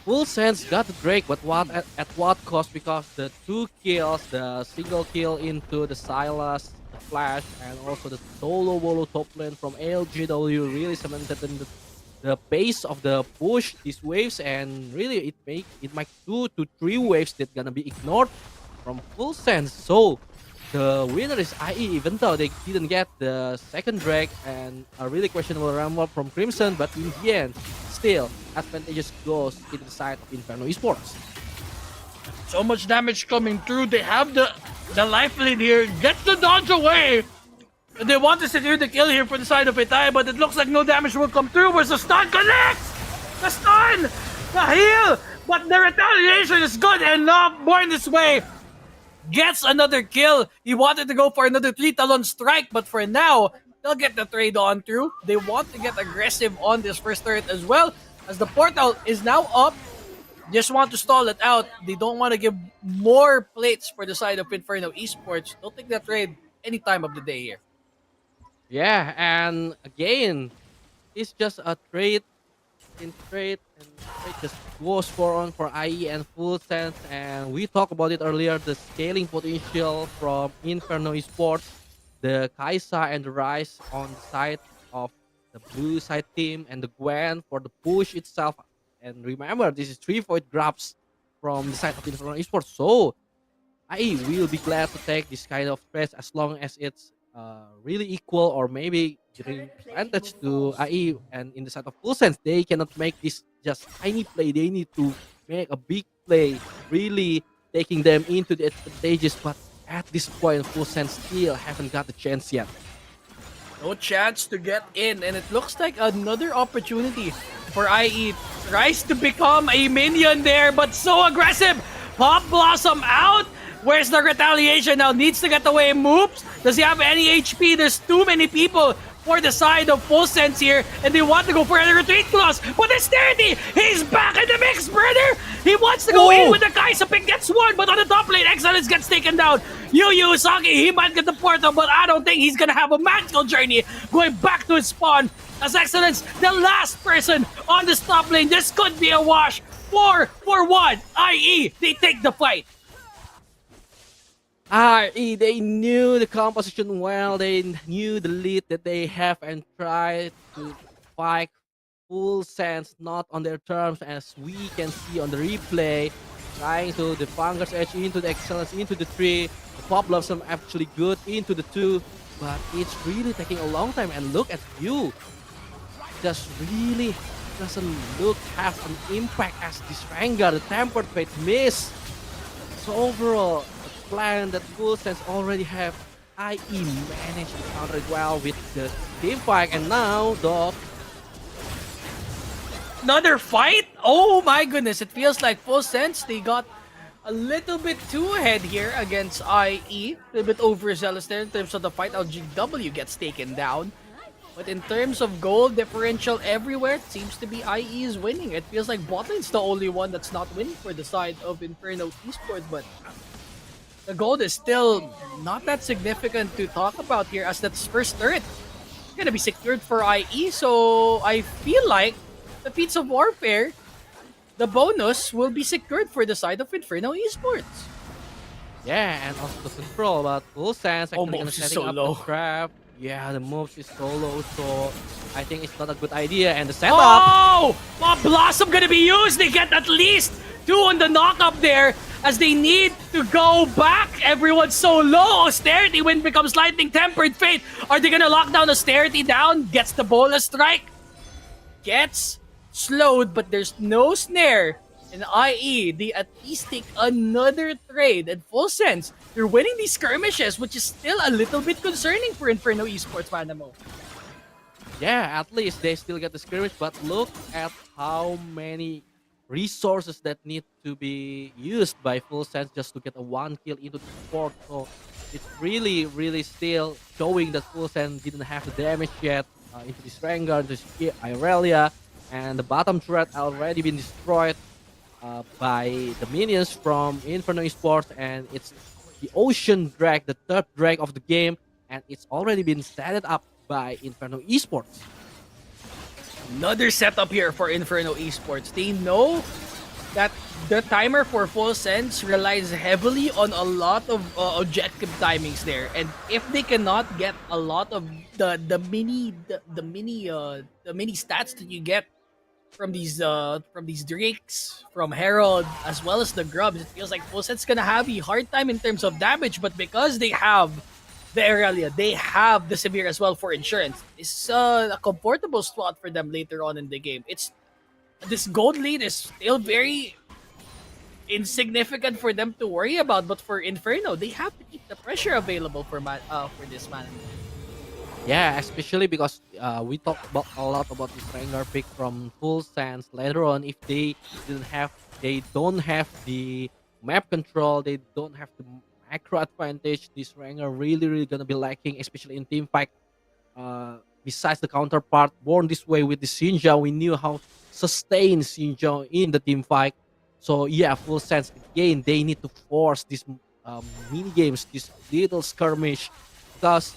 Full Sense got the Drake, but at what cost? Because the 2 kills, the single kill into the Sylas, the Flash, and also the solo bolo top lane from LJW really cemented in the pace of the push, these waves, and really it might 2 to 3 waves that gonna be ignored from Full Sense. So the winner is IE, even though they didn't get the second drag and a really questionable rumble from Crimson, but in the end, still advantageous goes to the side of Inferno Esports. So much damage coming through. They have the life lead here. Gets the dodge away. They want to secure the kill here for the side of Itai, but it looks like no damage will come through. Where's the stun connects? The stun! The heal! But the retaliation is good enough. Born This Way gets another kill. He wanted to go for another 3-talon strike, but for now, they'll get the trade on through. They want to get aggressive on this first turret as well, as the portal is now up. Just want to stall it out. They don't want to give more plates for the side of Inferno Esports. They'll take that trade any time of the day here. Yeah, and again, it's just a trade and trade just goes for IE and Full Sense, and we talked about it earlier, the scaling potential from Inferno Esports, the Kaisa and the Rise on the side of the blue side team, and the Gwen for the push itself. And remember, this is 3-point grabs from the side of Inferno Esports, so IE will be glad to take this kind of threats as long as it's really equal, or maybe giving advantage to IE. And in the side of Full Sense, they cannot make this just tiny play. They need to make a big play, really taking them into the advantages. But at this point, Full Sense still haven't got the chance yet. No chance to get in, and it looks like another opportunity for IE. Tries to become a minion there, but so aggressive. Pop Blossom out. Where's the retaliation now? Needs to get away. Moves. Does he have any HP? There's too many people for the side of Full Sense here, and they want to go for a retreat clause. But it's 30! He's back in the mix, brother! He wants to go in with the Kaisa pick, gets one, but on the top lane, Excellence gets taken down. Yu Usagi, he might get the portal, but I don't think he's gonna have a magical journey going back to his spawn. As Excellence, the last person on this top lane, this could be a wash. 4-1, i.e., they take the fight. They knew the composition well, they knew the lead that they have and tried to fight Full Sense not on their terms, as we can see on the replay, trying to the Fungus Edge into the Excellence, into the 3, the Pop Blossom actually good into the 2, but it's really taking a long time, and look at you, just really doesn't look have an impact as this Rengar, the Tempered Fate miss. So overall, plan that Full Sense already have, i.e. managed to counter it well with the team fight, and now Dog. Another fight? Oh my goodness, it feels like Full Sense, they got a little bit too ahead here against IE. A little bit overzealous there in terms of the fight. LGW gets taken down. But in terms of goal differential everywhere, it seems to be IE is winning. It feels like Botlane's the only one that's not winning for the side of Inferno Esports, but the gold is still not that significant to talk about here, as that first turret is gonna be secured for IE. So I feel like the feats of warfare, the bonus will be secured for the side of Inferno Esports. Yeah, and also the control about Full Sense actually gonna Moves is setting so up low. the trap. Yeah, the moves is so low, so I think it's not a good idea. And the setup. Oh! Pop Blossom gonna be used. They get at least 2 on the knock-up there, as they need to go back. Everyone's so low. Austerity when becomes Lightning Tempered Fate. Are they gonna lock down Austerity down? Gets the bola strike. Gets slowed, but there's no snare. And IE, they at least take another trade. And Full Sense, they're winning these skirmishes, which is still a little bit concerning for Inferno Esports, Manamo. Yeah, at least they still get the skirmish, but look at how many resources that need to be used by Full Sense just to get a 1 kill into the sport. So it's really, really still showing that Full Sense didn't have the damage yet into this Rengar, into this Irelia, and the bottom turret already been destroyed by the minions from Inferno Esports, and it's the Ocean Drag, the third drag of the game, and it's already been set up by Inferno Esports. Another setup here for Inferno Esports. They know that the timer for Full Sense relies heavily on a lot of objective timings there, and if they cannot get a lot of the mini stats that you get from these Drakes, from Herald, as well as the Grubs, it feels like Full Sense gonna have a hard time in terms of damage, but because they have the Aurelia, they have the Severe as well for insurance. It's a comfortable spot for them later on in the game. This gold lead is still very insignificant for them to worry about, but for Inferno, they have to keep the pressure available for this man. Yeah, especially because we talked about a lot about this Rengar pick from Full Sense. Later on, if they don't have the map control, they don't have the macro advantage, this Rengar really gonna be lacking, especially in team fight. Besides the counterpart born this way with the Xinjiao, we knew how sustained Xinjiao in the team fight. So yeah, Full Sense again, they need to force these mini games, this little skirmish, because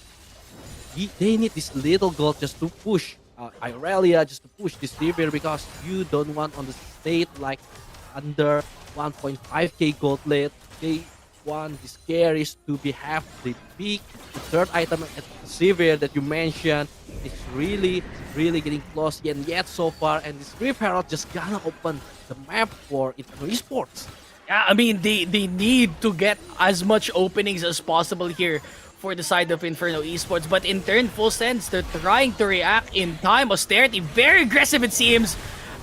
they need this little gold just to push Irelia, just to push this river, because you don't want on the state like under 1.5k gold lead. They want the scaries to be half the peak. The third item at Severe that you mentioned is really getting close yet so far, and this Rift Herald just gonna open the map for Inferno Esports. Yeah, I mean, they need to get as much openings as possible here for the side of Inferno Esports, but in turn, Full Sense, they're trying to react in time. Austerity, very aggressive it seems,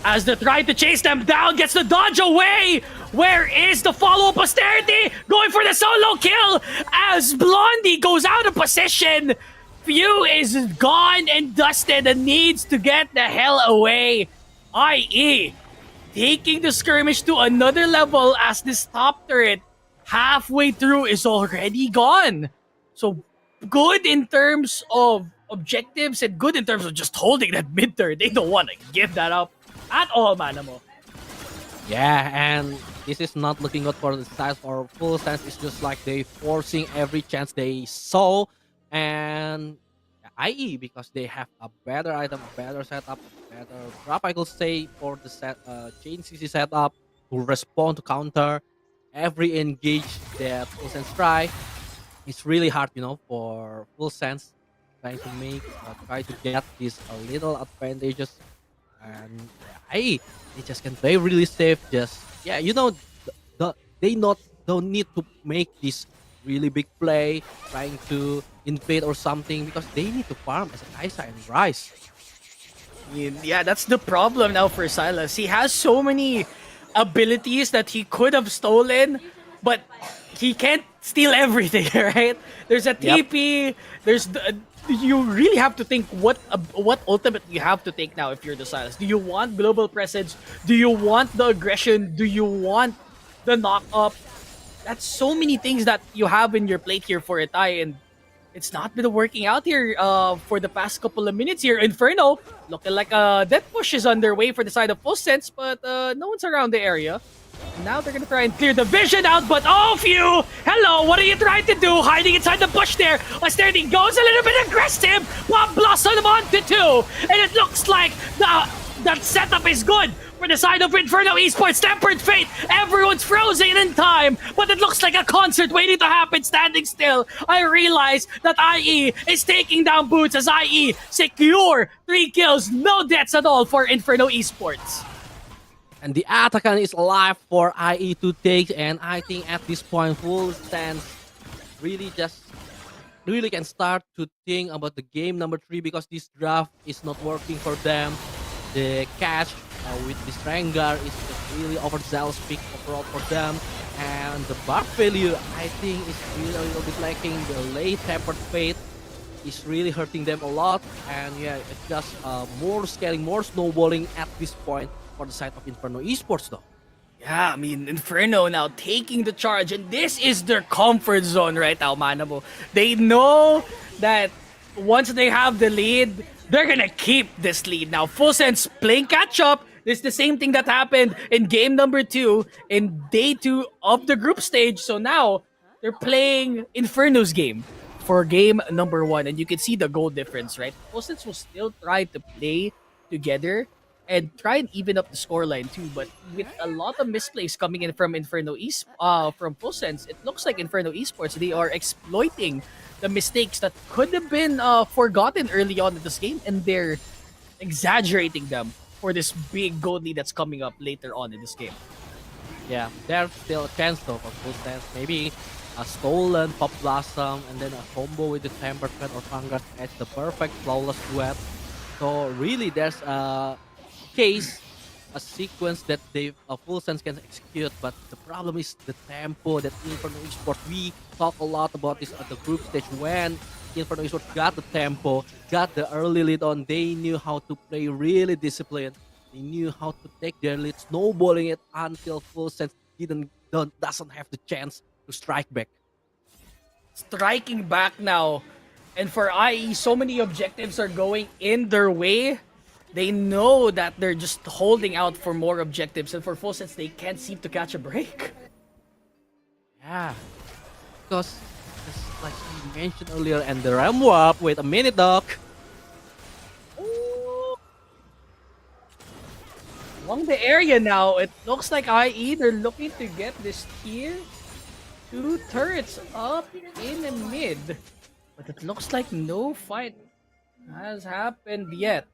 as they're trying to chase them down, gets the dodge away. Where is the follow-up? Austerity going for the solo kill as Blondie goes out of position. Few is gone and dusted and needs to get the hell away. IE taking the skirmish to another level, as this top turret halfway through is already gone. So good in terms of objectives and good in terms of just holding that mid turn. They don't want to give that up at all, Manamo. Yeah, and this is not looking good for the size or full sense. It's just like they forcing every chance they saw, and IE because they have a better item, a better setup, a better drop. I could say for the chain CC setup to respond to counter every engage that full sense try. It's really hard, for full sense trying to try to get these little advantages, and hey, they just can play really safe. Just they don't need to make this really big play, trying to invade or something because they need to farm as a Kaisa and Rise. Yeah, that's the problem now for Silas. He has so many abilities that he could have stolen, but he can't steal everything, right? There's a TP, you really have to think what ultimate you have to take now if you're the Silas. Do you want global presence? Do you want the aggression? Do you want the knock up? That's so many things that you have in your plate here for Itai, and it's not been working out here for the past couple of minutes here. Inferno looking like a death push is underway for the side of Full Sense, but no one's around the area. Now they're gonna try and clear the vision out, but oh, phew! Hello, what are you trying to do? Hiding inside the bush there. Austerity goes a little bit aggressive. Pop Blossom onto 2, and it looks like that setup is good for the side of Inferno Esports. Tempered Fate, everyone's frozen in time, but it looks like a concert waiting to happen, standing still. I realize that IE is taking down Boots as IE secure 3 kills, no deaths at all for Inferno Esports. And the Atakan is alive for IE to take, and I think at this point, Full Sense really can start to think about the game number 3 because this draft is not working for them. The catch with this Rengar is just really overzealous pick overall for them, and the buff value I think is really a little bit lacking. The late Tempered Fate is really hurting them a lot, and yeah, it's just more scaling, more snowballing at this point for the side of Inferno Esports though. Yeah, I mean, Inferno now taking the charge, and this is their comfort zone right now, Manabo. They know that once they have the lead, they're gonna keep this lead. Now, Full Sense playing catch-up. This is the same thing that happened in game number 2, in day 2 of the group stage. So now, they're playing Inferno's game for game number 1, and you can see the goal difference, right? Full Sense will still try to play together and try and even up the scoreline too, but with a lot of misplays coming in from from Full Sense, it looks like Inferno Esports, they are exploiting the mistakes that could have been forgotten early on in this game, and they're exaggerating them for this big gold lead that's coming up later on in this game. Yeah, there's still a chance though for Full Sense. Maybe a stolen Pop Blossom and then a combo with the Tempered Fate or Vanguard as the perfect flawless duet. So really there's a sequence that Full Sense can execute, but the problem is the tempo that Inferno Esports, we talk a lot about this at the group stage. When Inferno Esports got the tempo, got the early lead on, they knew how to play really disciplined. They knew how to take their lead, snowballing it until Full Sense doesn't have the chance to strike back. Striking back now, and for IE, so many objectives are going in their way. They know that they're just holding out for more objectives, and for Full Sense, they can't seem to catch a break. Yeah, because just like you mentioned earlier, and the Ram Warp. Wait a minute, Doc. Along the area now, it looks like IE, they're looking to get this tier 2 turrets up in the mid. But it looks like no fight has happened yet.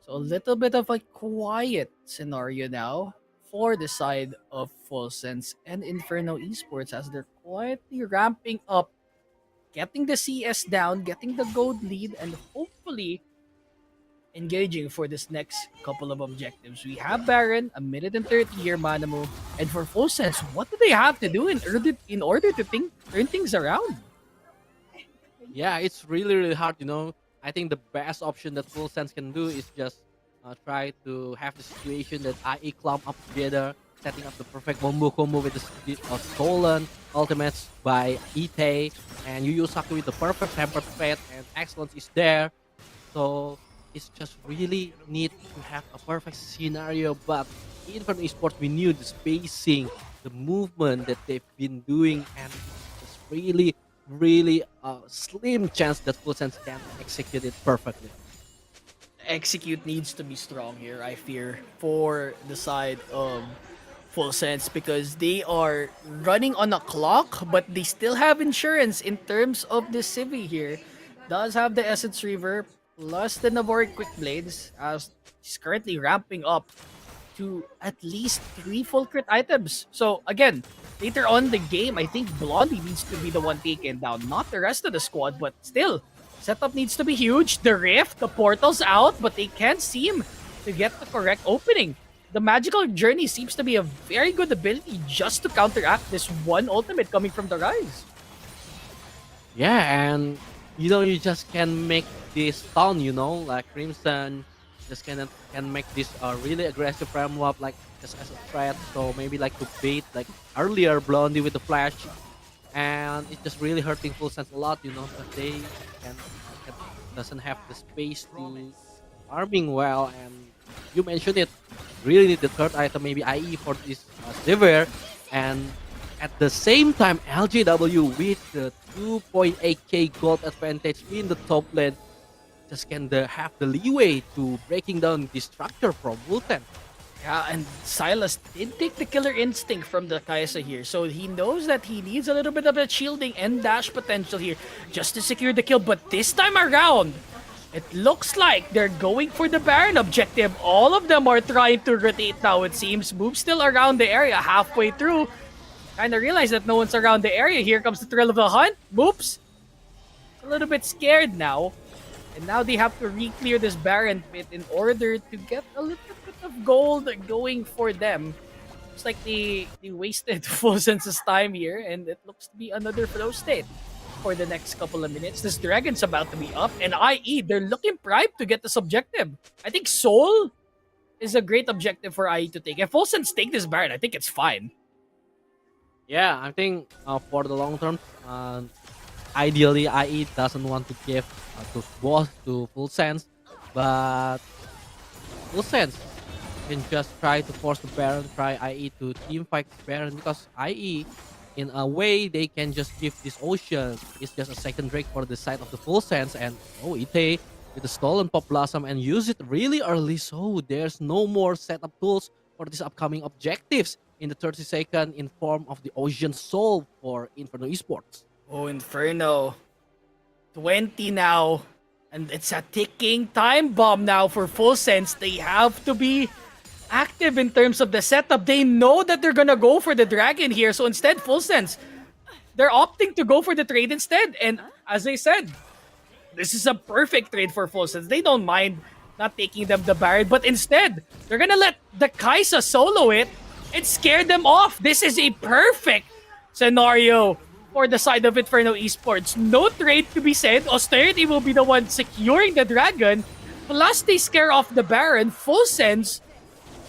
So a little bit of a quiet scenario now for the side of Full Sense and Inferno Esports as they're quietly ramping up, getting the CS down, getting the gold lead, and hopefully engaging for this next couple of objectives. We have Baron, a minute and 30 here, Manamu. And for Full Sense, what do they have to do in order to turn things around? Yeah, it's really hard, I think the best option that Full Sense can do is just try to have the situation that IE clump up together, setting up the perfect combo with the stolen ultimates by Ite, and Yu Yu Saku with the perfect tempered fate, and excellence is there. So it's just really need to have a perfect scenario. But Inferno Esports, we knew the spacing, the movement that they've been doing, and it's really a slim chance that Full Sense can execute it perfectly. Execute needs to be strong here, I fear, for the side of Full Sense, because they are running on a clock, but they still have insurance in terms of the Civi here. Does have the Essence Reaver plus the Navori Quick Blades, as he's currently ramping up to at least 3 full crit items. So again, later on the game, I think Blondie needs to be the one taken down, not the rest of the squad, but still, setup needs to be huge. The Rift, the portal's out, but they can't seem to get the correct opening. The Magical Journey seems to be a very good ability just to counteract this one ultimate coming from the Rise. Yeah, and you just can make this stun, like Crimson just can make this really aggressive frame up, like just as a threat. So maybe like to bait like earlier Blondie with the flash, and it's just really hurting Full Sense a lot, because they doesn't have the space to farming well. And you mentioned it, really need the third item, maybe IE for this Sliver, and at the same time LJW with the 2.8k gold advantage in the top lane just can have the leeway to breaking down this structure from Vulcan. Yeah, and Silas did take the killer instinct from the Kaisa here, so he knows that he needs a little bit of a shielding and dash potential here just to secure the kill. But this time around, it looks like they're going for the Baron objective. All of them are trying to rotate now, it seems. Move still around the area halfway through. Kinda realize that no one's around the area. Here comes the thrill of the hunt. Moops. A little bit scared now. And now they have to re-clear this Baron pit in order to get a little bit of gold going for them. Looks like they wasted Full Sense's time here, and it looks to be another flow state for the next couple of minutes. This Dragon's about to be up, and IE, they're looking primed to get this objective. I think Soul is a great objective for IE to take. If Full Sense take this Baron, I think it's fine. Yeah, I think for the long term, ideally IE doesn't want to give to Full Sense, but Full Sense can just try to force the Baron, try IE to team fight Baron, because IE, in a way, they can just give this Ocean. It's just a second Drake for the side of the Full Sense, and Ite with the stolen Pop Blossom and use it really early, so there's no more setup tools for these upcoming objectives in the 30-second in form of the Ocean Soul for Inferno Esports. Oh, Inferno. 20 now. And it's a ticking time bomb now for Full Sense. They have to be active in terms of the setup. They know that they're gonna go for the Dragon here. So instead, Full Sense, they're opting to go for the trade instead. And as I said, this is a perfect trade for Full Sense. They don't mind not taking them the Baron. But instead, they're gonna let the Kaisa solo it and scare them off. This is a perfect scenario for the side of Inferno Esports. No trade to be said. Austerity will be the one securing the Dragon. Plus, they scare off the Baron. Full Sense,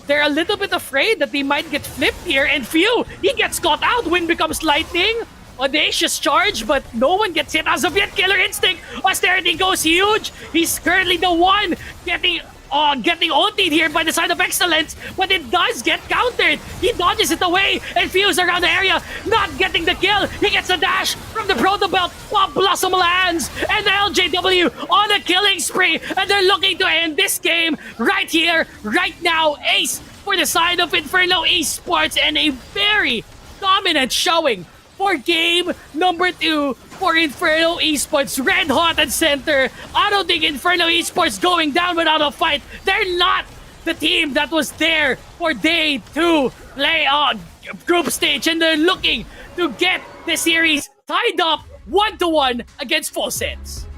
they're a little bit afraid that they might get flipped here. And phew, he gets caught out. Wind becomes lightning. Audacious charge, but no one gets hit as of yet. Killer Instinct. Austerity goes huge. He's currently the one getting ulted here by the side of Excellence, but it does get countered. He dodges it away and feels around the area, not getting the kill. He gets a dash from the Proto Belt. Pop Blossom lands, and the LJW on a killing spree, and they're looking to end this game right here, right now. Ace for the side of Inferno Esports, and a very dominant showing for game number 2 for Inferno Esports. Red hot at center. I don't think Inferno Esports going down without a fight. They're not the team that was there for day 2 play on group stage, and they're looking to get the series tied up 1-1 against Full Sense.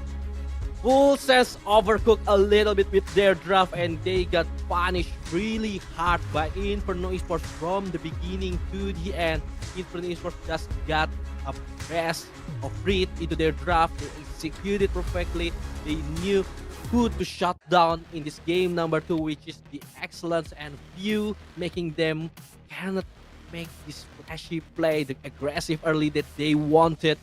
Full Sense overcooked a little bit with their draft, and they got punished really hard by Inferno Esports from the beginning to the end. Inferno Esports just got a best of read into their draft. They executed perfectly. They knew who to shut down in this game number 2, which is the excellence and view, making them cannot make this flashy play, the aggressive early that they wanted.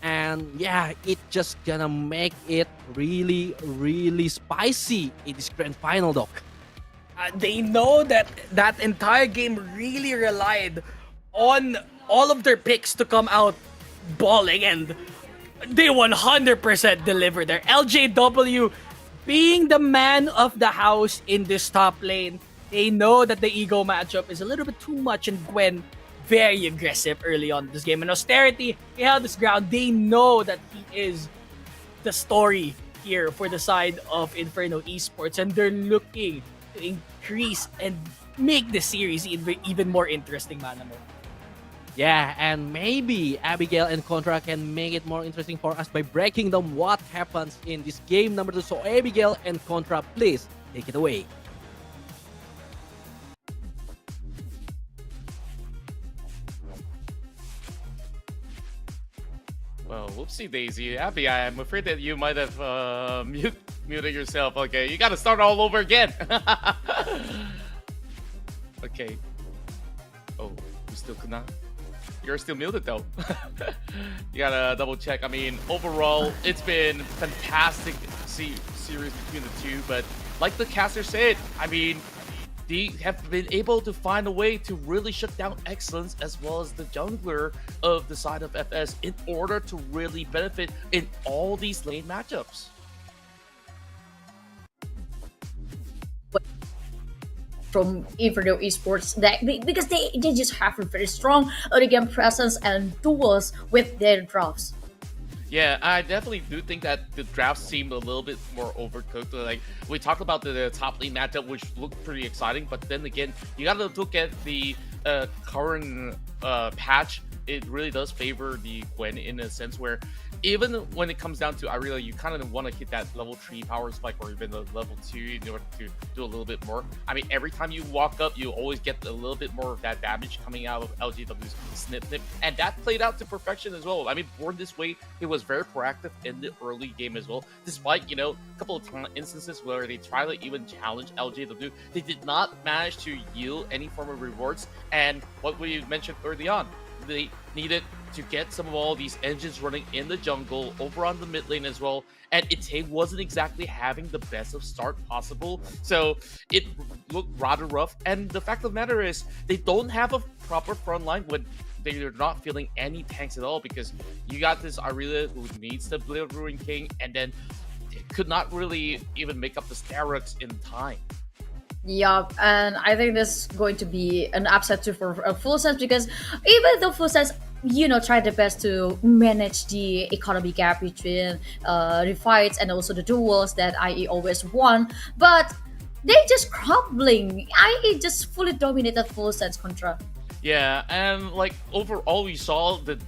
And yeah, it just gonna make it really, really spicy in this grand final, Doc. They know that that entire game really relied on all of their picks to come out balling, and they 100% delivered there. LJW being the man of the house in this top lane. They know that the ego matchup is a little bit too much, and Gwen very aggressive early on in this game. And Austerity, he held his ground. They know that he is the story here for the side of Inferno Esports, and they're looking to increase and make the series even more interesting, Manamo. Yeah, and maybe Abigail and Contra can make it more interesting for us by breaking down what happens in this game number 2. So Abigail and Contra, please take it away. Well, whoopsie daisy. Abby, I'm afraid that you might have muted yourself. Okay, you gotta start all over again. Okay. Oh, you still could not? You're still muted though. You gotta double check. I mean, overall, it's been fantastic series between the two, but like the caster said, I mean, they have been able to find a way to really shut down Excellence as well as the jungler of the side of FS in order to really benefit in all these lane matchups. From Inferno Esports because they just have a very strong early game presence and duels with their drafts. Yeah, I definitely do think that the draft seemed a little bit more overcooked. Like, we talked about the top lane matchup, which looked pretty exciting, but then again, you gotta look at the current patch. It really does favor the Gwen in a sense where even when it comes down to Irelia, you kind of want to hit that level 3 power spike or even the level 2 in order to do a little bit more. I mean, every time you walk up, you always get a little bit more of that damage coming out of LGW's snip, and that played out to perfection as well. I mean, born this way, it was very proactive in the early game as well, despite, you know, a couple of instances where they tried to even challenge LGW. They did not manage to yield any form of rewards, and what we mentioned early on, they needed to get some of all these engines running in the jungle over on the mid lane as well, and Ite wasn't exactly having the best of start possible, so it looked rather rough. And the fact of the matter is, they don't have a proper front line when they're not feeling any tanks at all, because you got this Irelia who needs the Blade Ruin King, and then it could not really even make up the Starrux in time. Yeah, and I think this is going to be an upset too for Full Sense, because even though Full Sense, you know, tried their best to manage the economy gap between the fights and also the duels that IE always won, but they just crumbling. IE just fully dominated Full Sense Contra. Yeah, and like overall, we saw the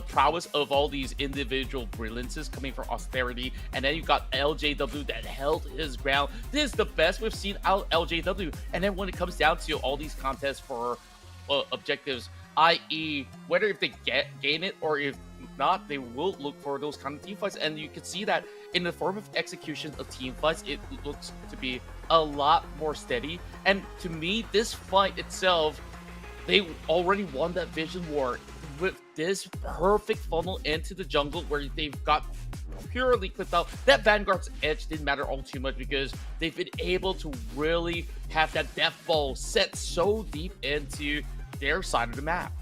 prowess of all these individual brilliances coming from Austerity, and then you got LJW that held his ground. This is the best we've seen out of LJW. And then when it comes down to all these contests for objectives, i.e. whether if they gain it or if not, they will look for those kind of team fights, and you can see that in the form of execution of team fights, it looks to be a lot more steady. And to me, this fight itself, they already won that Vision War with this perfect funnel into the jungle where they've got purely clipped out. That Vanguard's edge didn't matter all too much because they've been able to really have that death ball set so deep into their side of the map.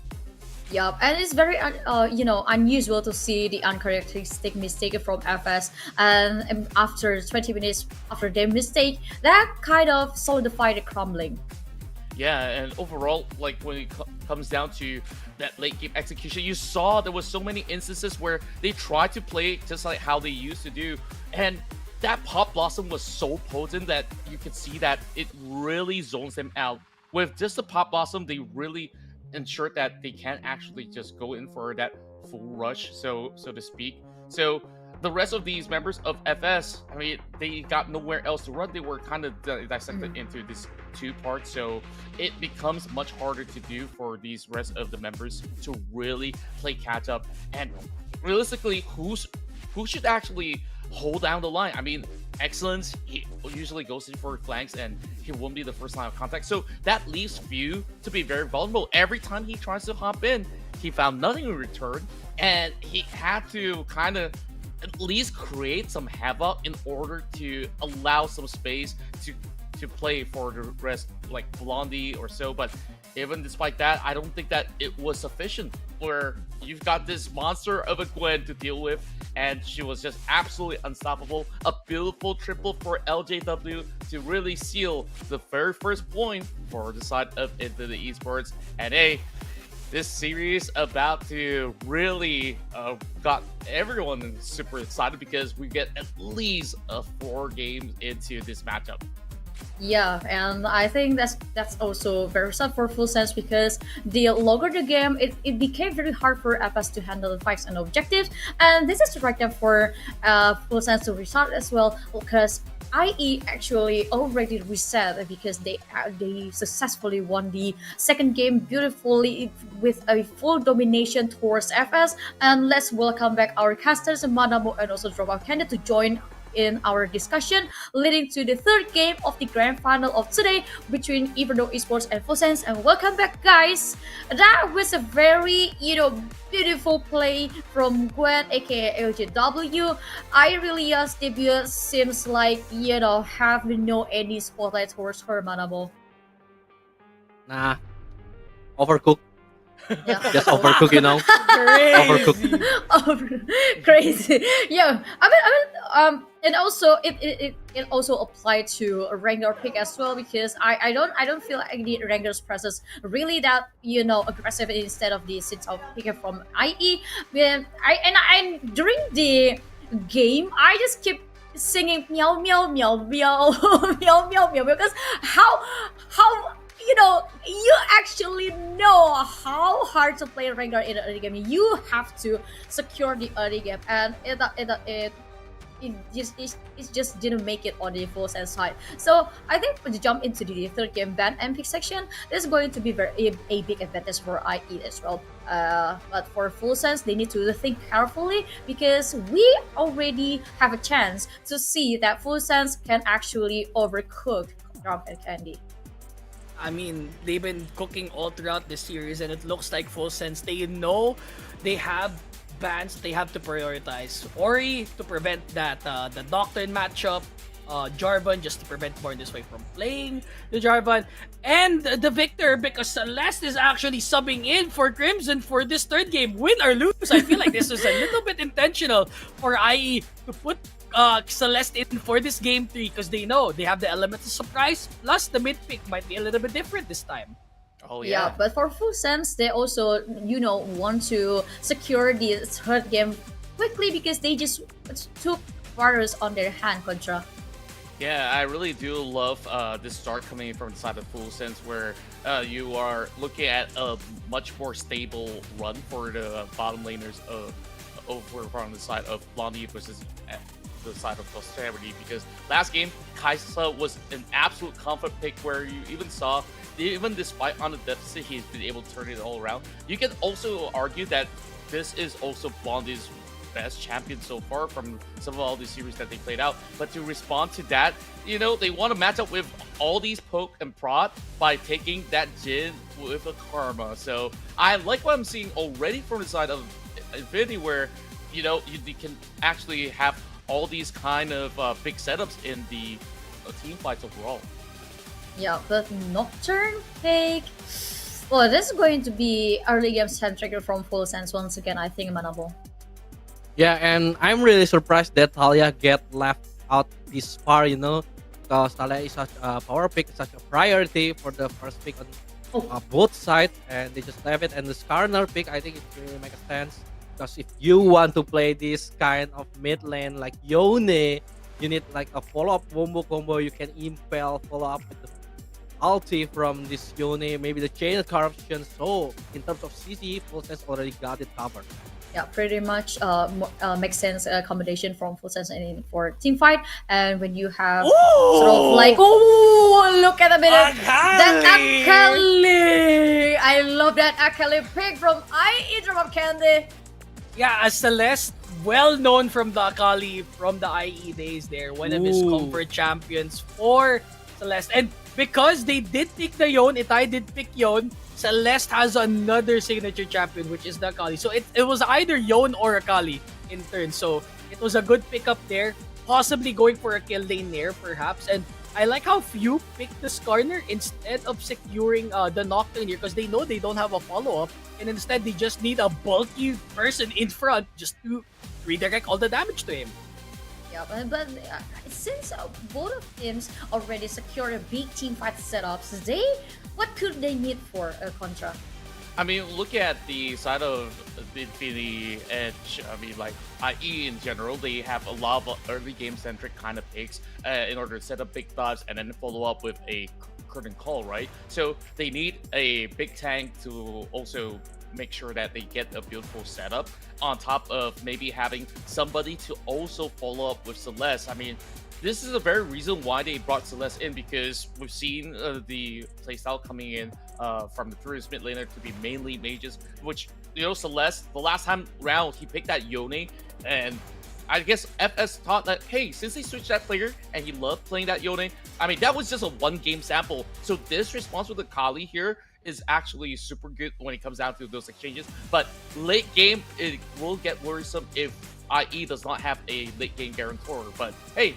Yep, and it's very unusual to see the uncharacteristic mistake from FS, and after 20 minutes after their mistake, that kind of solidified the crumbling. Yeah, and overall, like when it comes down to that late game execution, you saw there was so many instances where they tried to play just like how they used to do, and that Pop Blossom was so potent that you could see that it really zones them out. With just the Pop Blossom, they really ensured that they can't actually just go in for that full rush, so to speak. So the rest of these members of FS, I mean, they got nowhere else to run. They were kind of dissected into these two parts, so it becomes much harder to do for these rest of the members to really play catch up. And realistically, who should actually hold down the line? I mean, excellence, he usually goes in for flanks and he won't be the first line of contact. So that leaves Few to be very vulnerable. Every time he tries to hop in, he found nothing in return, and he had to kind of at least create some havoc in order to allow some space to play for the rest, like Blondie or so. But even despite that, I don't think that it was sufficient, where you've got this monster of a Gwen to deal with, and she was just absolutely unstoppable. A beautiful triple for LJW to really seal the very first point for the side of Into the Esports. And hey, this series about to really got everyone super excited, because we get at least 4 games into this matchup. Yeah, and I think that's also very sad for Full Sense, because the longer the game, it became very hard for FS to handle the fights and objectives, and this is the right time for Full Sense to restart as well, because IE actually already reset, because they successfully won the second game beautifully with a full domination towards FS. And let's welcome back our casters Manamo and also Dropout Candy to join in our discussion, leading to the third game of the grand final of today between Inferno Esports and Full Sense. And welcome back, guys. That was a very, beautiful play from Gwen, aka LJW. Irelia's debut seems like, have no any spotlight towards her, Manabo. Nah, overcooked. Yeah. Just overcooked, Overcooked. Crazy. Yeah. I mean, and also it also applied to a Rengar pick as well, because I don't feel like the Rengar's presence really that aggressive instead of the sense of picking from IE. When I during the game I just keep singing meow meow meow meow meow meow meow, because how you actually know how hard to play Rengar in an early game. You have to secure the early game, and it just didn't make it on the Full Sense side. So I think to jump into the third game ban and pick section, this is going to be a big advantage for IE as well. But for Full Sense, they need to think carefully, because we already have a chance to see that Full Sense can actually overcook Drum and Candy. I mean, they've been cooking all throughout the series, and it looks like Full Sense, they know they have bans they have to prioritize. Ori to prevent that the Doctrine matchup, Jarvan just to prevent Born This Way from playing the Jarvan, and the Victor, because Celeste is actually subbing in for Crimson for this third game. Win or lose, I feel like this was a little bit intentional for IE to put Celeste in for this game 3, because they know they have the element of surprise, plus the mid pick might be a little bit different this time. Oh yeah. But for Full Sense, they also want to secure the third game quickly, because they just took quarters on their hand, Contra. Yeah, I really do love this start coming from the side of Full Sense, where you are looking at a much more stable run for the bottom laners over on the side of Blondie versus the side of Posterity, because last game Kaisa was an absolute comfort pick, where you even saw, even despite on the deficit, he's been able to turn it all around. You can also argue that this is also Blondie's best champion so far from some of all the series that they played out. But to respond to that, they want to match up with all these poke and prod by taking that Jin with a Karma. So I like what I'm seeing already from the side of Infinity, where you can actually have all these kind of big setups in the team fights overall. Yeah, but Nocturne pick. Well, this is going to be early game centric from Full Sense once again, I think, Manabo. Yeah, and I'm really surprised that Talia get left out this far, because Talia is such a power pick, such a priority for the first pick on both sides, and they just left it. And the Skarner pick, I think it really makes sense, because if you want to play this kind of mid lane like Yone, you need like a follow-up wombo combo. You can impel follow-up with the ulti from this Yone, maybe the chain of corruption. So in terms of CC, Full Sense already got it covered. Yeah, pretty much makes sense combination from Full Sense and for team fight. And when you have sort of like, look at a minute, that Akali. I love that Akali pick from IE Drop Candy. Yeah, as Celeste well known from the Akali, from the IE days there, one of his comfort champions for Celeste. And because they did pick the Yone, Itai did pick Yone, Celeste has another signature champion, which is the Akali. So it was either Yone or Akali in turn. So it was a good pickup there, possibly going for a kill lane there, perhaps. And I like how few picked the Skarner instead of securing the Nocturne here, because they know they don't have a follow-up, and instead they just need a bulky person in front just to redirect all the damage to him. Yeah, but since both of teams already secured a big team fight setups, what could they need for a Contra? I mean, look at the side of the Infinity Edge. I mean, like, IE in general, they have a lot of early game-centric kind of picks in order to set up big dives and then follow up with a curtain call, right? So they need a big tank to also make sure that they get a beautiful setup on top of maybe having somebody to also follow up with Celeste. I mean, this is the very reason why they brought Celeste in, because we've seen the playstyle coming in from the previous mid laner to be mainly mages, which, you know, Celeste, the last time round, he picked that Yone, and I guess FS thought that, hey, since he switched that player and he loved playing that Yone, I mean, that was just a one-game sample. So this response with the Kali here is actually super good when it comes down to those exchanges. But late game, it will get worrisome if IE does not have a late game guarantor. But hey,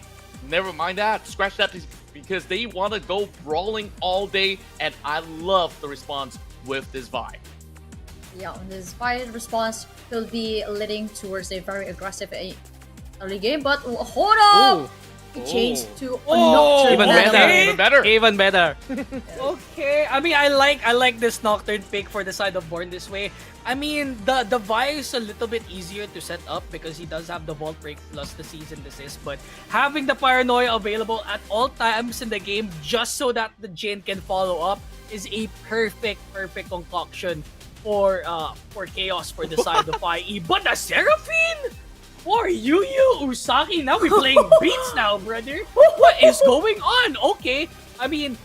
never mind that. Scratch that, because they want to go brawling all day, and I love the response with this vibe. Yeah, this fight response will be leading towards a very aggressive early game, but hold up! Ooh. It changed to a Oh, Nocturne. Even better. Even better. Even better. Okay, I mean, I like this Nocturne pick for the side of Born this way. I mean, the Vi is a little bit easier to set up because he does have the Vault Break plus the Season Desist, but having the Paranoia available at all times in the game just so that the Jhin can follow up is a perfect concoction for chaos for the side of IE. But the Seraphine? For Yu Usagi, now we're playing beats now, brother. What is going on? Okay, I mean,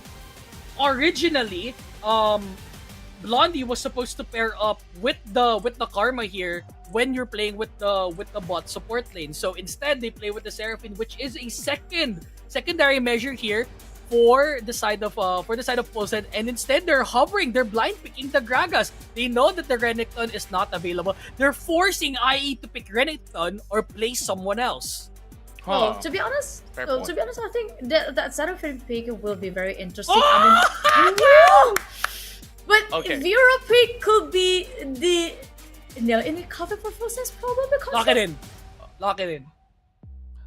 originally, Blondie was supposed to pair up with the Karma here when you're playing with the bot support lane. So instead, they play with the Seraphine, which is a secondary measure here for the side of Pulsen, and instead they're hovering, they're blind picking the Gragas. They know that the Renekton is not available. They're forcing IE to pick Renekton or play someone else. Well, to be honest, Fair I think that Seraphine pick will be very interesting. Oh! But Okay. Vera pick could be the nail in the cover for Pulsen's problem because Lock it in.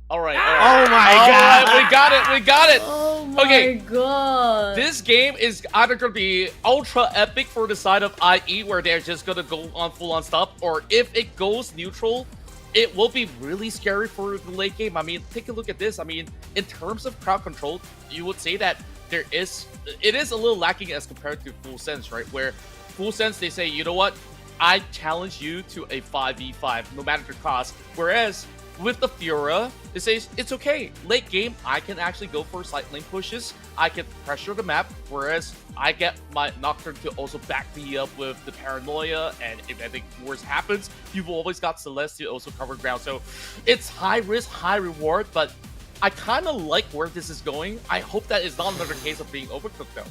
All right. Oh my All god. right, we got it. oh my Okay. god. This game is either going to be ultra epic for the side of IE, where they're just going to go on full on stop, or if it goes neutral, it will be really scary for the late game. I mean, take a look at this. I mean, in terms of crowd control, you would say that it is a little lacking as compared to Full Sense, right? Where Full Sense, they say, you know what? I challenge you to a 5v5, no matter the cost. Whereas with the Fiora, it says it's okay. Late game, I can actually go for slight lane pushes. I can pressure the map, whereas I get my Nocturne to also back me up with the Paranoia, and if anything worse happens, you've always got Celeste to also cover ground. So it's high risk, high reward, but I kind of like where this is going. I hope that is not another case of being overcooked though.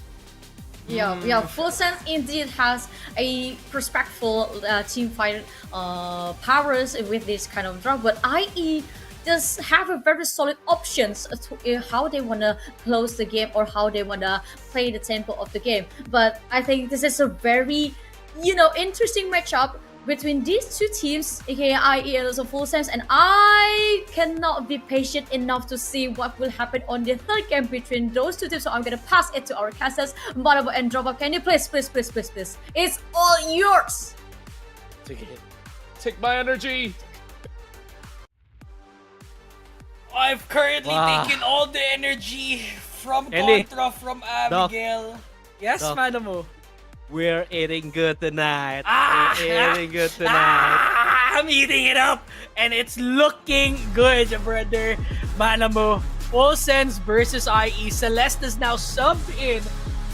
Yeah, Full Sense indeed has a respectful team fight powers with this kind of drop, but IE does have a very solid options to how they want to close the game or how they want to play the tempo of the game. But I think this is a very, interesting matchup between these two teams, aka IE and also Full Sense, and I cannot be patient enough to see what will happen on the third game between those two teams. So I'm gonna pass it to our casters, Barabo and Dropa. Can you please? It's all yours. Take it. Take my energy. I've currently taken all the energy from Contra, from Abigail. Yes, Doc. Manamo. We're eating good tonight. We're eating good tonight. I'm eating it up, and it's looking good, brother. Manamo, Full Sense versus IE. Celeste is now subbed in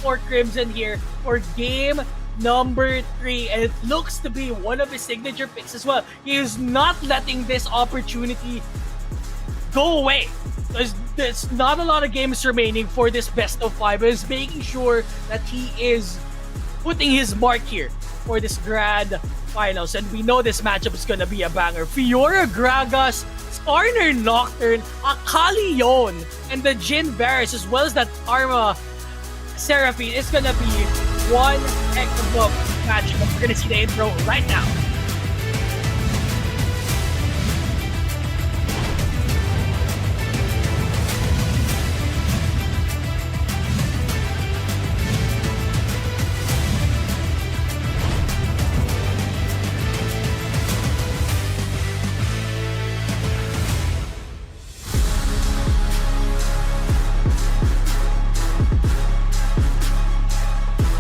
for Crimson here for game number 3, and it looks to be one of his signature picks as well. He is not letting this opportunity go away. There's not a lot of games remaining for this best of 5. He's making sure that he is putting his mark here for this grand finals, and we know this matchup is gonna be a banger. Fiora Gragas, Skarner Nocturne, Akali Yon, and the Jin Varus, as well as that Karma Seraphine. It's gonna be one heck of a matchup. We're gonna see the intro right now.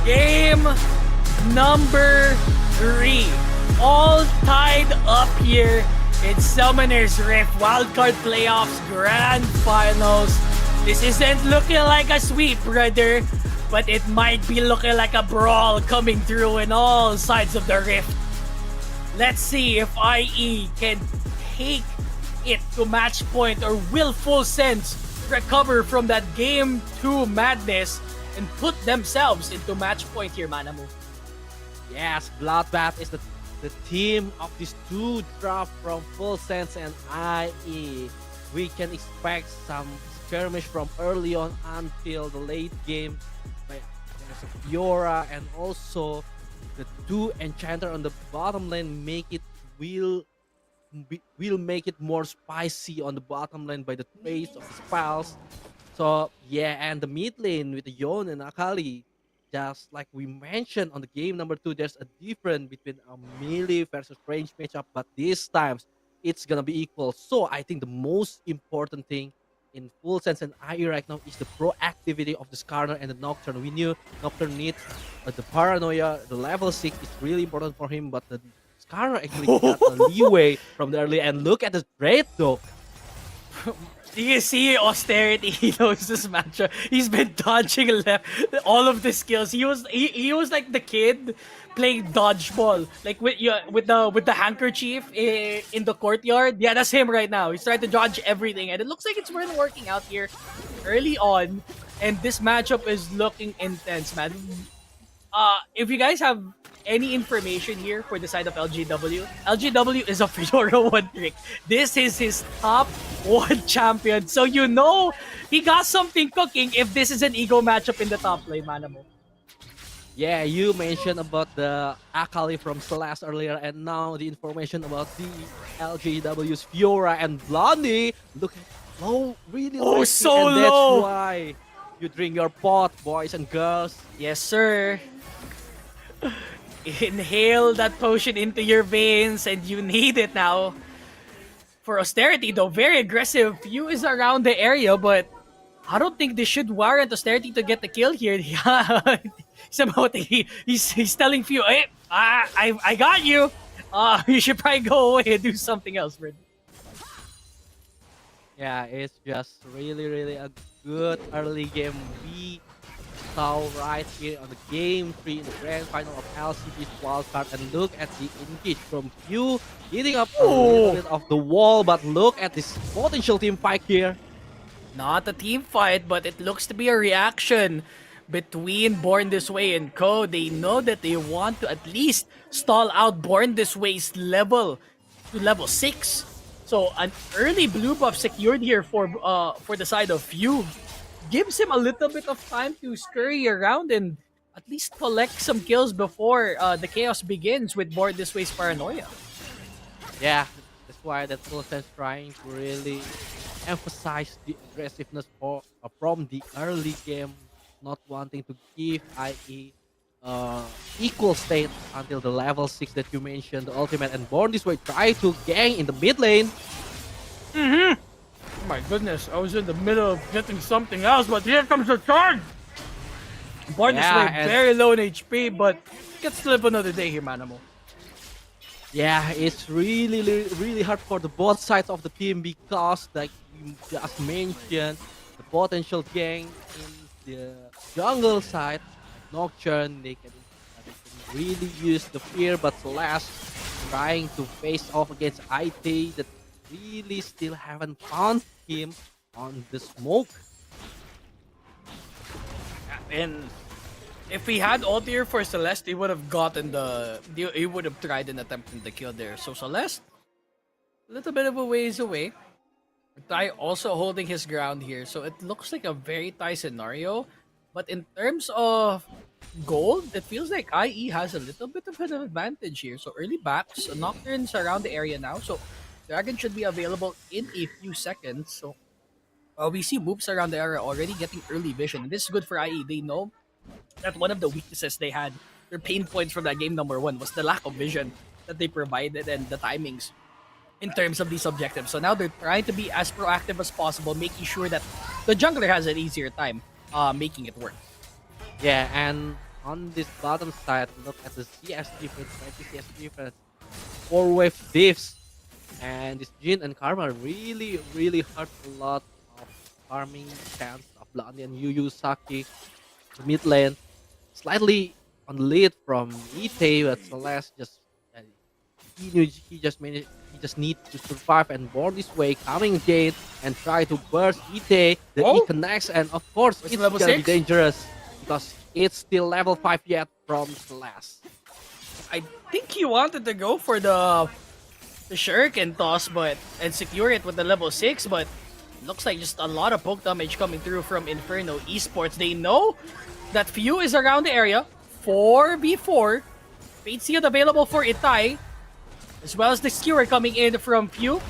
Game number 3. All tied up here in Summoner's Rift Wildcard Playoffs Grand Finals. This isn't looking like a sweep, brother, but it might be looking like a brawl coming through in all sides of the Rift. Let's see if IE can take it to match point, or will Full Sense recover from that Game 2 madness and put themselves into match point here, Manamu. Yes, Bloodbath is the team of these two draft from Full Sense and IE. We can expect some skirmish from early on until the late game. There's a Fiora, and also the two Enchanter on the bottom lane will make it more spicy on the bottom lane by the trace of the spells. So yeah, and the mid lane with the Yon and Akali, just like we mentioned on the game number 2, there's a difference between a melee versus range matchup, but this times it's gonna be equal. So I think the most important thing in Full Sense and IE right now is the proactivity of the Skarner and the Nocturne. We knew Nocturne needs the paranoia, the level 6 is really important for him, but the Skarner actually got a leeway from the early. And look at the trade though. Do you see Austerity? He knows this matchup. He's been dodging left all of the skills. He was like the kid playing dodgeball, like with the handkerchief in the courtyard. Yeah, that's him right now. He's trying to dodge everything, and it looks like it's really working out here early on. And this matchup is looking intense, man. If you guys have any information here for the side of LGW is a Fiora 1 trick. This is his top 1 champion. So you know he got something cooking if this is an ego matchup in the top lane, Manamo. Yeah, you mentioned about the Akali from Celeste earlier, and now the information about the LGW's Fiora and Blondie looking low, really low. Oh, so and low! That's why you drink your pot, boys and girls. Yes, sir. Inhale that potion into your veins, and you need it now. For Austerity, though, very aggressive. Few is around the area, but I don't think this should warrant Austerity to get the kill here. Somehow he's telling Few, hey, I got you. You should probably go away and do something else, bro. Yeah, it's just really a good early game. We saw right here on the game 3 in the grand final of LCP's wildcard, and look at the engage from Few hitting up a little bit of the wall, but look at this potential team fight here. Not a team fight, but it looks to be a reaction between Born This Way and Co. They know that they want to at least stall out Born This Way's level to level 6. So an early blue buff secured here for the side of Few. Gives him a little bit of time to scurry around and at least collect some kills before the chaos begins with Born This Way's paranoia. Yeah, that's why that Full Sense trying to really emphasize the aggressiveness from the early game, not wanting to give IE equal state until the level 6 that you mentioned, the ultimate, and Born This Way try to gang in the mid lane. Oh my goodness, I was in the middle of getting something else, but here comes the charge! Born This Way, very low in HP, but gets to live another day here, Manamo. Yeah, it's really hard for the both sides of the team because, like you just mentioned, the potential gang in the jungle side, Nocturne, they can really use the fear, but Celeste trying to face off against IT that really still haven't found him on the smoke. And if he had Altair for Celeste, he would have gotten he would have tried and attempted the kill there. So Celeste, a little bit of a ways away. Tai also holding his ground here. So it looks like a very tight scenario. But in terms of gold, it feels like IE has a little bit of an advantage here. So early backs, Nocturne's around the area now. So Dragon should be available in a few seconds. So we see moves around the area already getting early vision. And this is good for IE. They know that one of the weaknesses they had, their pain points from that game number 1, was the lack of vision that they provided and the timings in terms of these objectives. So now they're trying to be as proactive as possible, making sure that the jungler has an easier time making it work. Yeah, and on this bottom side, look at the CS difference, 20 CS difference, 4-wave diffs, and this Jin and Karma really hurt a lot of farming chance of Blondie and Yu Saki. The mid lane slightly on the lead from Ite, but Celeste just he knew he just need to survive and board this way, coming again and try to burst Ite. The E connects, and of course it's level gonna be 6? dangerous because it's still level 5 yet from Celeste. I think he wanted to go for the shuriken toss and secure it with the level 6, but looks like just a lot of poke damage coming through from Inferno Esports. They know that Few is around the area. 4v4. Fate Shield available for Itai, as well as the skewer coming in from Few.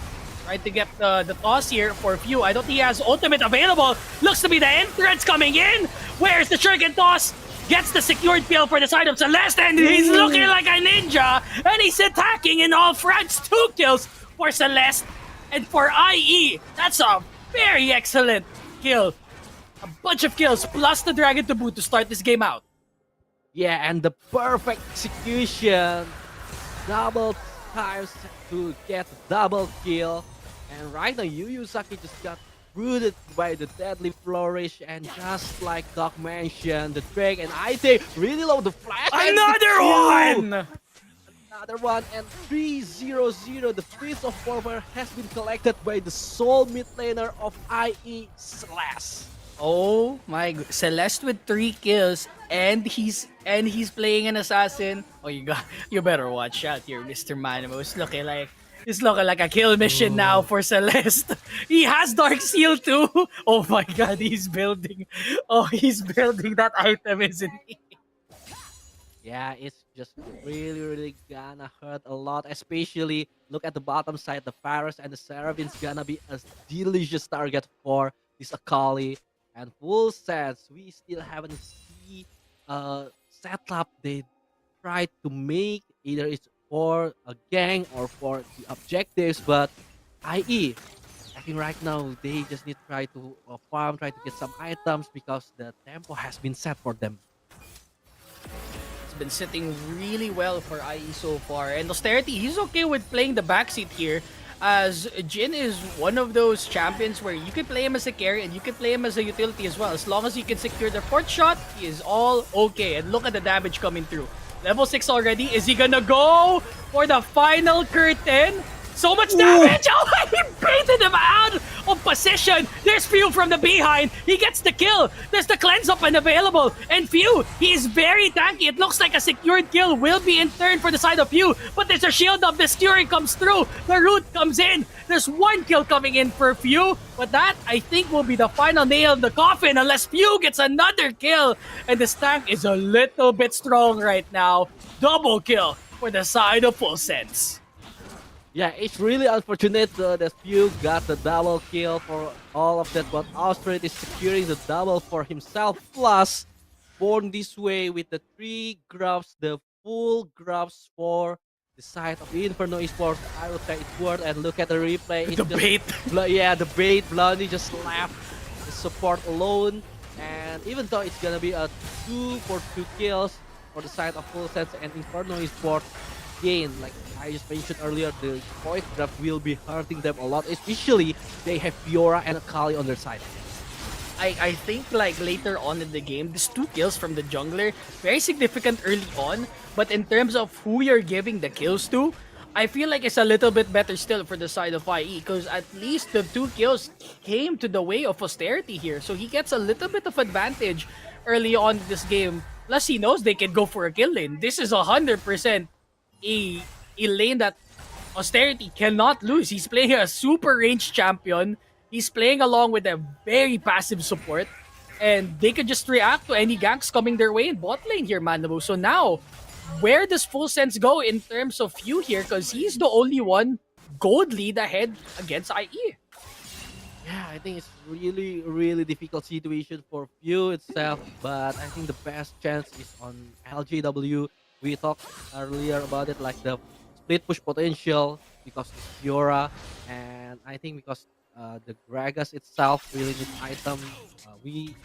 Trying to get the toss here for Few. I don't think he has ultimate available. Looks to be the entrance coming in. Where's the shuriken toss? Gets the secured kill for the side of Celeste, and he's looking like a ninja. And he's attacking in all fronts. 2 kills for Celeste. And for IE, that's a very excellent kill. A bunch of kills plus the Dragon to boot to start this game out. Yeah, and the perfect execution. Double times to get double kill. And right now, Yu Saki just got rooted by the deadly flourish, and just like Doc mentioned, the Drake and Ite really love the flash. Another one! Another one, and 3-0-0. The Prince of Forward has been collected by the sole mid laner of IE, Celeste. Oh my god. Celeste with 3 kills, and he's playing an assassin. Oh, you better watch out here, Mr. Manimo. It's looking like a kill mission now for Celeste. He has Dark Seal too. Oh my god, he's building. Oh, he's building that item, isn't he? Yeah, it's just really gonna hurt a lot. Especially look at the bottom side, the Pharos and the Seraphim's gonna be a delicious target for this Akali. And full sets, we still haven't seen setup they tried to make. Either it's for a gang or for the objectives, but IE, I think right now they just need to try to farm, try to get some items because the tempo has been set for them. It's been sitting really well for IE so far. And Austerity, he's okay with playing the backseat here, as Jin is one of those champions where you can play him as a carry and you can play him as a utility as well. As long as you can secure the 4th shot, he is all okay. And look at the damage coming through. Level 6 already. Is he gonna go for the final curtain? So much damage! Oh, he baited him out of position. There's Few from the behind. He gets the kill. There's the cleanse up and available. And Few, he is very tanky. It looks like a secured kill will be in turn for the side of Few. But there's a shield up. The skewering comes through. The root comes in. There's 1 kill coming in for Few. But that, I think, will be the final nail in the coffin unless Few gets another kill. And this tank is a little bit strong right now. Double kill for the side of Full Sense. Yeah, it's really unfortunate that Few got the double kill for all of that, but Austrade is securing the double for himself. Plus, born this way with the 3 grabs, the full grabs for the side of Inferno Esports. I would say it's worth, and look at the replay. It's the bait. Yeah, the bait. Blondie just left the support alone. And even though it's gonna be a 2 for 2 kills for the side of Full Sense and Inferno Esports, again, like I just mentioned earlier, the point draft will be hurting them a lot, especially they have Fiora and Akali on their side. I think like later on in the game, these 2 kills from the jungler, very significant early on. But in terms of who you're giving the kills to, I feel like it's a little bit better still for the side of IE, because at least the 2 kills came to the way of austerity here. So he gets a little bit of advantage early on in this game. Plus he knows they can go for a kill lane. This is 100% a lane that austerity cannot lose. He's playing a super ranged champion. He's playing along with a very passive support. And they could just react to any ganks coming their way in bot lane here, Manabu. So now, where does Full Sense go in terms of Few here? Because he's the only one gold lead ahead against IE. Yeah, I think it's really difficult situation for Few itself, but I think the best chance is on LJW. We talked earlier about it, like the split push potential because it's Fiora, and I think because the Gragas itself really needs item. We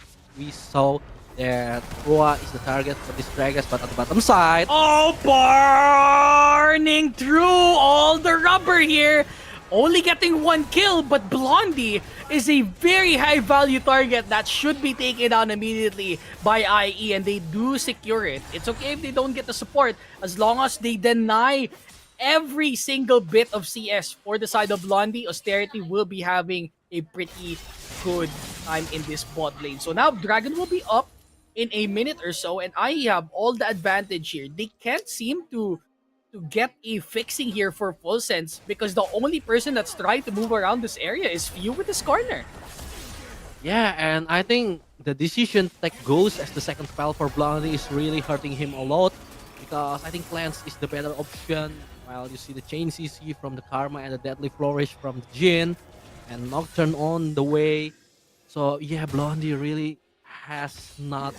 saw that Roa is the target for this Gragas, but at the bottom side, Oh, burning through all the rubber here. Only getting 1 kill, but Blondie is a very high value target that should be taken down immediately by IE, and they do secure it. It's okay if they don't get the support as long as they deny every single bit of CS for the side of Blondie. Austerity will be having a pretty good time in this bot lane. So now Dragon will be up in a minute or so, and IE have all the advantage here. They can't seem to get a fixing here for Full Sense because the only person that's trying to move around this area is Few with his corner. yeah, and I think the decision to take Ghost as the second spell for Blondie is really hurting him a lot because I think Cleanse is the better option. While you see the Chain CC from the Karma and the Deadly Flourish from the Jhin and Nocturne on the way. So yeah, Blondie really has not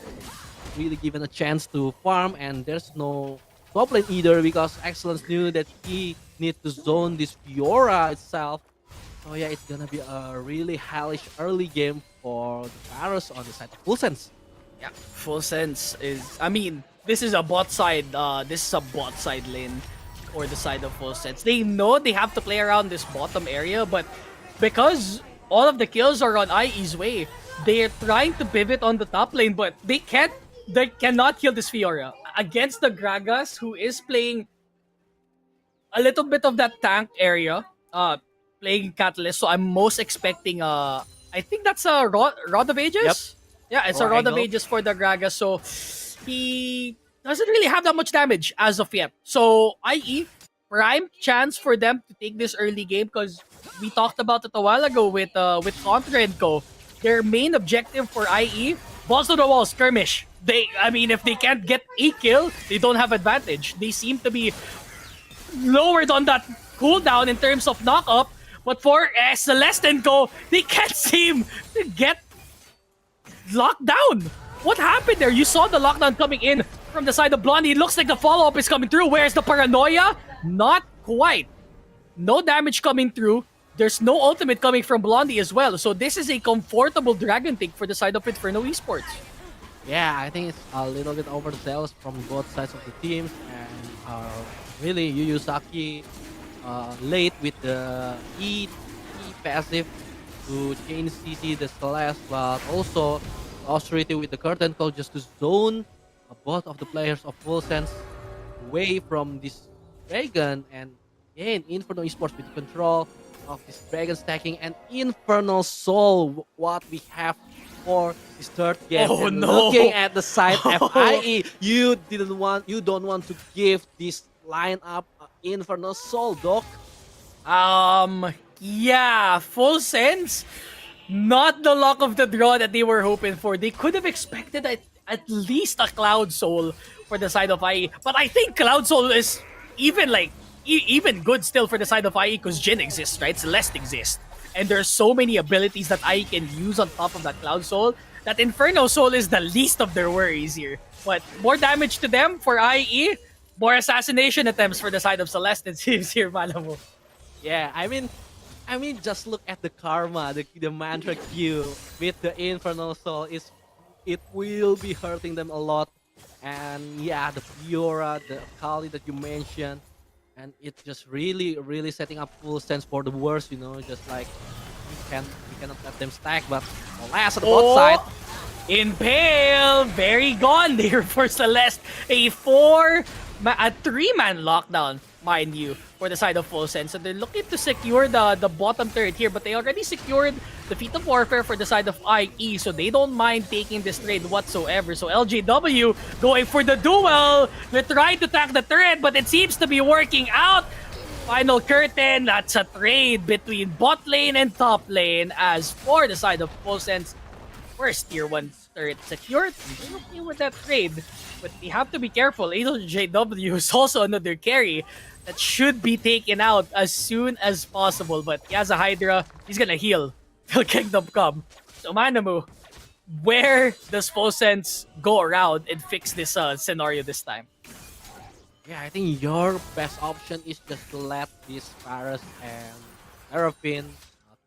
really given a chance to farm, and there's no top lane either because Excellence knew that he needs to zone this Fiora itself. So yeah, it's gonna be a really hellish early game for the Varus on the side of Full Sense. Yeah, Full Sense is, I mean, this is a bot side lane for the side of Full Sense. They know they have to play around this bottom area, but because all of the kills are on IE's way, they're trying to pivot on the top lane, but they cannot kill this Fiora. Against the Gragas, who is playing a little bit of that tank area, playing Catalyst, so I'm most expecting, I think that's a Rod of Ages? Yep. Yeah, it's Or a Rod of Angle. Ages for the Gragas, so he doesn't really have that much damage as of yet. So, IE, prime chance for them to take this early game because we talked about it a while ago with Contra and Co. Their main objective for IE, balls to the wall, skirmish. If they can't get a kill, they don't have advantage. They seem to be lowered on that cooldown in terms of knock-up, but for Celeste and Co, they can't seem to get locked down. What happened there? You saw the lockdown coming in from the side of Blondie. It looks like the follow-up is coming through. Where's the paranoia? Not quite. No damage coming through. There's no ultimate coming from Blondie as well. So this is a comfortable Dragon take for the side of Inferno Esports. Yeah, I think it's a little bit overzealous from both sides of the teams, and really Yu Yu Saki late with the E passive to change CC the Celeste, but also Austerity with the curtain call just to zone both of the players of Full Sense away from this Dragon, and again Inferno Esports with control of this Dragon stacking and Infernal Soul. What we have for this third game. Oh, and no. Looking at the side FIE, you don't want to give this lineup Infernal Soul, Doc. Yeah, Full Sense. Not the luck of the draw that they were hoping for. They could have expected at least a Cloud Soul for the side of IE. But I think Cloud Soul is even even good still for the side of IE because Jhin exists, right? Celeste exists. And there's so many abilities that IE can use on top of that Cloud Soul that Inferno Soul is the least of their worries here. But more damage to them for IE, more assassination attempts for the side of Celeste, it seems here, Malamo. Yeah, I mean, just look at the karma, the mantra Q with the Infernal Soul. It will be hurting them a lot. And yeah, the Fiora, the Kali that you mentioned, and it's just really setting up Full Sense for the worst. Just like we cannot let them stack, but Celeste on the bot side. Impale! Very gone there for Celeste. A 3-man lockdown, mind you, for the side of Full Sense. So they're looking to secure the bottom turret here, but they already secured the Feat of Warfare for the side of IE, so they don't mind taking this trade whatsoever. So LGW going for the duel. They're trying to attack the turret, but it seems to be working out. Final curtain, that's a trade between bot lane and top lane. As for the side of Full Sense, first tier 1 turret secured. They're okay with that trade, but they have to be careful. AJW is also another carry that should be taken out as soon as possible, but he has a Hydra. He's gonna heal till Kingdom Come. So Manamu, where does Full Sense go around and fix this scenario this time? Yeah, I think your best option is just to let this Paras and Seraphine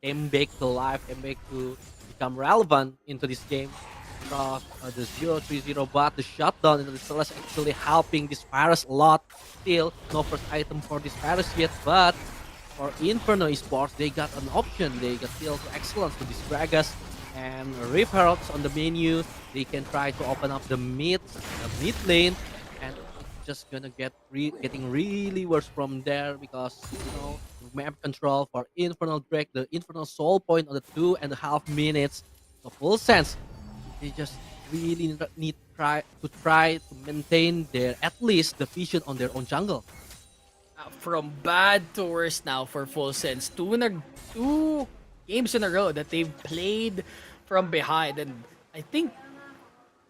came back to life, came back to become relevant into this game. Because the 0-3-0 bot, the shutdown into the Celeste actually helping this Paras a lot. Still, no first item for this Paras yet, but for Inferno Esports, they got an option. They got still excellence to these Gragas and Rift Heralds on the menu. They can try to open up the mid lane, and it's just gonna getting really worse from there because map control for Infernal Drake, the Infernal Soul Point on the 2.5 minutes. So Full Sense, they just really need to try to maintain their at least the vision on their own jungle. From bad to worse now for Full Sense. Two games in a row that they've played from behind, and I think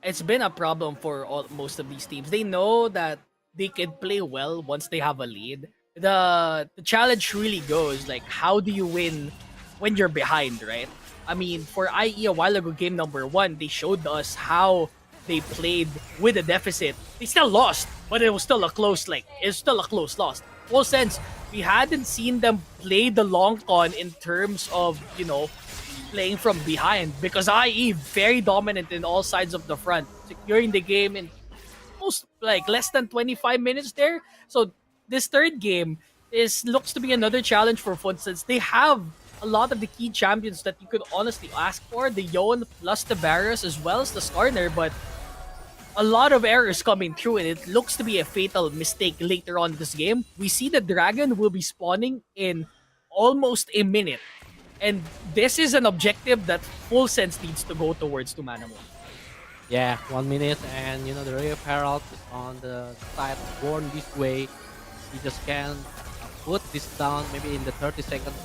it's been a problem for most of these teams. They know that they can play well once they have a lead. The challenge really goes like, how do you win when you're behind, right? I mean, for IE a while ago, game number 1, they showed us how they played with a deficit. They still lost, but it was still a close loss. Full Sense, we hadn't seen them play the long con in terms of, playing from behind, because IE very dominant in all sides of the front, securing the game in almost like less than 25 minutes there. So this third game looks to be another challenge for Full Sense. They have a lot of the key champions that you could honestly ask for, the Yon plus the Varus as well as the Skarner, but a lot of errors coming through, and it looks to be a fatal mistake later on in this game. We see the Dragon will be spawning in almost a minute, and this is an objective that Full Sense needs to go towards to Manamu. Yeah, 1 minute, and the Rift Herald is on the side of Born this way. You just can put this down maybe in the 30 seconds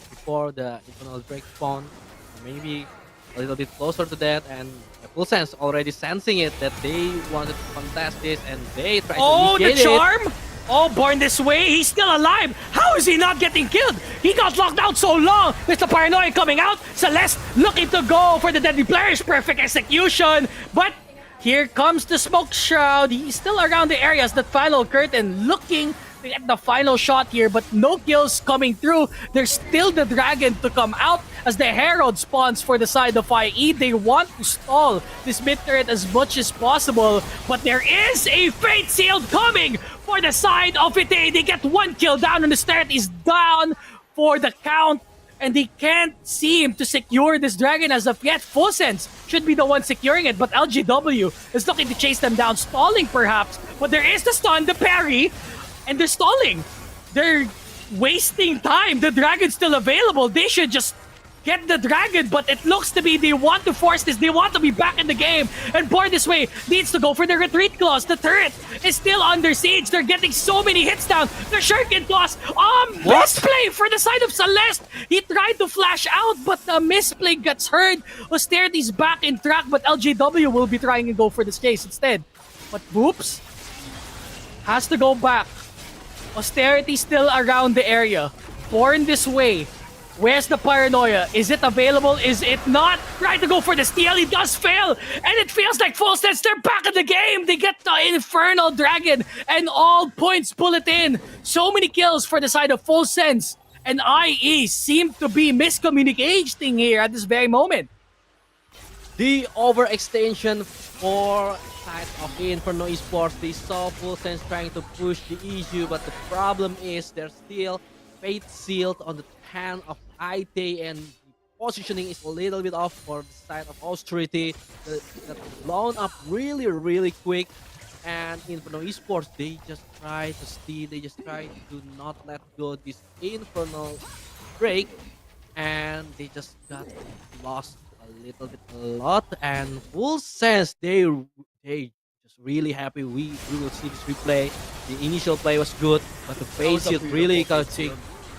before the Infernal Drake spawn, or maybe a little bit closer to that, and Full Sense already sensing it that they wanted to contest this, and they tried to initiate the charm! Oh, Born this way, he's still alive! How is he not getting killed? He got locked out so long! With the paranoia coming out, Celeste looking to go for the deadly players, perfect execution, but here comes the Smoke Shroud. He's still around the areas, the final curtain, looking to get the final shot here, but no kills coming through. There's still the Dragon to come out as the Herald spawns for the side of IE. They want to stall this mid turret as much as possible, but there is a Fate Seal coming for the side of it. They get 1 kill down, and the turret is down for the count, and they can't seem to secure this Dragon as of yet. Full Sense should be the one securing it, but LGW is looking to chase them down, stalling perhaps, but there is the stun, the parry, and they're stalling. They're wasting time. The Dragon's still available. They should just get the Dragon, but it looks to be they want to force this. They want to be back in the game, and Born this way needs to go for the retreat clause. The turret is still under siege. They're getting so many hits down. The Shuriken clause, misplay for the side of Celeste. He tried to flash out, but the misplay gets heard. Austerity's back in track, but LGW will be trying to go for this case instead. But whoops, has to go back. Austerity still around the area. Born this way. Where's the paranoia? Is it available? Is it not? Trying to go for the steal. He does fail. And it feels like Full Sense, they're back in the game. They get the Infernal Dragon and all points bulletin. So many kills for the side of Full Sense. And IE seem to be miscommunicating here at this very moment. The overextension for side of Inferno Esports. They saw Full Sense trying to push the issue, but the problem is there's still Fate Sealed on the hand of IT, and positioning is a little bit off for the side of Austerity. That blown up really, really quick. And Inferno Esports, they just try to steal, they just try to not let go this Inferno break. And they just got lost a lot. And full sense, they just really happy. We will see this replay. The initial play was good, but the face shield really catching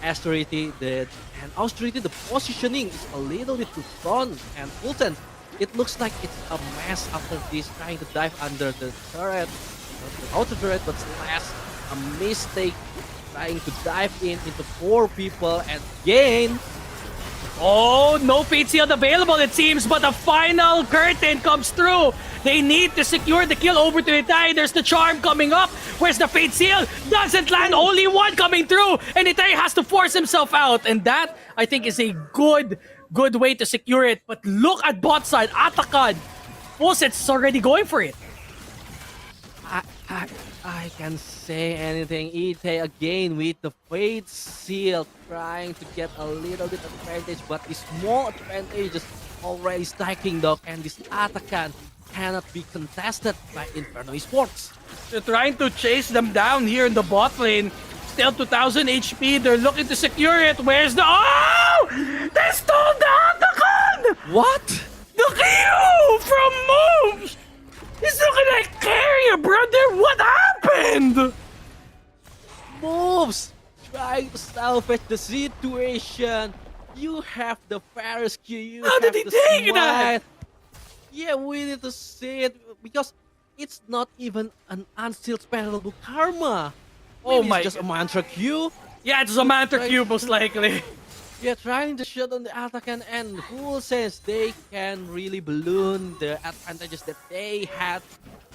Austerity. And Austerity, the positioning is a little bit to front. And full sense, it looks like it's a mess after this, trying to dive under the turret, the outer turret, but slash a mistake, trying to dive into 4 people and gain. Oh, no fate shield available it seems, but the final curtain comes through. They need to secure the kill over to Itai. There's the charm coming up. Where's the fate seal? Doesn't land, only one coming through, and Itai has to force himself out. And that, I think, is a good way to secure it. But look at bot side, Atakan. Fawcett's already going for it. I can't say anything. Itai again with the fate seal, trying to get a little bit advantage, but the small advantage is already stacking, dog, and this Atakan cannot be contested by Inferno Esports. They're trying to chase them down here in the bot lane. Still 2000 HP. They're looking to secure it. Where's the... Oh! They stole the Atakan! What? The Q from Moves! He's looking like carrier, brother! What happened? Moves! Trying to salvage the situation. You have the Ferris Q. How did he take that? Yeah, we need to see it because it's not even an unsealed spellable karma. Oh Maybe my! It's just a mantra Q. Yeah, it's a mantra Q most likely. Yeah, trying to shut on the Atakan, and full sense they can really balloon the advantages that they had.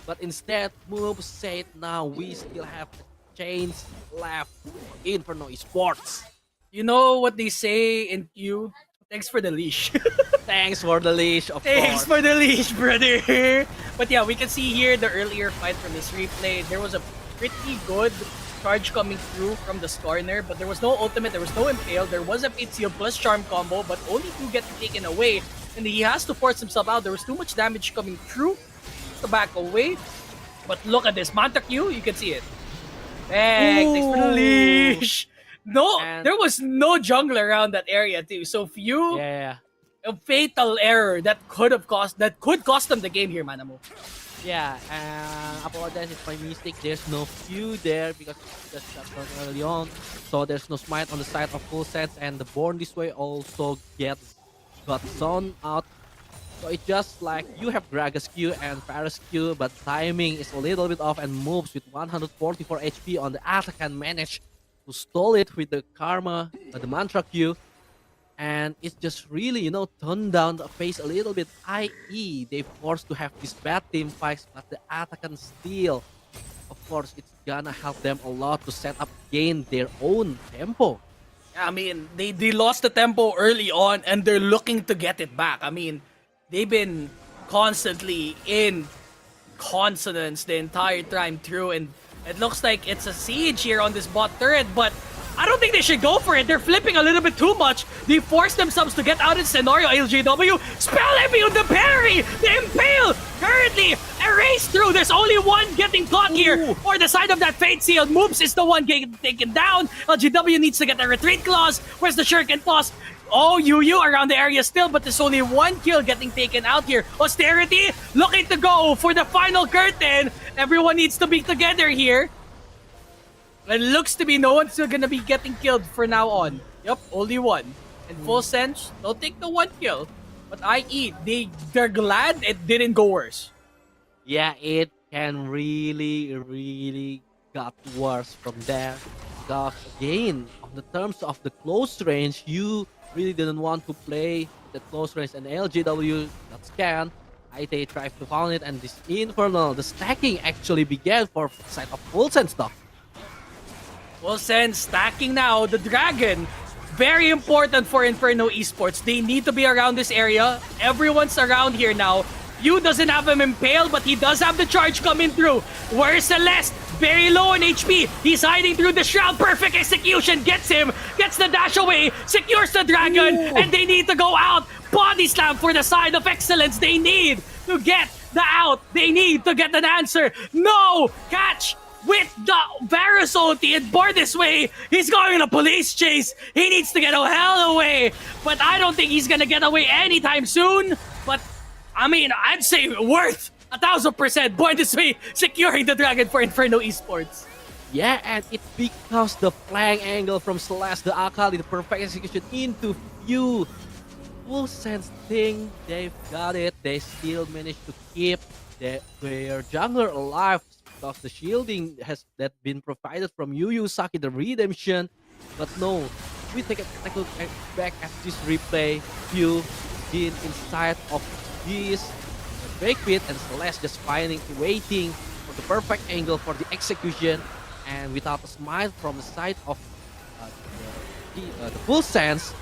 But instead, Move said, now we still have the chains left for Inferno Esports. You know what they say in Q? Thanks for the leash. Thanks for the leash, of Thanks course. for the leash, brother. But yeah, we can see here the earlier fight from this replay. There was a pretty good charge coming through from the Skarner, but there was no ultimate, there was no impale, there was a fate seal plus charm combo, but only 2 get taken away, and he has to force himself out. There was too much damage coming through to back away. But look at this, Manta Q, you can see it. Hey, thanks for the leash. No, And there was no jungler around that area too. So few, yeah. a fatal error that could cost them the game here, Manamo. Yeah, and apologize if my mistake. There's no Q there because it's just shut down early on. So there's no smite on the side of full sets, and the Born This Way also got zoned out. So it's just like you have Gragas Q and Ferris Q, but timing is a little bit off, and Moves with 144 HP on the Atakan managed to stall it with the Karma, the Mantra Q. And it's just really, turned down the face a little bit, i.e. they forced to have these bad team fights, but the Atakan still, of course, it's gonna help them a lot to set up, gain their own tempo. I mean, they lost the tempo early on, and they're looking to get it back. I mean, they've been constantly in consonance the entire time through, and it looks like it's a siege here on this bot turret, but I don't think they should go for it. They're flipping a little bit too much. They force themselves to get out of the scenario. LJW, spell heavy on the parry. The impale currently erased through. There's only one getting caught here. For the side of that fate seal, Moves is the one getting taken down. LGW needs to get a retreat clause. Where's the shuriken toss? Oh, Yu around the area still, but there's only one kill getting taken out here. Austerity looking to go for the final curtain. Everyone needs to be together here. It looks to be no one's still gonna be getting killed for now on. Yep, only one. In full sense, they'll take the one kill. But i.e., they're glad it didn't go worse. Yeah, it can really got worse from there. Because again, on the terms of the close range, you really didn't want to play the close range, and LGW got scanned. IT tried to found it, and this Inferno, the stacking actually began for side of full sense stuff. Full sense stacking now. The Dragon, very important for Inferno Esports. They need to be around this area. Everyone's around here now. Yu doesn't have him impaled, but he does have the charge coming through. Where's Celeste? very low in HP. He's hiding through the shroud. Perfect execution. Gets him. Gets the dash away. Secures the dragon. And they need to go out. Body slam for the side of excellence. They need to get the out. They need to get an answer. No! Catch! With the Varus ulti and board this way, he's going on a police chase. He needs to get the hell away. But I don't think he's gonna get away anytime soon. But, I mean, I'd say worth 1000%. Board this way, securing the dragon for Inferno Esports. Yeah, and it becomes the flank angle from Celeste, the Akali, the perfect execution into few. Full sense thing, they've got it. They still managed to keep their jungler alive. Because the shielding has been provided from Yu Saki, the redemption. But no, we take a look back at this replay. Yu been inside of this break pit, and Celeste just waiting for the perfect angle for the execution, and without a smite from the side of the full sense.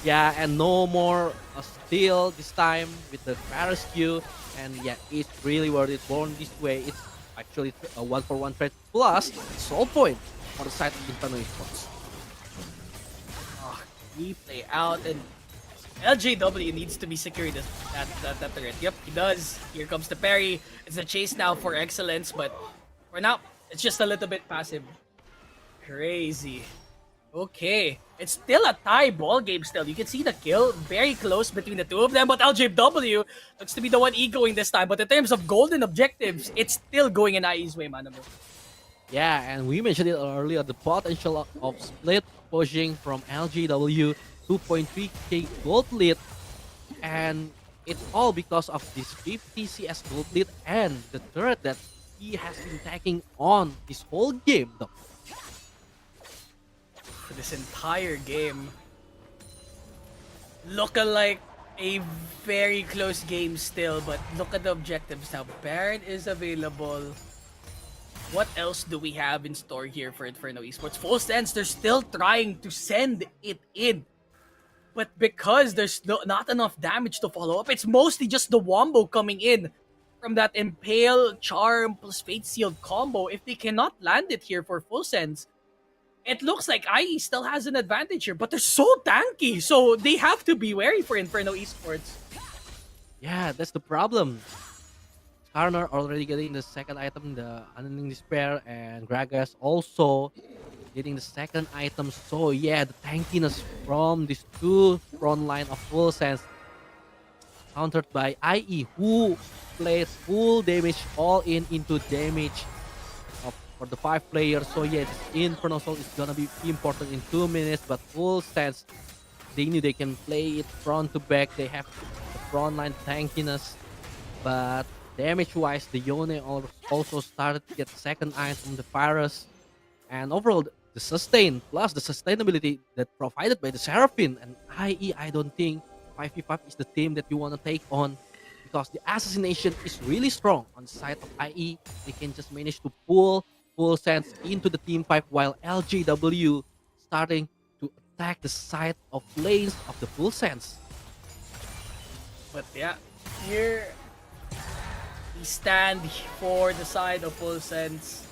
Yeah, and no more steal this time with the Varus Q, and yeah, it's really worth it. Born this way, it's actually a 1-for-1 trade plus soul point on the side of Inferno Esports. Replay out, and LJW needs to be securing that turret. Yep, he does. Here comes the parry. It's a chase now for excellence, but for now, it's just a little bit passive. Crazy. Okay, it's still a tie ball game still. You can see the kill very close between the two of them, but LJW looks to be the one egoing this time. But in terms of golden objectives, it's still going in IE's way, man. Yeah, and we mentioned it earlier, the potential of split pushing from LJW, 2.3k gold lead, and it's all because of this 50 CS gold lead and the turret that he has been taking on this whole game though. For this entire game, looking like a very close game still, but look at the objectives now. Baron is available. What else do we have in store here for Inferno Esports? Full sense, they're still trying to send it in. But because there's not enough damage to follow up, it's mostly just the wombo coming in from that Impale, Charm, plus Fate Sealed combo. If they cannot land it here for Full sense, it looks like IE still has an advantage here, but they're so tanky, so they have to be wary for Inferno Esports. Yeah, that's the problem. Skarner already getting the second item, the Unending Despair, and Gragas also getting the second item. So yeah, the tankiness from these two front line of Full sense countered by IE, who plays full damage all into damage for the 5 players. So yeah, this Inferno Soul is gonna be important in 2 minutes, but Full sense, they knew they can play it front to back. They have the front line tankiness, but damage wise, the Yone also started to get second eye from the Virus, and overall the sustain plus the sustainability that provided by the Seraphine and IE, I don't think 5v5 is the team that you want to take on, because the assassination is really strong on the side of IE. They can just manage to pull Full sense into the team fight, while LJW starting to attack the side of lanes of the Full sense. But yeah, here we stand for the side of Full sense.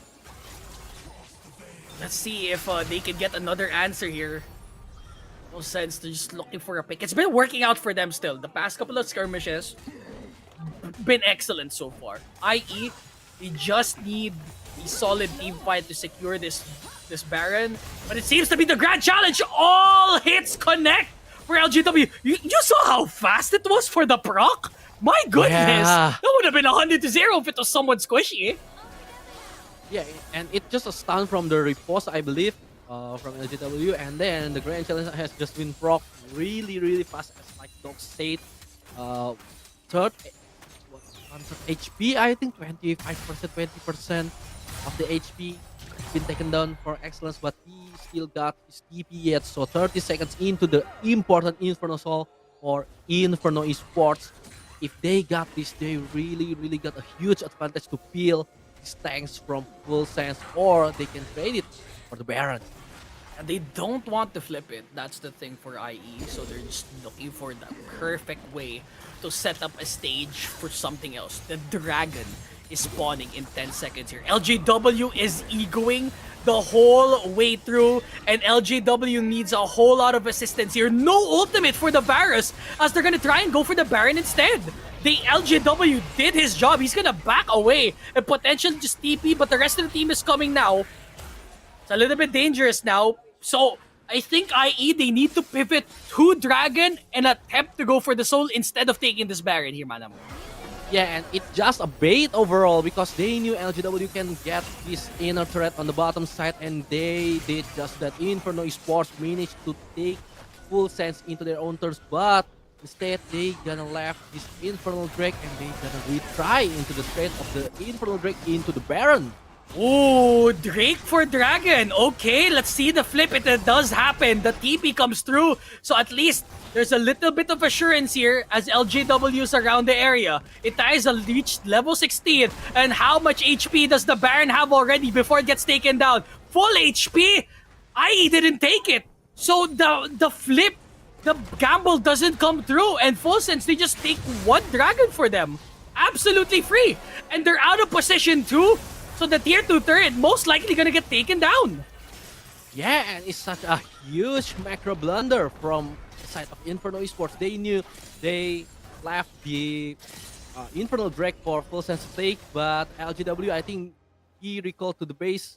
Let's see if they can get another answer here. Full sense, they're just looking for a pick. It's been working out for them still. The past couple of skirmishes been excellent so far. I.e., they just need a solid team fight to secure this Baron. But it seems to be the grand challenge. All hits connect for LGW. You saw how fast it was for the proc? My goodness! Yeah. That would have been 100-0 if it was someone squishy. Yeah, and it just a stun from the riposte, I believe, from LGW, and then the grand challenge has just been proc really fast, as like Doc said. Third HP, I think 25%, 20% of the HP been taken down for excellence, but he still got his TP yet. So 30 seconds into the important Inferno Soul for Inferno Esports. If they got this, they really got a huge advantage to peel these tanks from Full sense, or they can trade it for the Baron. And they don't want to flip it. That's the thing for IE. So they're just looking for the perfect way to set up a stage for something else. The dragon is spawning in 10 seconds here. LGW is egoing the whole way through, and LGW needs a whole lot of assistance here. No ultimate for the Varus, as they're gonna try and go for the Baron instead. The LGW did his job. He's gonna back away and potentially just TP, but the rest of the team is coming now. It's a little bit dangerous now. So I think IE, they need to pivot to Dragon and attempt to go for the soul instead of taking this Baron here, Manamo. Yeah, and it's just a bait overall because they knew LGW can get this inner threat on the bottom side, and they did just that. Inferno Esports managed to take full sense into their own turns, but instead they gonna left this Infernal Drake and they gonna retry into the threat of the Infernal Drake into the Baron. Ooh, Drake for Dragon. Okay, let's see the flip. It does happen. The TP comes through. So at least there's a little bit of assurance here as LGW's around the area. Itai has reached level 16. And how much HP does the Baron have already before it gets taken down? Full HP? IE didn't take it. So the flip, the gamble doesn't come through. And Full Sense, they just take one Dragon for them. Absolutely free. And they're out of position too. So the tier 2 turret most likely gonna get taken down. Yeah, and it's such a huge macro blunder from the side of Inferno Esports. They knew they left the Infernal Drake for Full Sense to take, but LGW, I think he recalled to the base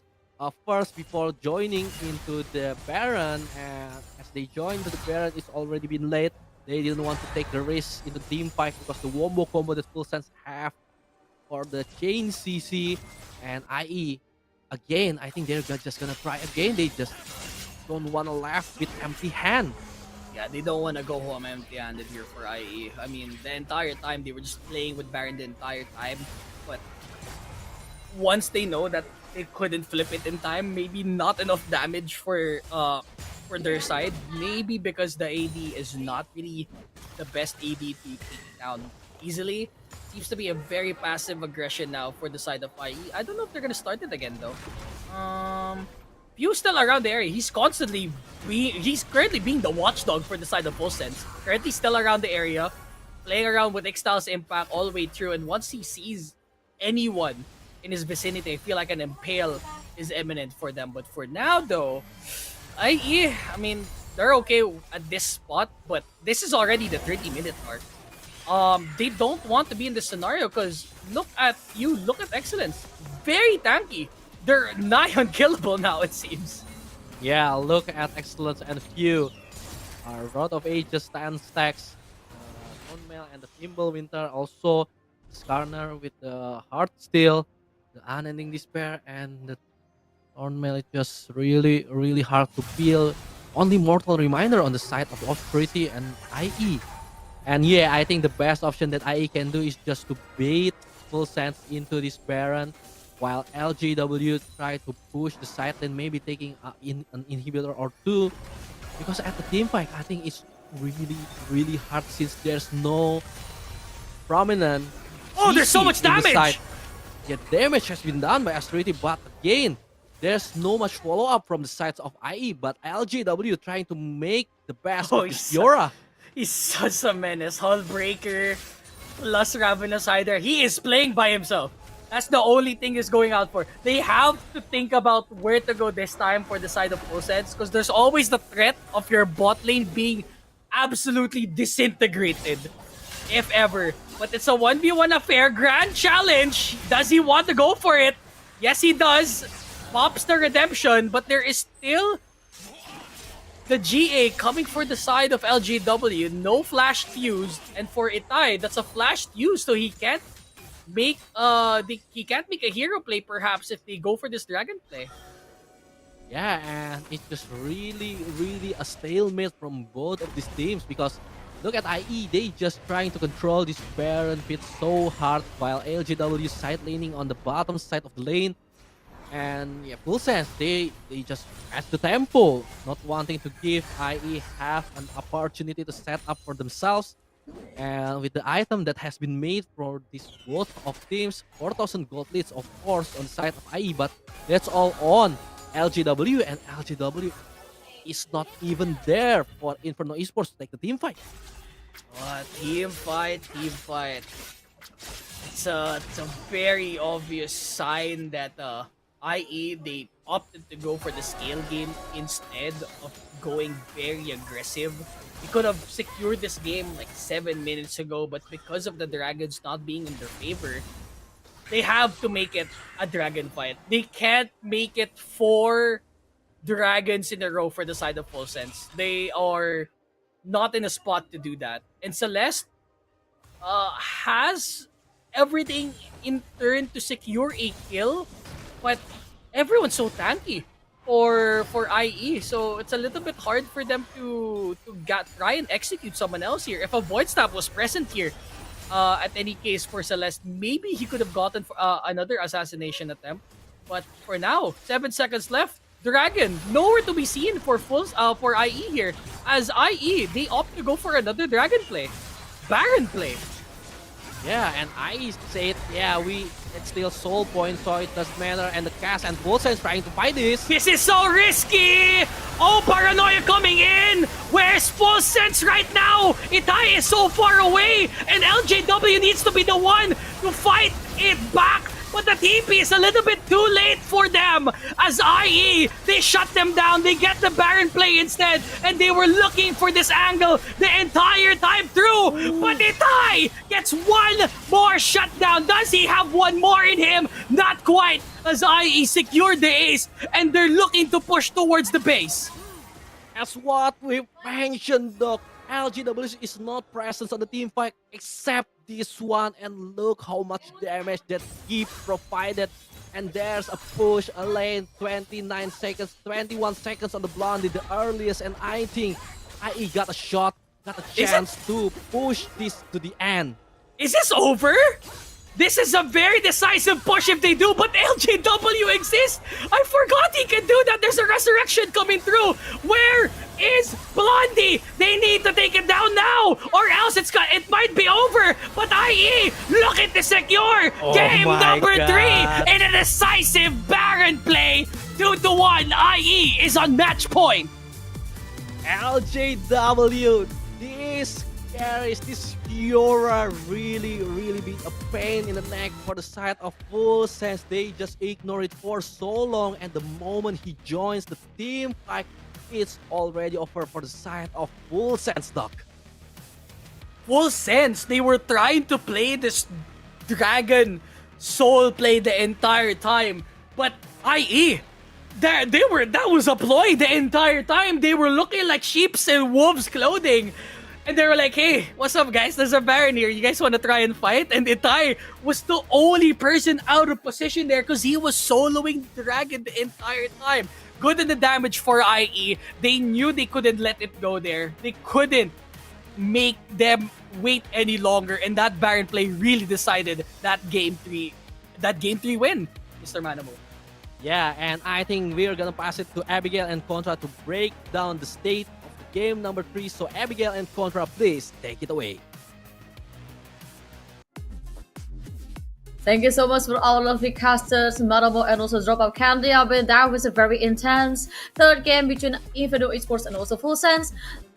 first before joining into the Baron, and as they joined the Baron, it's already been late. They didn't want to take the risk in the team fight because the wombo combo that Full Sense have for the chain CC and IE. Again, I think they're just gonna try again. They just don't want to laugh with empty hand. Yeah, they don't want to go home empty-handed here for IE. I mean, the entire time they were just playing with Baron the entire time. But once they know that they couldn't flip it in time, maybe not enough damage for their side. Maybe because the AD is not really the best AD to take it down easily. Seems to be a very passive aggression now for the side of IE. I don't know if they're gonna start it again though. Pew's still around the area. He's currently being the watchdog for the side of Full Sense. Currently still around the area, playing around with Ixtal's impact all the way through. And once he sees anyone in his vicinity, I feel like an impale is imminent for them. But for now though, IE, I mean, they're okay at this spot, but this is already the 30-minute mark. They don't want to be in this scenario because look at Excellence. Very tanky. They're nigh unkillable now, it seems. Yeah, look at Excellence and Few. Rod of Ages, Stan Stacks, Mail and the Thimble Winter, also Skarner with the Heart Steel, the Unending Despair, and the Mail is just really, really hard to feel. Only Mortal Reminder on the side of Obscurity and IE. And yeah, I think the best option that IE can do is just to bait Full Sense into this Baron, while LGW try to push the side and maybe taking an inhibitor or two. Because at the team fight, I think it's really, really hard since there's no prominent. Oh, there's so much damage! Yeah, damage has been done by Austerity, but again, there's no much follow-up from the sides of IE, but LGW trying to make the best of this Yora. He's such a menace. Hullbreaker plus Ravenous Hider. He is playing by himself. That's the only thing he's going out for. They have to think about where to go this time for the side of Full Sense because there's always the threat of your bot lane being absolutely disintegrated, if ever. But it's a 1v1 affair. Grand challenge. Does he want to go for it? Yes, he does. Pops the redemption, but there is still the GA coming for the side of LGW. No flash fused, and for Itai, that's a flash fuse, so he can't make a hero play perhaps if they go for this dragon play. Yeah, and it's just really, really a stalemate from both of these teams because look at IE, they just trying to control this Baron pit so hard while LGW side laning on the bottom side of the lane. And yeah, Full Sense, they just at the tempo, not wanting to give IE half an opportunity to set up for themselves. And with the item that has been made for this both of teams, 4,000 gold leads of course on the side of IE, but that's all on LGW, and LGW is not even there for Inferno Esports to take the team fight. Team fight. it's a very obvious sign that IE they opted to go for the scale game instead of going very aggressive. We could have secured this game like 7 minutes ago, but because of the dragons not being in their favor, they have to make it a dragon fight. They can't make it 4 dragons in a row for the side of Full Sense. They are not in a spot to do that. And Celeste has everything in turn to secure a kill, but everyone's so tanky for IE, so it's a little bit hard for them to try and execute someone else here. If a Void Staff was present here, at any case for Celeste, maybe he could have gotten another assassination attempt. But for now, 7 seconds left. Dragon nowhere to be seen for IE here, as IE they opt to go for another Dragon play, Baron play. Yeah, and I said, yeah, it's still soul point, so it doesn't matter. And the cast and Full Sense trying to fight this. This is so risky! Oh, paranoia coming in! Where's Full Sense right now? Itai is so far away, and LJW needs to be the one to fight it back. But the TP is a little bit too late for them, as IE, they shut them down, they get the Baron play instead, and they were looking for this angle the entire time through, but Itai gets one more shutdown. Does he have one more in him? Not quite, as IE secured the ace, and they're looking to push towards the base. As what we mentioned, Doc, LGW is not present on the team fight except this one, and look how much damage that he provided. And there's a push, a lane, 29 seconds, 21 seconds on the Blondie, the earliest, and I think IE got a shot, got a chance to push this to the end. Is this over? This is a very decisive push if they do, but LJW exists. I forgot he can do that. There's a resurrection coming through. Where is Blondie? They need to take it down now, or else it might be over. But IE, look at the secure game number 3 in a decisive Baron play. 2-1. IE is on match point. LJW, this carries, this Fiora really be a pain in the neck for the side of Full Sense. They just ignore it for so long, and the moment he joins the team fight, it's already over for the side of Full Sense, Doc. Full Sense, they were trying to play this Dragon Soul play the entire time, but IE, that was a ploy the entire time. They were looking like sheep's and wolves clothing. And they were like, hey, what's up, guys? There's a Baron here. You guys want to try and fight? And Itai was the only person out of position there because he was soloing Dragon the entire time. Good in the damage for IE. They knew they couldn't let it go there. They couldn't make them wait any longer. And that Baron play really decided that game 3 win, Mr. Manamu. Yeah, and I think we're gonna pass it to Abigail and Contra to break down the state game number 3. So Abigail and Contra, please take it away. Thank you so much for all of the casters, Marabo, and also Dropout Candy. I mean, that was a very intense third game between Inferno Esports and also Full Sense.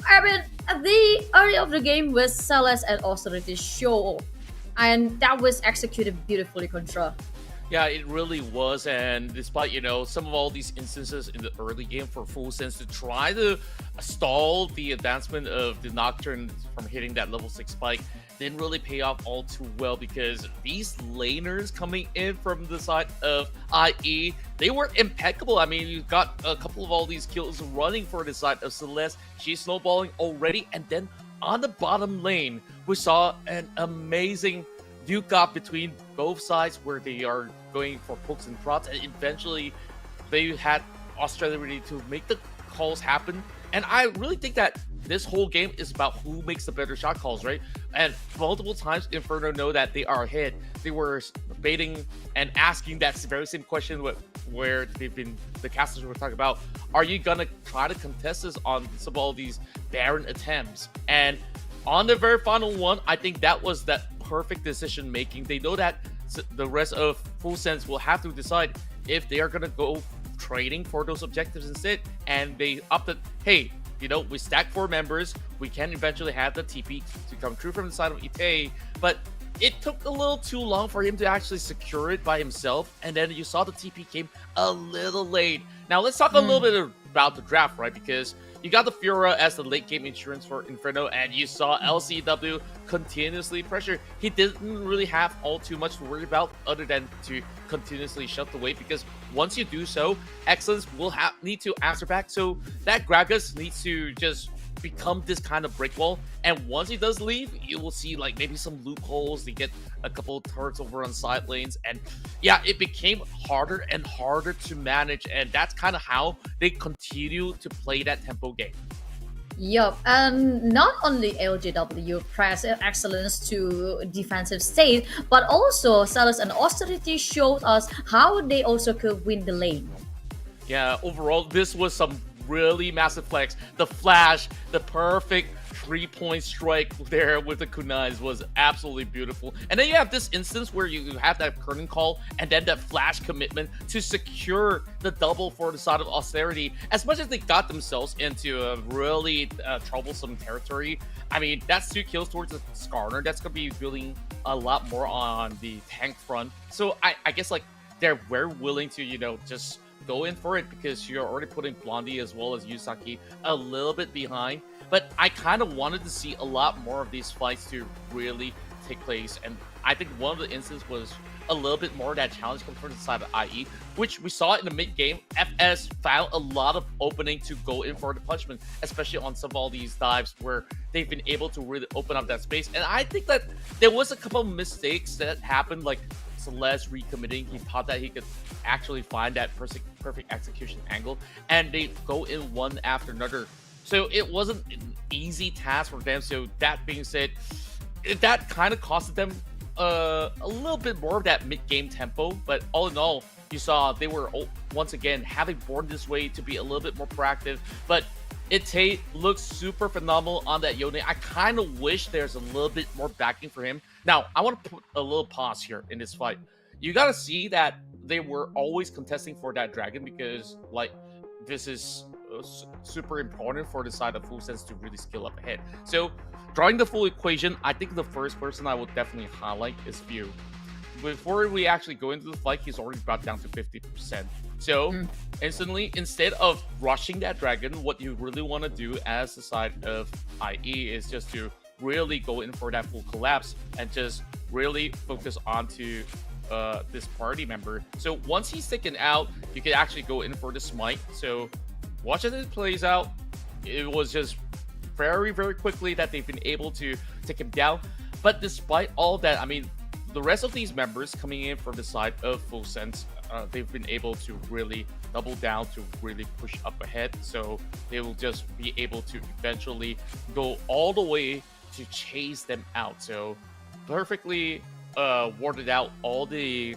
I mean, the early of the game was Celeste and also the show, and that was executed beautifully, Contra. Yeah, it really was, and despite, some of all these instances in the early game for Full Sense to try to stall the advancement of the Nocturne from hitting that level 6 spike, didn't really pay off all too well, because these laners coming in from the side of IE, they were impeccable. I mean, you got a couple of all these kills running for the side of Celeste. She's snowballing already, and then on the bottom lane, we saw an amazing duke up between both sides where they are going for pokes and prods, and eventually they had Australia ready to make the calls happen. And I really think that this whole game is about who makes the better shot calls, right? And multiple times Inferno know that they are ahead. They were baiting and asking that very same question where the casters were talking about, are you gonna try to contest this on some of all these Baron attempts? And on the very final one, I think that was that perfect decision making. They know that the rest of Full Sense will have to decide if they are going to go trading for those objectives instead, and they opted, hey, we stack 4 members, we can eventually have the TP to come true from the side of Ite, but it took a little too long for him to actually secure it by himself, and then you saw the TP came a little late. Now let's talk a little bit about the draft, right? Because you got the Fiora as the late game insurance for Inferno, and you saw LCW continuously pressure. He didn't really have all too much to worry about other than to continuously shut the way, because once you do so, Excellence will need to answer back. So that Gragas needs to just become this kind of brick wall, and once he does leave, you will see like maybe some loopholes. They get a couple of turrets over on side lanes, and yeah, it became harder and harder to manage, and that's kind of how they continue to play that tempo game. Yup, and not only LGW press excellence to defensive state, but also Salus and Austerity showed us how they also could win the lane. Yeah, overall, this was some really massive flex. The flash, the perfect 3-point strike there with the kunais was absolutely beautiful. And then you have this instance where you have that curtain call and then that flash commitment to secure the double for the side of Austerity. As much as they got themselves into a really troublesome territory, I mean, that's 2 kills towards the Skarner. That's going to be building a lot more on the tank front. So I guess like they're very willing to, you know, just go in for it, because you're already putting Blondie as well as Yusaki a little bit behind. But I kind of wanted to see a lot more of these fights to really take place, and I think one of the instances was a little bit more of that challenge coming from the side of IE, which we saw in the mid game. FS found a lot of opening to go in for the punishment, especially on some of all these dives where they've been able to really open up that space. And I think that there was a couple of mistakes that happened, like Celeste recommitting. He thought that he could actually find that perfect execution angle, and they go in one after another. So it wasn't an easy task for them. So that being said, that kind of costed them a little bit more of that mid-game tempo. But all in all, you saw they were once again having born this way to be a little bit more proactive. But Ite looks super phenomenal on that Yone. I kind of wish there's a little bit more backing for him. Now, I want to put a little pause here in this fight. You got to see that they were always contesting for that dragon, because like this is super important for the side of Full Sense to really skill up ahead. So drawing the full equation, I think the first person I would definitely highlight is Few. Before we actually go into the fight, he's already brought down to 50%. So instantly, instead of rushing that dragon, what you really want to do as the side of IE is just to really go in for that full collapse and just really focus onto this party member. So once he's taken out, you can actually go in for the smite. So watch as it plays out. It was just very, very quickly that they've been able to take him down. But despite all that, I mean, the rest of these members coming in from the side of Full Sense, they've been able to really double down to really push up ahead. So they will just be able to eventually go all the way to chase them out. So perfectly warded out all the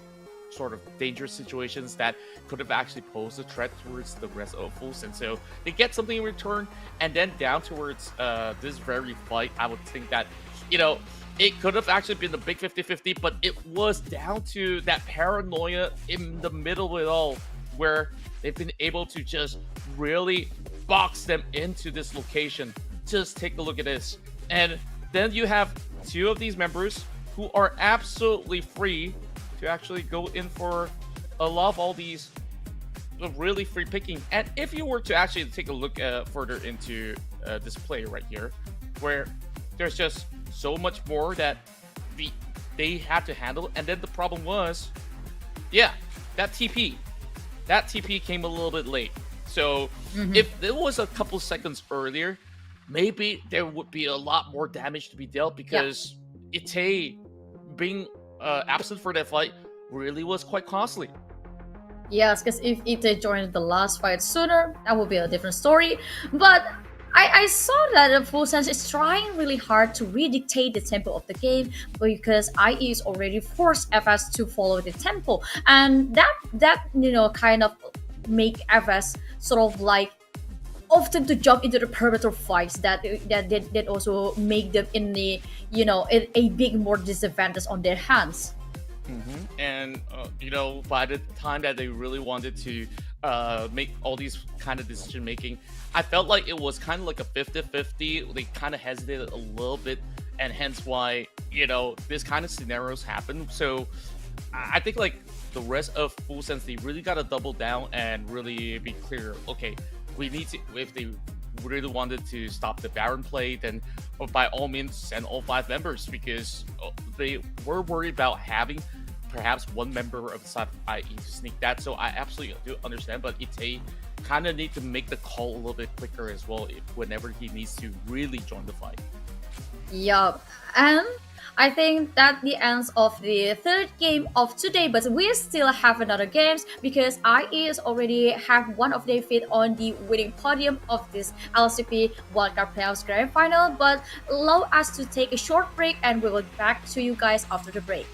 sort of dangerous situations that could have actually posed a threat towards the rest of Full Sense. So they get something in return, and then down towards this very fight, I would think that, you know, it could have actually been a big 50-50, but it was down to that paranoia in the middle of it all, where they've been able to just really box them into this location. Just take a look at this. And then you have 2 of these members who are absolutely free to actually go in for a lot of all these really free picking. And if you were to actually take a look further into this play right here, where there's just so much more that they had to handle. And then the problem was, yeah, that TP came a little bit late. So if it was a couple seconds earlier, maybe there would be a lot more damage to be dealt, because Ite being absent for that fight really was quite costly. Yes, because if Ite joined the last fight sooner, that would be a different story. But I saw that Full Sense is trying really hard to redictate the tempo of the game, because IE is already forced FS to follow the tempo, and that you know kind of make FS sort of like often to jump into the perimeter fights that also make them in the, you know, a big more disadvantage on their hands. And you know, by the time that they really wanted to make all these kind of decision making, I felt like it was kind of like a 50-50. They kind of hesitated a little bit and hence why this kind of scenarios happen. So I think like the rest of Full Sense, they really gotta double down and really be clear. Okay, we need to, if they really wanted to stop the Baron play, then by all means send all 5 members, because they were worried about having perhaps one member of the side of IE to sneak that. So I absolutely do understand, but Ite kind of need to make the call a little bit quicker as well whenever he needs to really join the fight. Yup, and I think that the ends of the third game of today, but we still have another games because IE is already have one of their feet on the winning podium of this LCP Wild Card Playoffs Grand Final. But allow us to take a short break and we will be back to you guys after the break.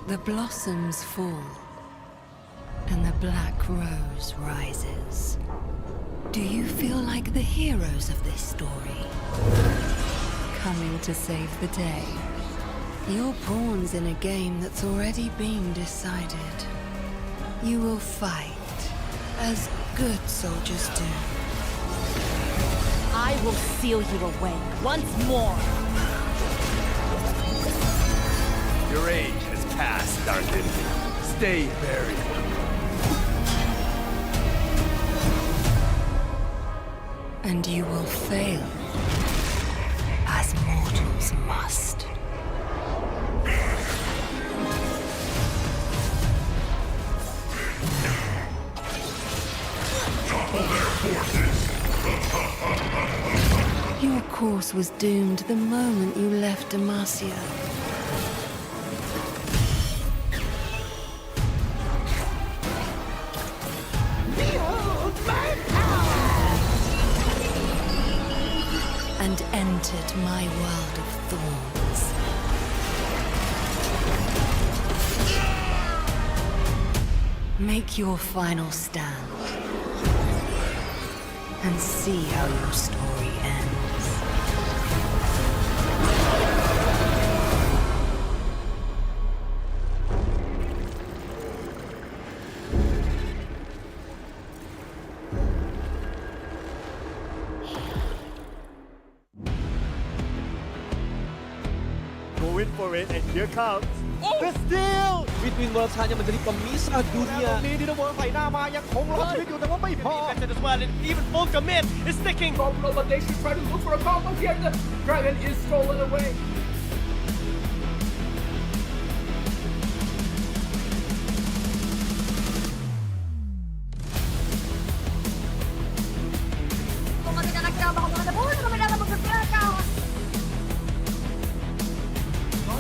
The blossoms fall, and the black rose rises. Do you feel like the heroes of this story? Coming to save the day. You're pawns in a game that's already been decided. You will fight, as good soldiers do. I will seal you away once more. Your age has passed, Darkin. Stay buried. And you will fail, as mortals must. Your course was doomed the moment you left Demacia. And entered my world of thorns. Make your final stand and see how your story ends. Going for it, and here comes the steal! Between Worlds hanya menjadi pemisah dunia. นี้ที่ต้องเวิร์กไผ่หน้ามายังคงรอดชีวิตอยู่แต่ว่าไม่พอ as well, and even full commit is sticking. Problem, but they should try to look for a combo here. The dragon is stolen away.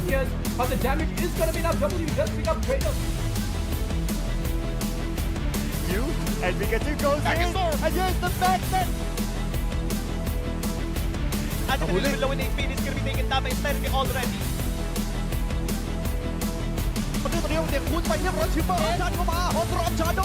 Yes, but the damage is gonna be enough. W just pick up Kratos. You and Pikachu goes in, and here's the back set. natin nililawin na yung Phoenix Kirby taking down by Sterling already. มันเรื่องตรงนี้เด็กพูดไปเรียบร้อยชิปเปอร์ดันเข้ามาฮอตรอปชาโด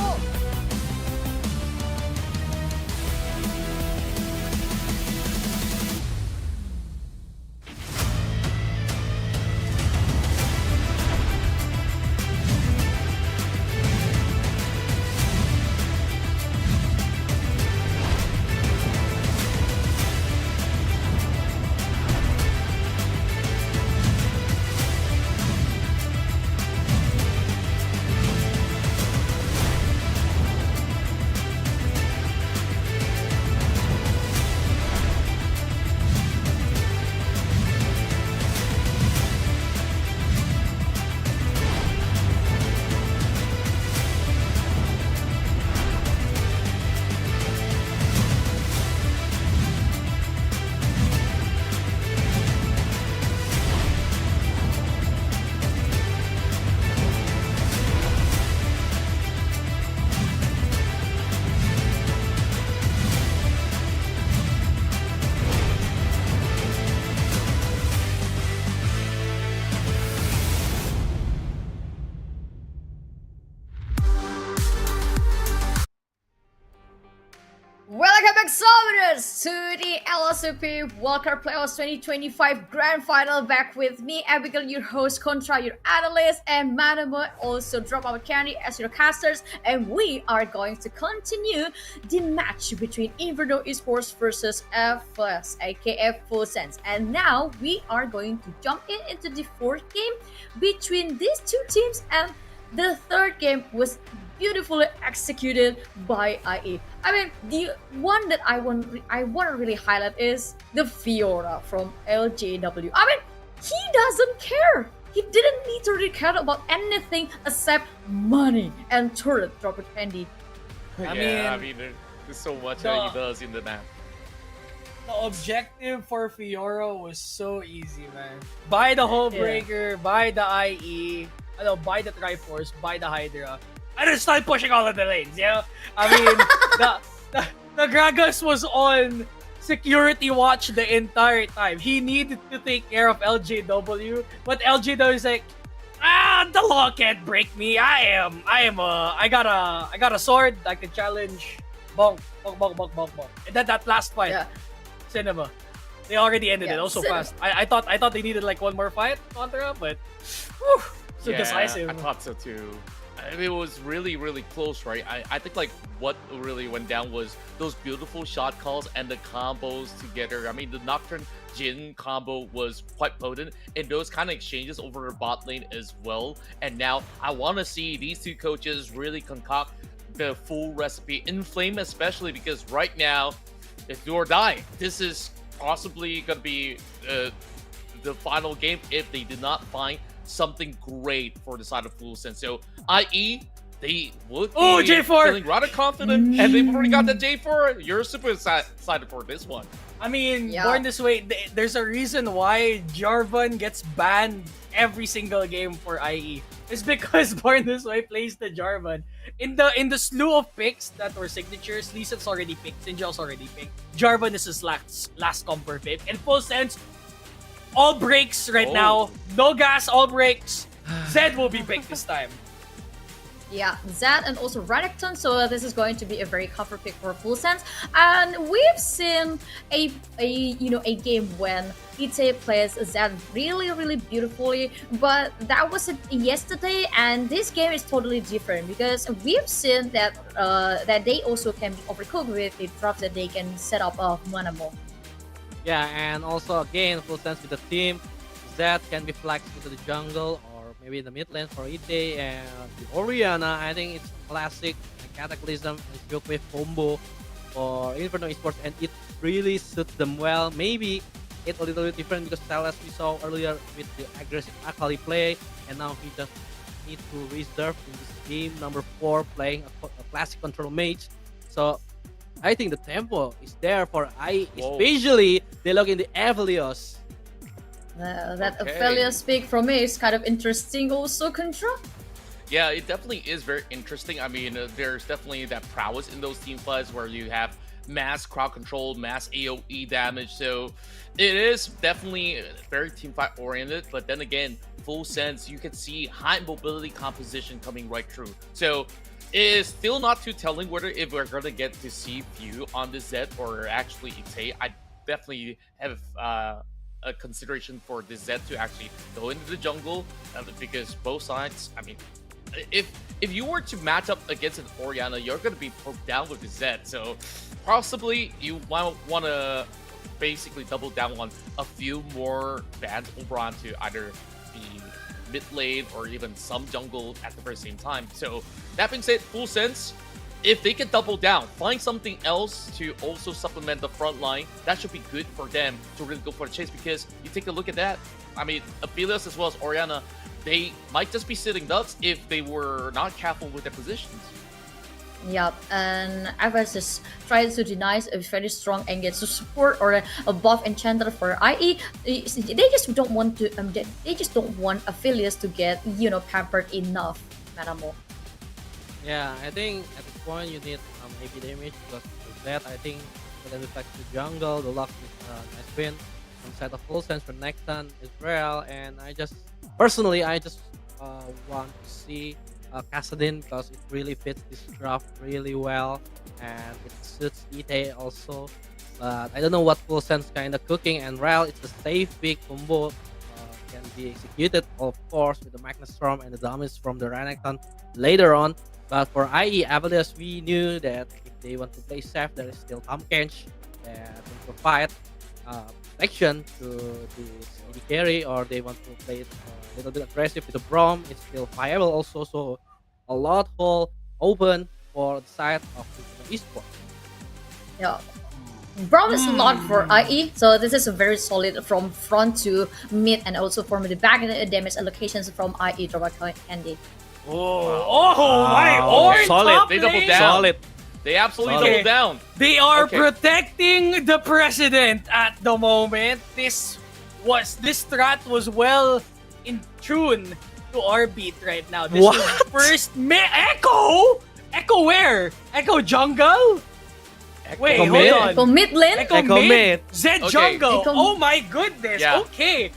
Welcome back, Summoners, to the LCP Wild Card Playoffs 2025 Grand Final. Back with me, Abigail, your host, Contra, your analyst, and Manamo, also Dropout Candy as your casters. And we are going to continue the match between Inferno Esports versus FS, aka Full Sense. And now we are going to jump into the fourth game between these two teams, and the third game was beautifully executed by IE. I mean, the one that I want to really highlight is the Fiora from LJW. I mean, he doesn't care. He didn't need to really care about anything except money and turret drop it handy. I mean, there's so much he does in the map. The objective for Fiora was so easy, man. Buy the Hull Breaker, buy the IE, buy the Triforce, buy the Hydra. I just started pushing all of the lanes, yeah? I mean, the Gragas was on security watch the entire time. He needed to take care of LJW, but LJW is like, the law can't break me. I got a sword. I can challenge. Bonk, bonk, bonk, bonk, bonk, bonk. And then that last fight, Cinema, they already ended it also fast. I thought they needed like one more fight contra, but whew, so decisive. I thought so too. I mean, it was really, really close, right? I think like what really went down was those beautiful shot calls and the combos together. I mean, the Nocturne Jin combo was quite potent, and those kind of exchanges over the bot lane as well. And now I want to see these two coaches really concoct the full recipe in Flame, especially because right now, it's do or die. This is possibly going to be the final game if they did not find something great for the side of Full Sense. So, i.e., they would be J4 feeling rather confident, and they've already got the J4. You're super excited for this one. I mean, Born This Way, there's a reason why Jarvan gets banned every single game for IE. It's because Born This Way plays the Jarvan. In the slew of picks that were signatures, Lee Sin's already picked, Sinjal's already picked. Jarvan is his last comper pick. In Full Sense, all breaks right now. No gas, all breaks. Zed will be picked this time. Yeah, Zed and also Renekton, so this is going to be a very comfort pick for Full Sense. And we've seen a game when Ite plays Zed really beautifully, but that was yesterday, and this game is totally different because we've seen that that they also can be overcooked with the drops that they can set up of Manamo. Yeah, and also again, Full Sense with the team, Zed can be flexed into the jungle or maybe in the mid lane for Ite, and with Oriana, I think it's classic Cataclysm and Shockwave combo for Inferno Esports, and it really suits them well. Maybe it's a little bit different because Teles we saw earlier with the aggressive Akali play, and now he just need to reserve in this game number 4 playing a classic control mage. So I think the tempo is there for I, especially they look in the Aphelios. That Aphelios pick from me is kind of interesting also, Contra. Yeah, it definitely is very interesting. I mean, there's definitely that prowess in those team fights where you have mass crowd control, mass AoE damage. So it is definitely very teamfight oriented. But then again, full sense, you can see high mobility composition coming right through. So it is still not too telling whether if we're going to get to see View on this Zed or actually Ite. I definitely have a consideration for the Zed to actually go into the jungle because both sides, I mean, if you were to match up against an Orianna, you're going to be poked down with the Zed. So possibly you want to basically double down on a few more bans over onto either the mid lane or even some jungle at the very same time. So that being said, full sense, if they can double down, find something else to also supplement the front line, that should be good for them to really go for the chase. Because you take a look at that, I mean, Aphelios as well as Orianna, they might just be sitting ducks if they were not careful with their positions. Yep, and Avas is trying to deny a very strong engage to support or a buff enchanter for IE. They just don't want to. They just don't want Aphelios to get pampered enough. Manamo. Yeah, I think at this point you need maybe damage because with that I think for them back to jungle, the luck is nice win. On side of full sense for Nextan as well, and I just personally want to see Kassadin because it really fits this draft really well and it suits Ite also. But I don't know what full sense kind of cooking, and Rel it's a safe big combo can be executed of course with the Magnustorm and the damage from the Renekton later on. But for IE Aphelios, we knew that if they want to play safe, there is still Tom Kench that can provide protection to the AD carry, or they want to play it a little bit aggressive with the Braum. It's still viable also, so a lot hole open for the side of the Esports. Yeah. Braum is locked for IE, so this is a very solid from front to mid and also from the back damage allocations from IE Drama Candy. My orange solid. top They doubled lane. down. Solid. They absolutely Solid. doubled down. They are Okay. protecting the president at the moment. This strat was well in tune to our beat right now. This What? was first Echo? Echo where? Echo jungle? Wait, Echo hold mid? on. Echo mid lane? Echo mid? Zed Okay. jungle. Echo- Oh my goodness. Yeah. Okay.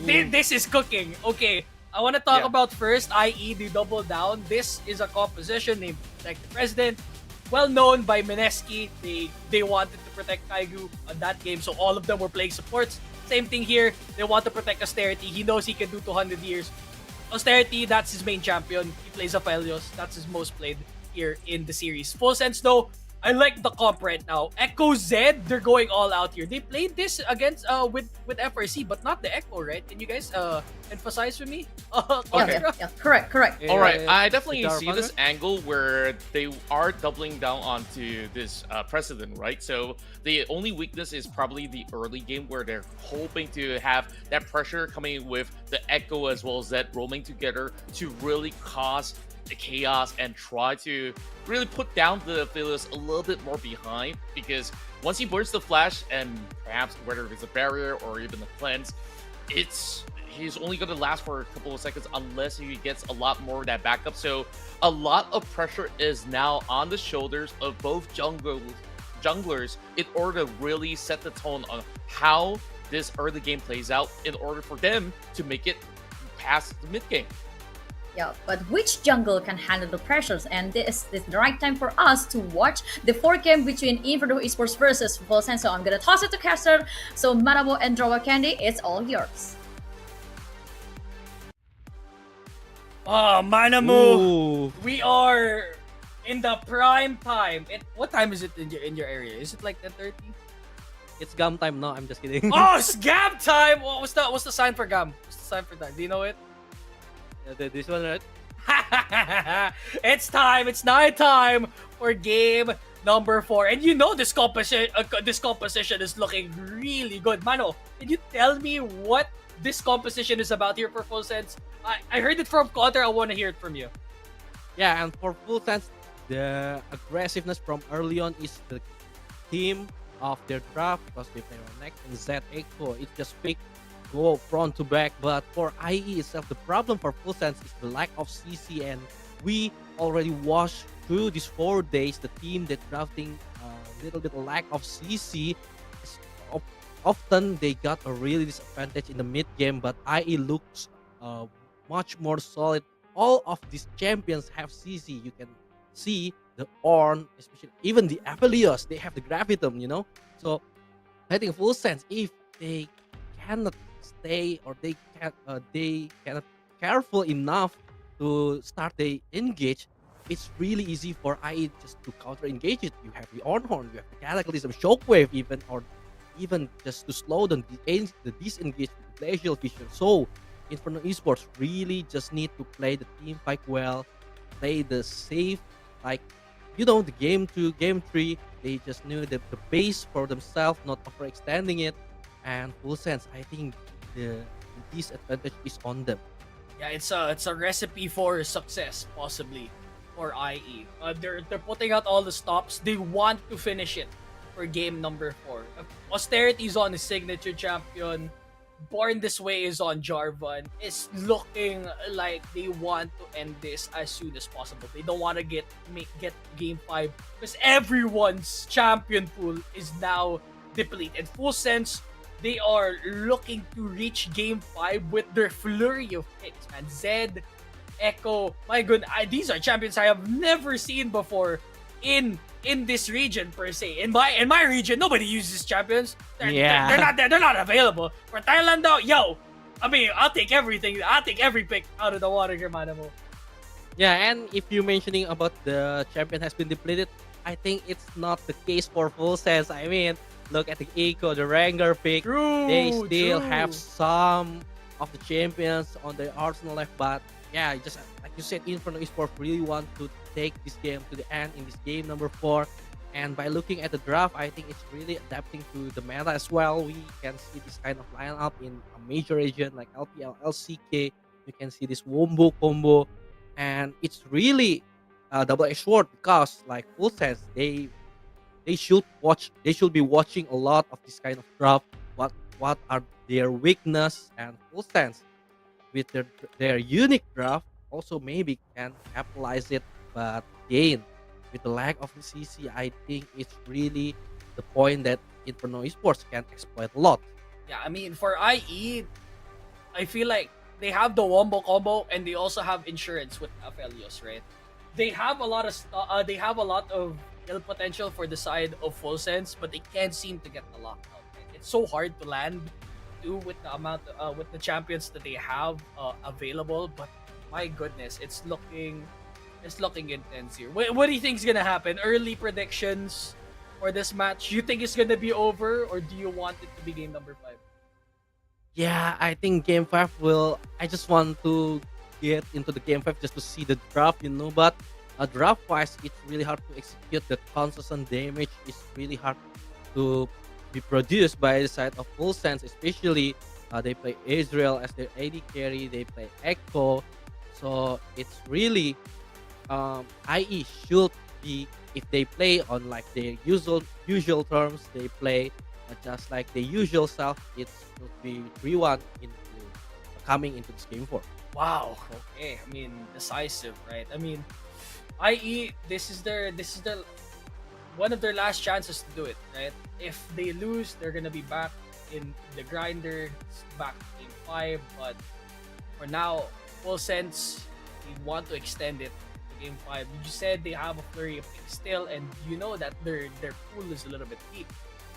This is cooking. Okay. I want to talk Yeah. about first, i.e. the double down. This is a composition named Protect the President. Well known by Mineski. They wanted to protect Kaigu on that game, so all of them were playing supports. Same thing here. They want to protect Austerity. He knows he can do 200 years. Austerity, that's his main champion. He plays Aphelios. That's his most played here in the series. Full sense though, I like the comp right now. Echo Zed, they're going all out here. They played this against with FRC, but not the Echo, right? Can you guys emphasize with me? Okay. Yeah. Correct. All right, I definitely Guitar see Runner? this angle where they are doubling down onto this precedent, right? So the only weakness is probably the early game where they're hoping to have that pressure coming with the Echo as well as that roaming together to really cause the chaos and try to really put down the Aphelios a little bit more behind, because once he burns the flash and perhaps whether it's a barrier or even a cleanse, he's only going to last for a couple of seconds unless he gets a lot more of that backup. So a lot of pressure is now on the shoulders of both junglers in order to really set the tone on how this early game plays out in order for them to make it past the mid game. Yeah, but which jungle can handle the pressures? And this is the right time for us to watch the 4th game between Inferno Esports versus Full Sense. So I'm gonna toss it to Caster. So Manabo and Drawa Candy, it's all yours. Oh, Manamu, Ooh. we are in the prime time. What time is it in your area? Is it like 10:30? It's gum time. No, I'm just kidding. Oh, it's Gam time. What's the sign for Gam? What's the sign for that? Do you know it? This one, right? It's time. It's night time for game number 4. And you know this composition is looking really good. Mano, can you tell me what this composition is about here for Full Sense? I heard it from Cotter. I want to hear it from you. Yeah, and for Full Sense, the aggressiveness from early on is the theme of their draft because they play on next and Z Echo. It just pick go front to back. But for IE itself, the problem for Full Sense is the lack of CC, and we already watched through these 4 days the team that drafting little bit lack of CC. It's often they got a really disadvantage in the mid game, but IE looks much more solid. All of these champions have CC. You can see the Ornn, especially even the Aphelios, they have the Gravitum, you know. So I think full sense if they cannot stay or they cannot careful enough to start the engage, it's really easy for IE just to counter engage it. You have the Ornhorn, you have the Cataclysm, Shockwave, even or even just to slow down the disengage with the Glacial Vision. So Inferno Esports really just need to play the team fight well, play the safe, like the game 2, game 3, they just knew the base for themselves, not overextending it, and full sense. I think the disadvantage is on them. Yeah, it's a recipe for success, possibly, for IE. They're putting out all the stops. They want to finish it for game number 4. Austerity is on the signature champion. Born This Way is on Jarvan. It's looking like they want to end this as soon as possible. They don't want to get game 5 because everyone's champion pool is now depleted. Full sense, they are looking to reach game 5 with their flurry of picks, man. Zed, Echo, my goodness, these are champions I have never seen before in this region per se. In my region, nobody uses champions. They're not available. For Thailand though, I mean, I'll take everything. I'll take every pick out of the water here, Manamo. Yeah, and if you're mentioning about the champion has been depleted, I think it's not the case for full sense. I mean, look at the Echo, the Rengar pick. They still have some of the champions on their arsenal left, but yeah, just like you said, Inferno Esports really want to take this game to the end in this game number 4. And by looking at the draft, I think it's really adapting to the meta as well. We can see this kind of lineup in a major region like LPL, LCK. You can see this Wombo combo, and it's really a double-edged sword because, like full sense, they should be watching a lot of this kind of draft. What are their weakness, and full sense with their unique draft also maybe can capitalize it. But again, with the lack of the CC, I think it's really the point that Inferno Esports can exploit a lot. Yeah, I mean, for IE, I feel like they have the Wombo combo and they also have insurance with Aphelios, right? They have a lot of ill potential for the side of full sense, but they can't seem to get the lockout. Right? It's so hard to land too with the amount with the champions that they have available. But my goodness, it's looking intense here. What do you think is gonna happen? Early predictions for this match? You think it's gonna be over, or do you want it to be game number 5? Yeah, I think game 5 will. I just want to get into the game 5 just to see the draft, But draft wise, it's really hard to execute. The consistent damage is really hard to be produced by the side of full sense, especially they play Israel as their AD carry. They play Echo, so it's really. IE should be, if they play on like their usual terms, they play just like the usual self, it should be 3-1 coming into this game 4. Wow. Okay. I mean, decisive, right? I mean, IE, this is their one of their last chances to do it, right? If they lose, they're gonna be back in the grinder, back to game 5. But for now, full sense, we want to extend it. Game 5. You said they have a flurry of picks still, and you know that their pool is a little bit deep.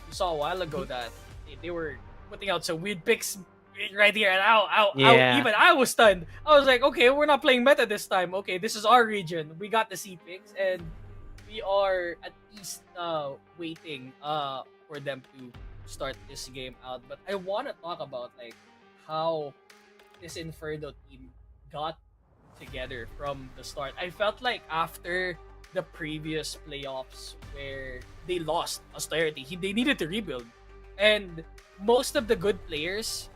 You saw a while ago that they were putting out some weird picks right here, and even I was stunned. I was like, okay, we're not playing meta this time. Okay, this is our region. We got the C picks, and we are at least waiting for them to start this game out. But I want to talk about like how this Inferno team got together from the start. I felt like after the previous playoffs where they lost Austerity, they needed to rebuild, and most of the good players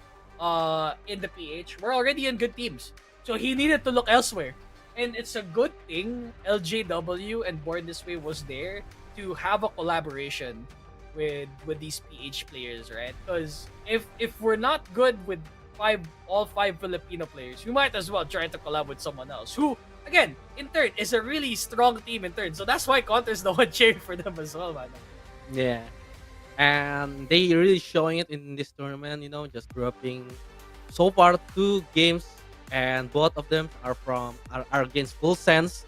in the PH were already in good teams, so he needed to look elsewhere. And it's a good thing LJW and Born This Way was there to have a collaboration with these PH players, right? Because if we're not good with all five Filipino players, we might as well try to collab with someone else who, again, in turn, is a really strong team in turn. So that's why Conter's the one cheering for them as well, man. Yeah, and they really showing it in this tournament. Just dropping so far 2 games, and both of them are against Full Sense,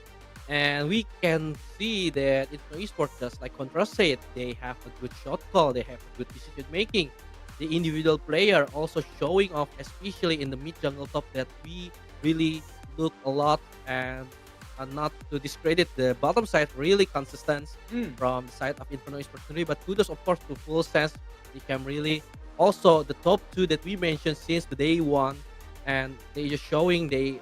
and we can see that in esports, just like Contra said, they have a good shot call, they have a good decision making. The individual player also showing off, especially in the mid jungle top, that we really look a lot, and not to discredit the bottom side, really consistent from the side of Inferno Esports community. But kudos, of course, to Full Sense. They can really also the top 2 that we mentioned since the day one, and they just showing they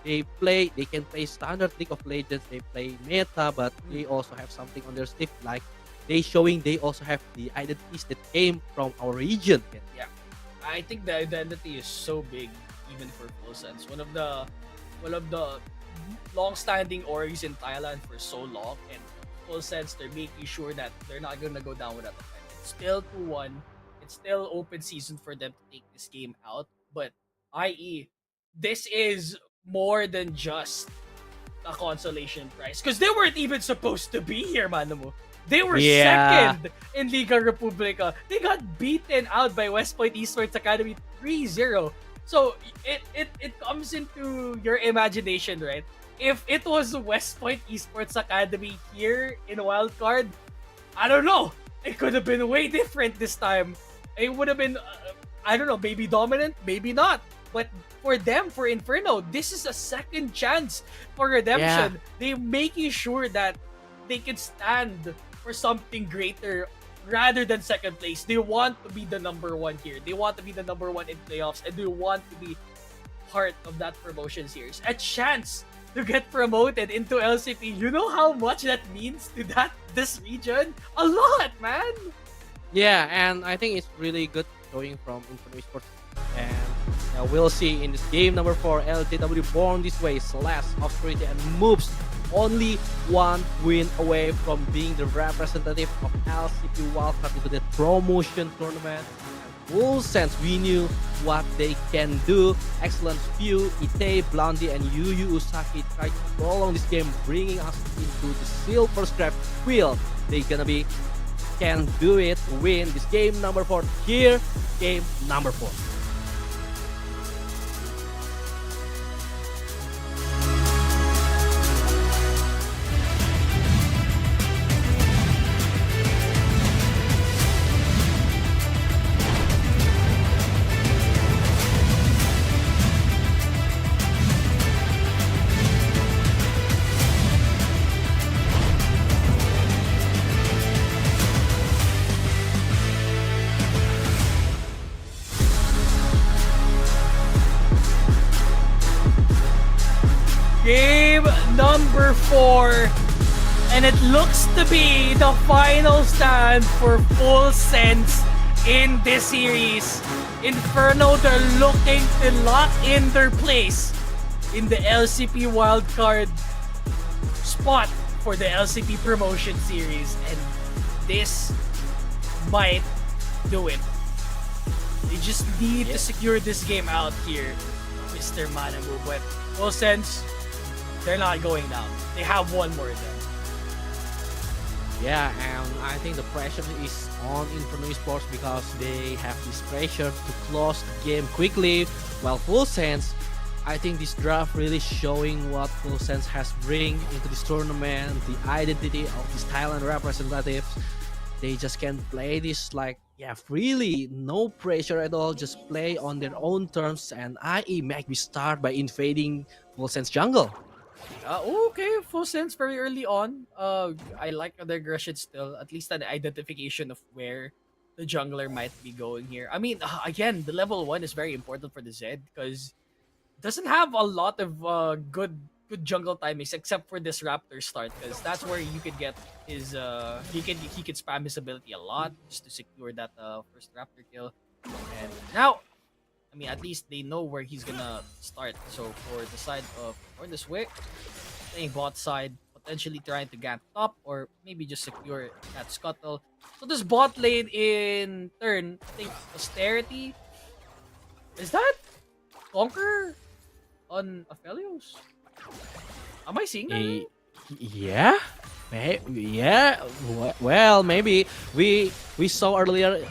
can play standard League of Legends, they play meta, but they also have something on their sleeve, like they showing they also have the identities that came from our region. Yeah, I think the identity is so big, even for Full Sense. One of the long-standing orgs in Thailand for so long, and Full Sense, they're making sure that they're not gonna go down without a fight. It's still 2-1. It's still open season for them to take this game out, but i.e., this is more than just a consolation prize, because they weren't even supposed to be here, Manamu. They were Yeah. second in Liga Republica. They got beaten out by West Point Esports Academy 3-0. So it comes into your imagination, right? If it was West Point Esports Academy here in Wildcard, I don't know. It could have been way different this time. It would have been, I don't know, maybe dominant, maybe not. But for them, for Inferno, this is a second chance for redemption. They're making sure that they can stand for something greater rather than second place. They want to be the number 1 here. They want to be the number 1 in playoffs, and they want to be part of that promotion series. A chance to get promoted into LCP. You know how much that means to this region? A lot, man! Yeah, and I think it's really good showing from Inferno Esports. And we'll see in this game number 4, LTW born this way, slash austerity, and moves only 1 win away from being the representative of LCP Wild Card into the promotion tournament. Full Sense, we knew what they can do. Excellent Spew, Ite, Blondie, and Yu Yu Usaki tried to prolong this game, bringing us into the silver strap wheel. They can do it, win this game number 4 here, game number 4. Game number 4, and it looks to be the final stand for Full Sense in this series. Inferno, they're looking to lock in their place in the LCP wildcard spot for the LCP Promotion Series, and this might do it. They just need to secure this game out here, Mr. Manamu, but Full Sense, they're not going down. They have one more then. Yeah, and I think the pressure is on Inferno Esports because they have this pressure to close the game quickly. While Full Sense, I think this draft really showing what Full Sense has bring into this tournament, the identity of these Thailand representatives. They just can play this freely, no pressure at all, just play on their own terms, and IE make me start by invading Full Sense jungle. Okay, Full Sense very early on. I like the aggression still, at least an identification of where the jungler might be going here. I mean, again, the level 1 is very important for the Zed because it doesn't have a lot of good jungle timings except for this Raptor start, because that's where you could get his he can spam his ability a lot just to secure that first Raptor kill. And now, I mean, at least they know where he's gonna start. So for the side of this way, playing bot side, potentially trying to gank top or maybe just secure that scuttle. So this bot lane in turn, I think Austerity, is that Conquer on Aphelios? Am I seeing that? Yeah? Yeah, well, maybe we saw earlier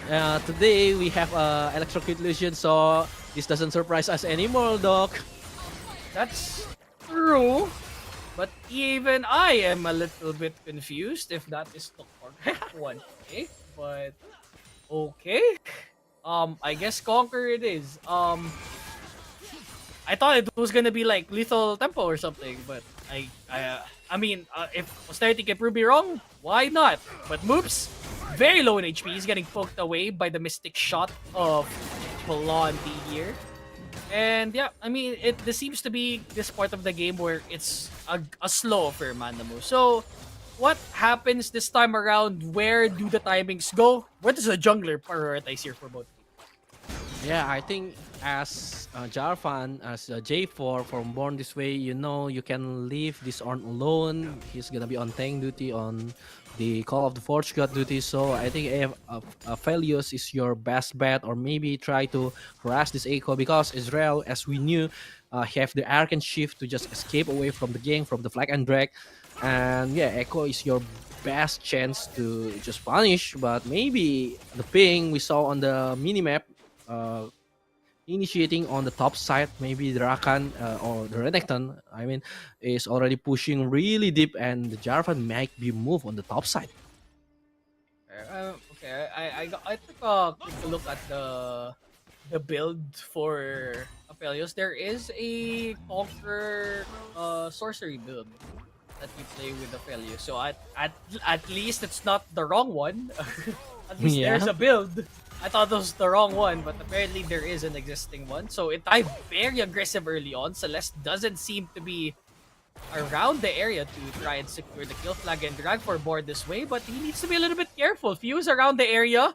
today we have electrocute illusion, so this doesn't surprise us anymore, Doc. That's true. But even I am a little bit confused if that is the correct one. Okay, but okay. I guess Conquer it is. I thought it was gonna be like Lethal Tempo or something, but I mean, if Austerity can prove me wrong, why not? But Moops, very low in HP. He's getting poked away by the Mystic Shot of Blondie here. And yeah, I mean, this seems to be this part of the game where it's a slow for Manamu. So, what happens this time around? Where do the timings go? What does the jungler prioritize here for both? Yeah, I think as Jarvan, as J4 from Born This Way, you know, you can leave this on alone. He's gonna be on tank duty, on the Call of the Forge God duty. So I think if Aphelios is your best bet, or maybe try to harass this Echo, because Israel, as we knew, have the Arcane Shift to just escape away from the gang, from the Flag and Drag. And yeah, Echo is your best chance to just punish, but maybe the ping we saw on the minimap, initiating on the top side, maybe the Rakan or the Renekton, I mean, is already pushing really deep, and the Jarvan might be moved on the top side. Okay, I took a quick look at the build for Aphelios. There is a Conquer sorcery build that you play with Aphelios. So at least it's not the wrong one. At least Yeah. there's a build. I thought that was the wrong one, but apparently there is an existing one. So it died very aggressive early on. Celeste doesn't seem to be around the area to try and secure the kill flag and drag for board this way, but he needs to be a little bit careful. Fuse around the area.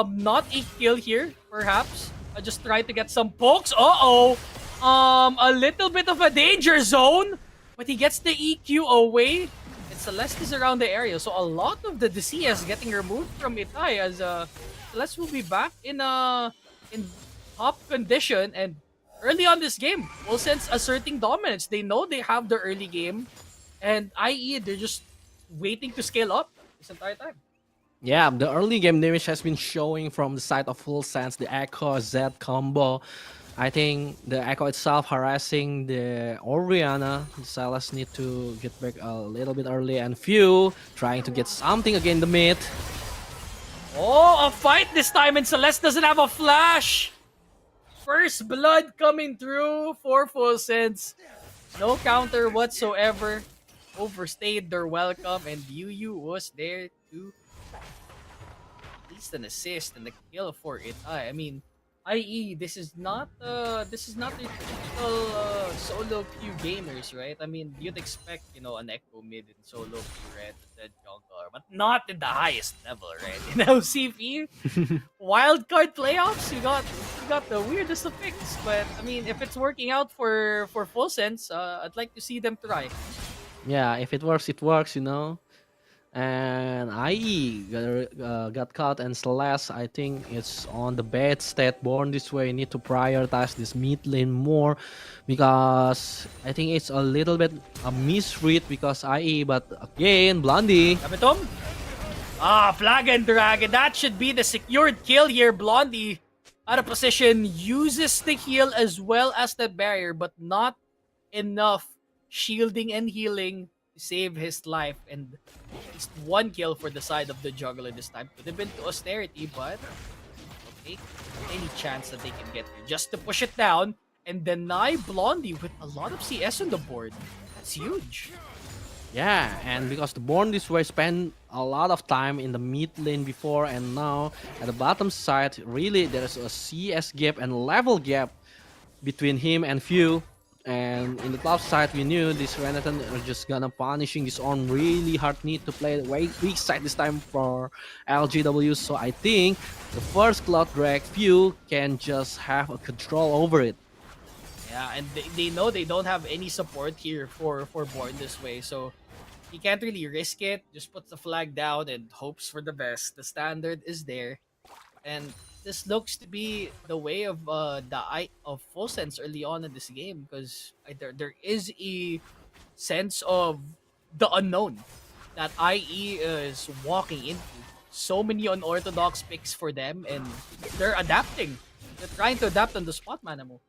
Not a kill here, perhaps. I just try to get some pokes. Uh-oh! A little bit of a danger zone, but he gets the EQ away. And Celeste is around the area, so a lot of the DCS getting removed from Itai as Celeste will be back in top condition, and early on this game, Wolsense asserting dominance. They know they have the early game, and i.e. they're just waiting to scale up this entire time. Yeah, the early game damage has been showing from the side of Full Sense, the Echo Z combo. I think the Echo itself harassing the Oriana. The Sylas need to get back a little bit early, and Few trying to get something again in the mid. Oh, a fight this time, and Celeste doesn't have a flash. First blood coming through for Full Sense. No counter whatsoever. Overstayed their welcome, and Yu was there to at least an assist and the kill for it. I mean, i.e. this is not the typical solo queue gamers, right? I mean, you'd expect, you know, an Echo mid and solo queue red and jungler, but not in the highest level, right? In LCP Wild Card Playoffs, you got the weirdest of picks, but I mean, if it's working out for Full Sense, I'd like to see them try. Yeah, if it works, you know. And IE got caught, and Celeste, I think it's on the bad state. Born This Way need to prioritize this mid lane more, because I think it's a little bit a misread because IE, but again, Blondie. Kapitom? Flag and drag, and that should be the secured kill here. Blondie out of position, uses the heal as well as the barrier, but not enough shielding and healing to save his life, and at least one kill for the side of the juggler this time. Could have been to Austerity, but they'll take any chance that they can get here just to push it down and deny Blondie with a lot of CS on the board. That's huge. Yeah, and because the Born This Way spent a lot of time in the mid lane before, and now at the bottom side, really there's a CS gap and level gap between him and Few. And in the top side, we knew this Renekton are just gonna punishing this on really hard need to play the weak side this time for LGW. So I think the first Cloud Drag Few can just have a control over it. Yeah, and they know they don't have any support here for Born This Way, so he can't really risk it. Just puts the flag down and hopes for the best. The standard is there, and this looks to be the way of Full Sense early on in this game, because there is a sense of the unknown that IE is walking into. So many unorthodox picks for them, and they're adapting. They're trying to adapt on the spot, Manamo.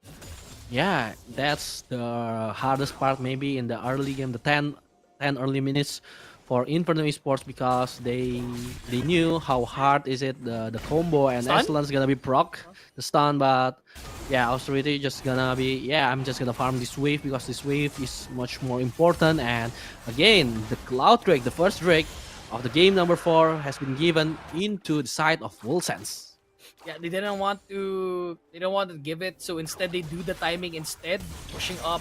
Yeah, that's the hardest part maybe in the early game, the 10 early minutes for Inferno Esports, because they knew how hard is it, the combo and Stun? excellence gonna be proc, the stun, but yeah, Austerity just gonna be, yeah, I'm just gonna farm this wave because this wave is much more important. And again, the Cloud Drake, the first Drake of the game number 4 has been given into the side of Wolsense. Yeah, they didn't want to give it, so instead they do the timing instead, pushing up,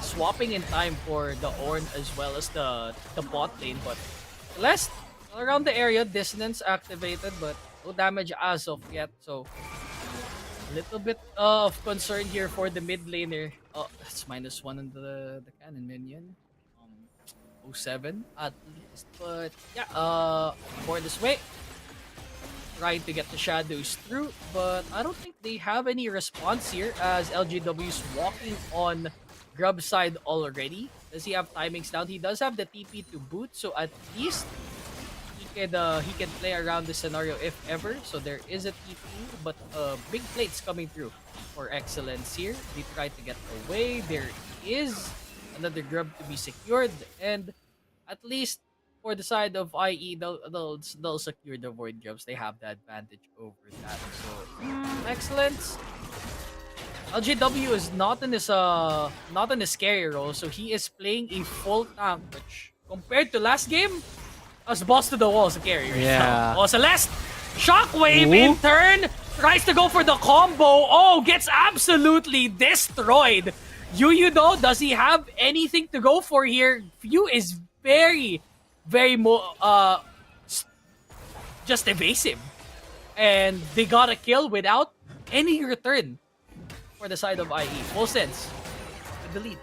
swapping in time for the Ornn as well as the bot lane. But Celeste around the area, dissonance activated, but no damage as of yet. So a little bit of concern here for the mid laner. Oh, that's -1 on the cannon minion. 07 at least, but yeah, for this way. Trying to get the shadows through, but I don't think they have any response here as LGW is walking on Grub side already. Does he have timings down? He does have the TP to boot, so at least he can play around the scenario if ever. So there is a TP, but big plates coming through for Excellence here. They try to get away. There is another Grub to be secured, and at least for the side of IE, they'll secure the Void Grubs. They have the advantage over that. So, Excellence. LGW is not in his carry role, so he is playing a full tank, which compared to last game, was boss to the walls to carry. Right Yeah. now. Oh, Celeste! Shockwave in turn! Tries to go for the combo. Oh, gets absolutely destroyed. Yu though, does he have anything to go for here? Yu is very just evasive, and they got a kill without any return for the side of IE. Full sense with the lead.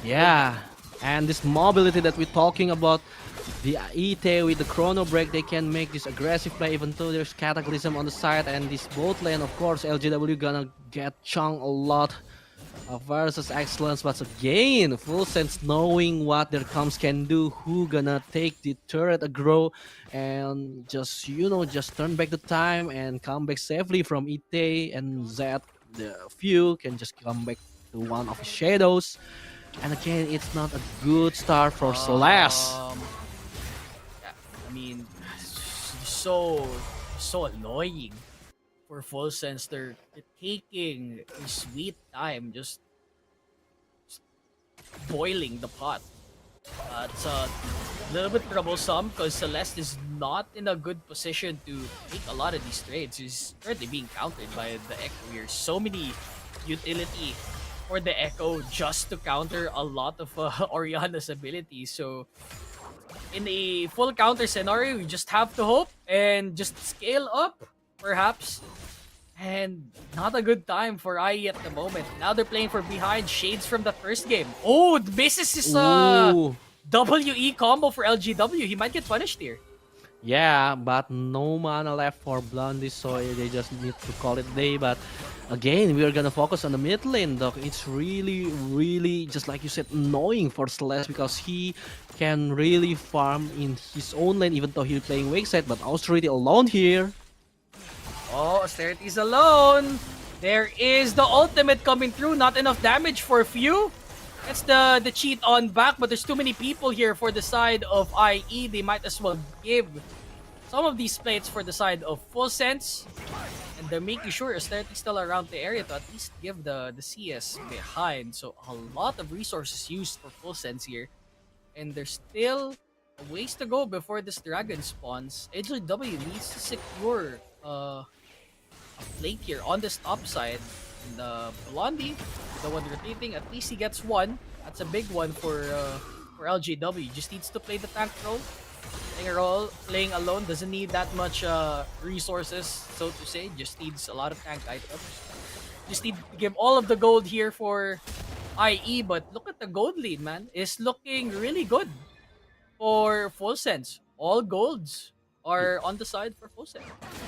Yeah, and this mobility that we're talking about, the Ite with the chrono break, they can make this aggressive play even though there's Cataclysm on the side, and this bot lane, of course, LGW gonna get chunked a lot versus Excellence. But again, Full Sense knowing what their comps can do, who gonna take the turret aggro and just, you know, just turn back the time and come back safely from Ite, and Zed, the few, can just come back to one of his shadows. And again, it's not a good start for Celeste. Yeah, I mean, so annoying for Full Sense. They're taking a sweet time, just boiling the pot. It's a little bit troublesome because Celeste is not in a good position to take a lot of these trades. He's currently being countered by the Echo here. So many utility for the Echo just to counter a lot of Orianna's abilities. So in a full counter scenario, you just have to hope and just scale up, perhaps. And not a good time for IE at the moment. Now they're playing for behind shades from the first game. Oh, this is his WE combo for LGW. He might get punished here. Yeah, but no mana left for Blondie, so they just need to call it day. But again, we are gonna focus on the mid lane, though. It's really, just like you said, annoying for Celeste because he can really farm in his own lane, even though he's playing Wakeside. But Austerity alone here. Oh, Austerity's alone. There is the ultimate coming through. Not enough damage for few. That's the cheat on back, but there's too many people here for the side of IE. They might as well give some of these plates for the side of Full Sense. And they're making sure Austerity's still around the area to at least give the CS behind. So a lot of resources used for Full Sense here. And there's still a ways to go before this dragon spawns. HLW needs to secure a plate here on this top side. And Blondie, the one rotating, at least he gets one. That's a big one for LGW. Just needs to play the tank role. Playing a role, playing alone doesn't need that much resources, so to say. Just needs a lot of tank items. Just need to give all of the gold here for IE, but look at the gold lead, man. It's looking really good for Full Sense. All golds are on the side for Full Sense.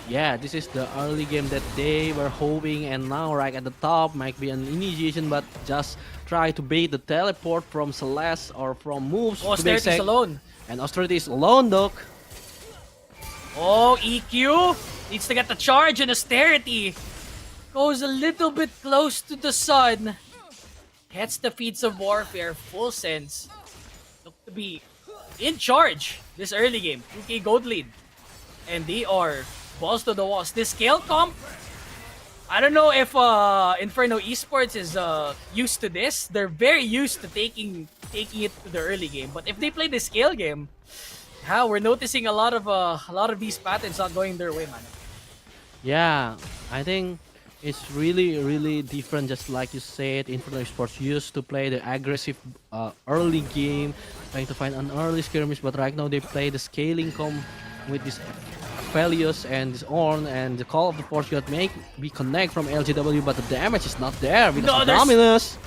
Yeah, this is the early game that they were hoping, and now right at the top might be an initiation, but just try to bait the teleport from Celeste or from moves. Oh, Austerity's alone. And Austerity is alone, Doc. Oh, EQ needs to get the charge, and Austerity goes a little bit close to the sun. Gets the feats of warfare, full sense. Look to be in charge this early game. 2K gold lead. And they are balls to the walls. This scale comp, I don't know if Inferno Esports is used to this. They're very used to taking it to the early game. But if they play the scale game, we're noticing a lot of these patterns not going their way, man. Yeah, I think it's really different. Just like you said, Inferno Esports used to play the aggressive early game, trying to find an early skirmish. But right now they play the scaling comp with this Aphelios and this Ornn, and the Call of the Force God make we connect from LGW, but the damage is not there because of Dominus.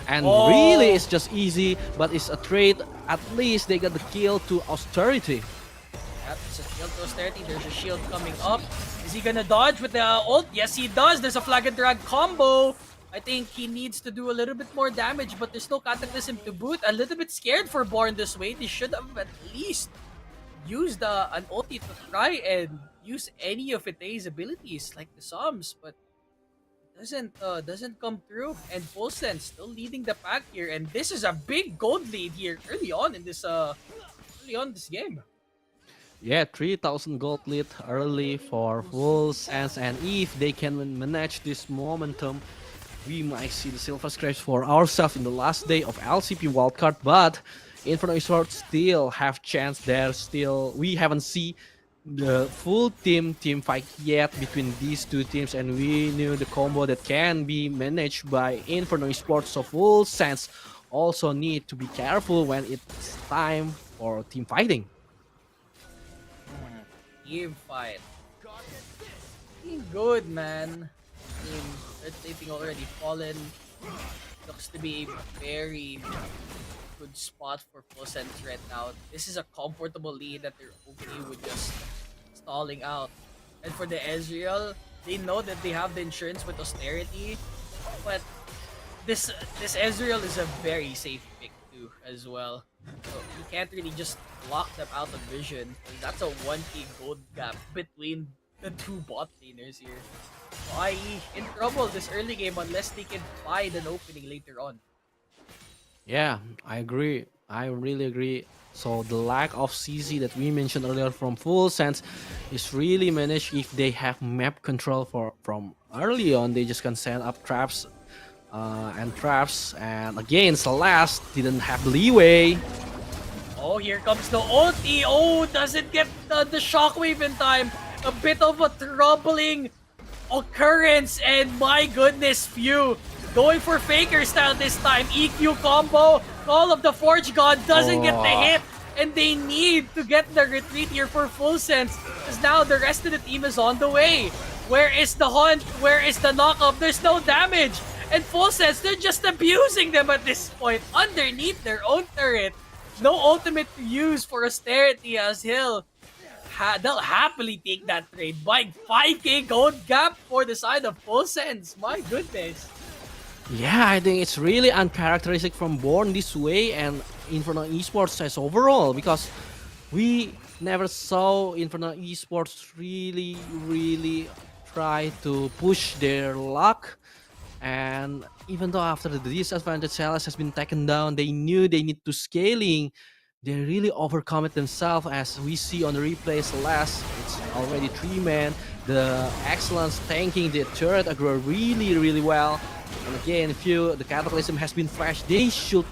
And really, it's just easy, but it's a trade. At least they got the kill to Austerity. Yep, it's a kill to Austerity. There's a shield coming up. Is he gonna dodge with the ult? Yes, he does. There's a flag and drag combo. I think he needs to do a little bit more damage, but there's no Cataclysm to boot. A little bit scared for Born this way. They should have at least used an ulti to try and use any of Itae's abilities, like the Psalms, but doesn't come through. And Full Sense still leading the pack here, and this is a big gold lead here early on in this game. Yeah, 3,000 gold lead early for Full Sense, and if they can manage this momentum, we might see the Silver Scrapes for ourselves in the last day of LCP Wild Card. But Inferno Esports still have chance there. Still, we haven't seen the full team fight yet between these two teams, and we knew the combo that can be managed by Inferno Esports. So Full Sense also need to be careful when it's time for team fighting. Team fight. Team good, man. Team red taping already fallen. Looks to be a very good spot for Full Sense right now. This is a comfortable lead that they're okay with just stalling out. And for the Ezreal, they know that they have the insurance with Austerity, but this Ezreal is a very safe pick too as well. So you can't really just lock them out of vision. That's a 1k gold gap between the two bot laners here. So IE in trouble this early game unless they can find an opening later on. Yeah, I agree. I really agree. So the lack of CC that we mentioned earlier from Full Sense is really managed if they have map control from early on. They just can set up traps and again Celeste didn't have leeway. Oh, here comes the ulti. Oh, doesn't get the shockwave in time. A bit of a troubling occurrence, and my goodness, Few going for Faker style this time. EQ combo, Call of the Forge God doesn't get the hit, and they need to get the retreat here for Full Sense, because now the rest of the team is on the way. Where is the hunt? Where is the knockup? There's no damage, and Full Sense, they're just abusing them at this point underneath their own turret. No ultimate to use for Austerity, as they'll happily take that trade. Buying 5k gold gap for the side of Full Sense. My goodness. Yeah, I think it's really uncharacteristic from Born this way and Inferno Esports as overall, because we never saw Inferno Esports really try to push their luck. And even though after the disadvantage Celeste has been taken down, they knew they need to scaling. They really overcome it themselves, as we see on the replay. Celeste, it's already 3-man. The Excellence tanking the turret aggro really well. And again, the Cataclysm has been flashed, they should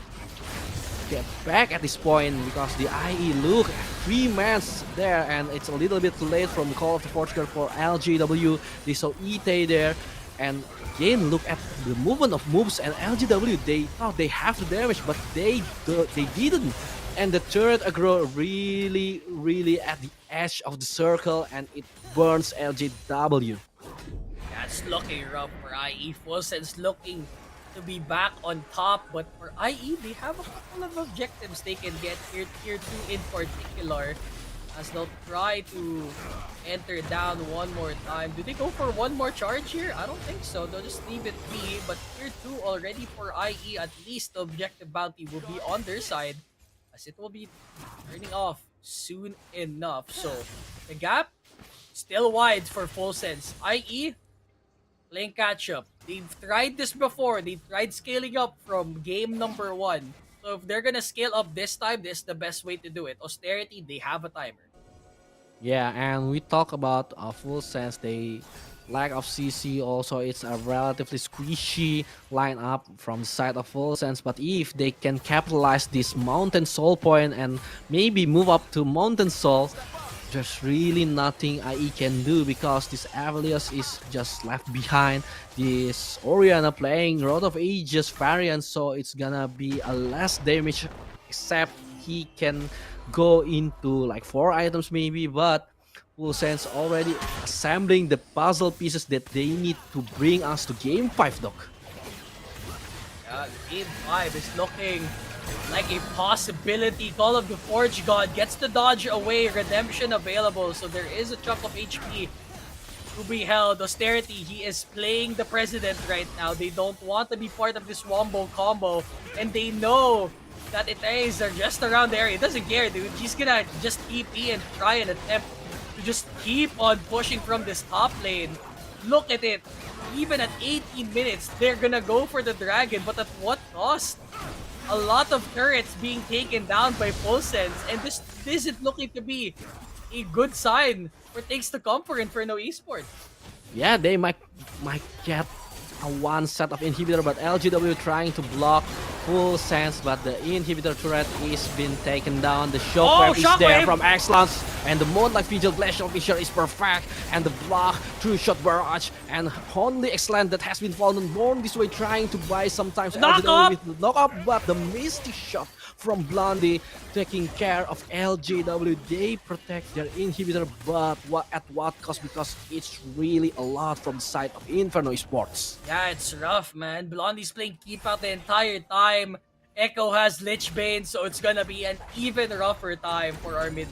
get back at this point, because the IE look at 3-man there, and it's a little bit too late from the Call of the Forge for LGW. They saw Itae there, and again, look at the movement of moves, and LGW, they thought they have the damage, but they didn't. And the turret aggro really at the edge of the circle, and it burns LGW. That's looking rough for IE. Full Sense looking to be back on top, but for IE, they have a couple of objectives they can get here, tier 2 in particular, as they'll try to enter down one more time. Do they go for one more charge here? I don't think so. They'll just leave it be, but tier 2 already for IE, at least the objective bounty will be on their side, as it will be turning off soon enough. So the gap still wide for Full Sense, i.e. playing catch up. They've tried this before. They tried scaling up from game number 1. So if they're gonna scale up this time, this is the best way to do it. Austerity, they have a timer. Yeah, and we talk about Full Sense. They lack of CC. Also, it's a relatively squishy lineup from the side of Full Sense. But if they can capitalize this Mountain Soul point and maybe move up to Mountain Soul, there's really nothing IE can do because this Avelios is just left behind. This Oriana playing Road of Ages variant, so it's gonna be a less damage, except he can go into like 4 items maybe, but Full Sense already assembling the puzzle pieces that they need to bring us to game 5, Doc. Yeah, game 5 is looking like a possibility. Call of the Forge God gets the dodge away, redemption available, so there is a chunk of HP to be held. Austerity, he is playing the president right now. They don't want to be part of this Wombo combo, and they know that Itaes are just around the area. He doesn't care, dude. He's gonna just TP and try and attempt to just keep on pushing from this top lane. Look at it. Even at 18 minutes, they're gonna go for the dragon, but at what cost? A lot of turrets being taken down by Full Sense, and this isn't looking to be a good sign for things to come for Inferno Esports. Yeah, they might get a one set of inhibitor, but LGW trying to block Full Sense, but the inhibitor turret is been taken down. The shockwave is there from Excellence, and the Moonlight Vigil Glacial Fissure is perfect, and the block through shot barrage, and only Excellent that has been fallen born this way, trying to buy sometimes LGW with the knock up, but the Misty Shot from Blondie taking care of LGW. They protect their inhibitor, but at what cost? Because it's really a lot from the side of Inferno Esports. Yeah, it's rough, man. Blondie's playing keep out the entire time. Echo has Lich Bane, so it's gonna be an even rougher time for our mid